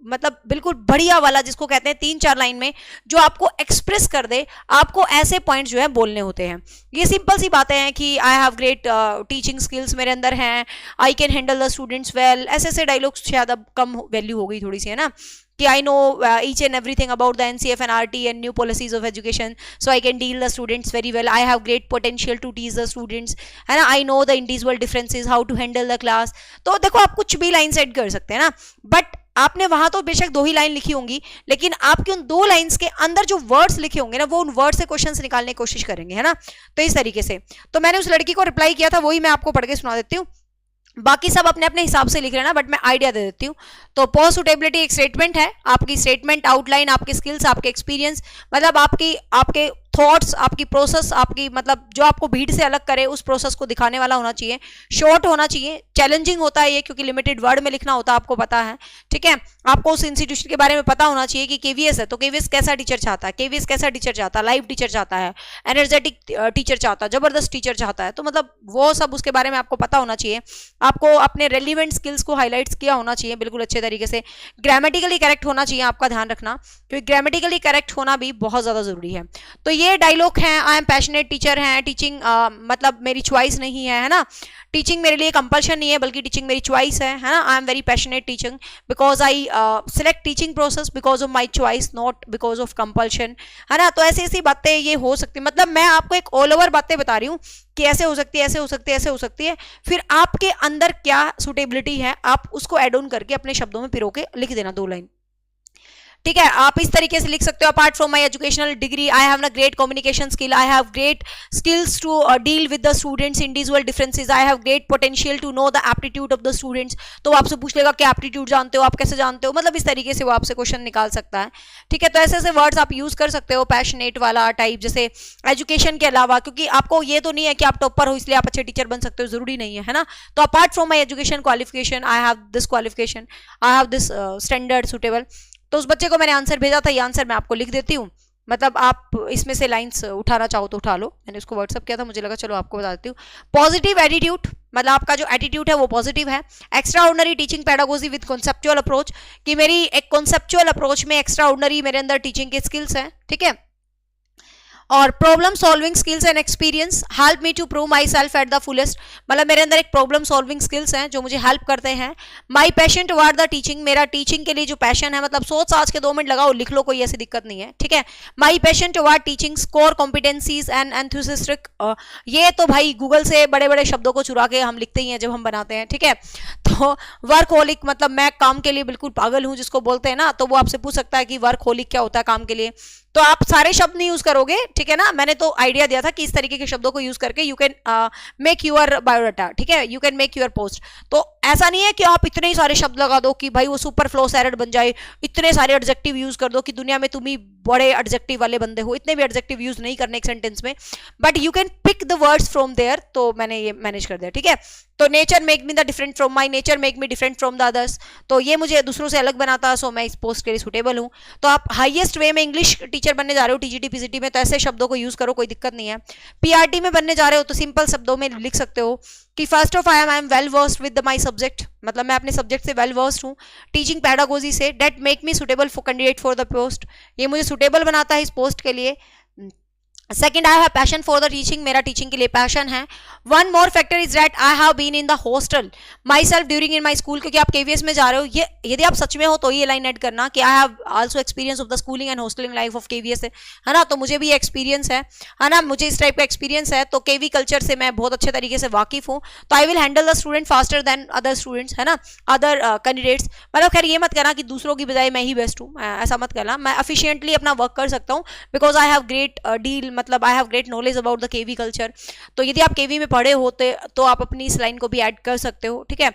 मतलब बिल्कुल बढ़िया वाला, जिसको कहते हैं 3-4 लाइन में जो आपको एक्सप्रेस कर दे, आपको ऐसे पॉइंट जो है बोलने होते हैं। ये सिंपल सी बातें हैं कि I have great teaching skills मेरे अंदर हैं, I can handle the students well, ऐसे ऐसे डायलॉग्स शायद अब कम वैल्यू हो गई थोड़ी सी, है ना, कि I know each and everything about the NCF and RT and new policies of education, so I can deal the students very well, I have great potential to teach the students, है ना, I know the individual differences, how to handle the class. तो देखो आप कुछ भी line set कर सकते हैं ना, बट आपने वहां तो बेशक 2 ही लाइन लिखी होंगी, लेकिन आपके उन 2 लाइंस के अंदर जो वर्ड्स लिखे होंगे ना, वो उन वर्ड से क्वेश्चंस निकालने की कोशिश करेंगे, है ना। तो इस तरीके से, तो मैंने उस लड़की को रिप्लाई किया था, वही मैं आपको पढ़ के सुना देती हूँ। बाकी सब अपने अपने हिसाब से लिख लेना, बट मैं आइडिया दे देती हूँ। तो पोस्ट सुटेबिलिटी एक स्टेटमेंट है, आपकी स्टेटमेंट आउटलाइन, आपके स्किल्स, आपके एक्सपीरियंस, मतलब आपके थॉट्स, आपकी प्रोसेस, आपकी मतलब जो आपको भीड़ से अलग करे, उस प्रोसेस को दिखाने वाला होना चाहिए। शॉर्ट होना चाहिए, चैलेंजिंग होता है ये, क्योंकि लिमिटेड वर्ड में लिखना होता है, आपको पता है, ठीक है। आपको उस इंस्टीट्यूशन के बारे में पता होना चाहिए कि केवीएस है तो केवीएस कैसा टीचर चाहता है, केवीएस कैसा टीचर चाहता है, लाइव टीचर चाहता है, एनर्जेटिक टीचर चाहता है, जबरदस्त टीचर चाहता है, तो मतलब वो सब उसके बारे में आपको पता होना चाहिए। आपको अपने रेलिवेंट स्किल्स को हाईलाइट्स किया होना चाहिए बिल्कुल अच्छे तरीके से। ग्रामेटिकली करेक्ट होना चाहिए, आपका ध्यान रखना, क्योंकि ग्रामेटिकली करेक्ट होना भी बहुत ज्यादा जरूरी है। तो ये ये डायलॉग है, आई एम पैशनेट टीचर है, टीचिंग मतलब मेरी चॉइस नहीं है ना, टीचिंग मेरे लिए कंपल्शन नहीं है बल्कि टीचिंग मेरी चॉइस है ना, I am very passionate teaching because I select teaching process because of my choice not because of compulsion, है ना। तो ऐसी ऐसी बातें ये हो सकती, मतलब मैं आपको एक ऑल ओवर बातें बता रही हूँ कि ऐसे हो सकती है, ऐसे हो सकती है, ऐसे हो सकती है, फिर आपके अंदर क्या सुटेबिलिटी है आप उसको एड ऑन करके अपने शब्दों में पिरो के लिख देना 2 लाइन, ठीक है। आप इस तरीके से लिख सकते हो, apart from my educational degree I have ना great communication skill, I have great skills to deal with the students individual differences, I have great potential to know the aptitude of the students. तो आपसे पूछ लेगा कि aptitude जानते हो, आप कैसे जानते हो, मतलब इस तरीके से वो आपसे क्वेश्चन निकाल सकता है, ठीक है। तो ऐसे ऐसे वर्ड्स आप यूज कर सकते हो, पैशनेट वाला टाइप, जैसे एजुकेशन के अलावा, क्योंकि आपको ये तो नहीं है कि आप टॉपर हो इसलिए आप अच्छे टीचर बन सकते हो, जरूरी नहीं है ना। तो apart from my education qualification I have this qualification, I have this standard suitable. तो उस बच्चे को मैंने आंसर भेजा था, ये आंसर मैं आपको लिख देती हूँ, मतलब आप इसमें से लाइंस उठाना चाहो तो उठा लो, मैंने उसको व्हाट्सअप किया था, मुझे लगा चलो आपको बता देती हूँ। पॉजिटिव एटीट्यूड, मतलब आपका जो एटीट्यूड है वो पॉजिटिव है। Extraordinary teaching pedagogy with conceptual approach, कि मेरी एक कॉन्सेप्चुअल अप्रोच में एक्स्ट्रा ऑर्डिनरी मेरे अंदर टीचिंग के स्किल्स हैं, ठीक है। और problem solving skills and experience help me to prove myself at the fullest, मतलब मेरे अंदर एक प्रॉब्लम सॉल्विंग स्किल्स हैं जो मुझे हेल्प करते हैं। माई पैशन टुवर्ड द टीचिंग, मेरा टीचिंग के लिए जो पैशन है, मतलब सोच साज के 2 मिनट लगाओ लिख लो, कोई ऐसी दिक्कत नहीं है, ठीक है। My passion toward teaching, score competencies and enthusiastic, ये तो भाई गूगल से बड़े बड़े शब्दों को चुरा के हम लिखते ही हैं जब हम बनाते हैं, ठीक है। तो वर्कहोलिक, मतलब मैं काम के लिए बिल्कुल पागल हूं जिसको बोलते हैं ना, तो वो आपसे पूछ सकता है कि वर्कहोलिक क्या होता है काम के लिए, तो आप सारे शब्द नहीं यूज करोगे, ठीक है ना। मैंने तो आइडिया दिया था कि इस तरीके के शब्दों को यूज करके you can make your biodata, ठीक है, you can make your post. तो ऐसा नहीं है कि आप इतने ही सारे शब्द लगा दो कि भाई वो सुपर फ्लो सैरड बन जाए, इतने सारे एडजेक्टिव यूज कर दो कि दुनिया में तुम ही बड़े एडजेक्टिव वाले बंदे हो, इतने भी एडजेक्टिव यूज नहीं करने एक सेंटेंस में, but you can pick the words from there. तो मैंने ये मैनेज कर दिया, ठीक है। तो nature make me the different from, my nature make me different from the others, तो ये मुझे दूसरों से अलग बनाता है, सो मैं इस पोस्ट के लिए सुटेबल हूँ। तो आप हाईएस्ट वे में इंग्लिश टीचर बनने जा रहे हो टीजीटी पीजीटी में, तो ऐसे शब्दों को यूज करो, कोई दिक्कत नहीं है। पीआरटी में बनने जा रहे हो तो सिंपल शब्दों में लिख सकते हो कि first of I am well versed with my subject, मतलब मैं अपने सब्जेक्ट से वेल वर्स्ड हूँ। टीचिंग पैडागोजी से, that make me suitable for candidate for the post, ये मुझे सुटेबल बनाता है इस पोस्ट के लिए। Second, I have passion for the teaching, मेरा टीचिंग के लिए पैशन है। One more factor is that I have been in the hostel myself during in my school, क्योंकि आप केवीएस में जा रहे हो, ये यदि आप सच में हो तो ये लाइन ऐड करना कि I have also experience of the schooling and hostelling life of KVS, है ना। तो मुझे भी एक्सपीरियंस है ना, मुझे इस टाइप का एक्सपीरियंस है, तो केवी कल्चर से मैं बहुत अच्छे तरीके से वाकिफ हूँ, तो I will handle the student faster than other students, है ना, अदर कैंडिडेट्स। मतलब खैर ये मत कहना कि दूसरों की बजाय मैं ही बेस्ट हूँ, ऐसा मत कहना, मैं एफिशिएंटली अपना वर्क कर सकता हूँ because I have great deal, मतलब I have great knowledge about the KV culture. तो यदि आप केवी में पढ़े होते तो आप अपनी इस लाइन को भी ऐड कर सकते हो, ठीक है।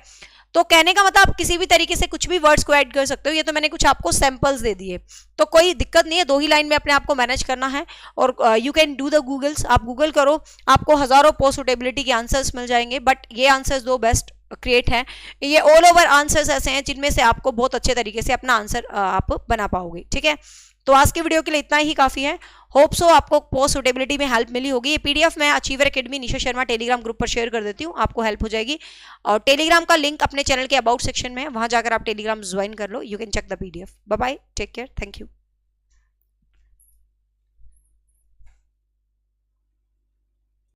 तो कहने का मतलब आप किसी भी तरीके से कुछ भी वर्ड्स को ऐड कर सकते हो, ये तो मैंने कुछ आपको सैंपल्स दे दिए, तो कोई दिक्कत नहीं है, 2 ही लाइन में अपने आप को मैनेज करना है। और you can do the Googles, आप गूगल करो, आपको हजारों पोस्ट सुटेबिलिटी के आंसर्स मिल जाएंगे, बट ये आंसर्स 2 बेस्ट क्रिएट है, ये ऑल ओवर आंसर्स ऐसे हैं जिनमें से आपको बहुत अच्छे तरीके से अपना आंसर आप बना पाओगे, ठीक है। तो आज के वीडियो के लिए इतना ही काफी है, होप सो आपको पोस्ट सुटेबिलिटी में हेल्प मिली होगी। ये पीडीएफ मैं achiever academy Nisha Sharma Telegram group पर शेयर कर देती हूँ, आपको हेल्प हो जाएगी। और टेलीग्राम का लिंक अपने चैनल के अबाउट सेक्शन में है, वहां जाकर आप टेलीग्राम ज्वाइन कर लो, you can check the PDF. Bye bye, take care, thank you.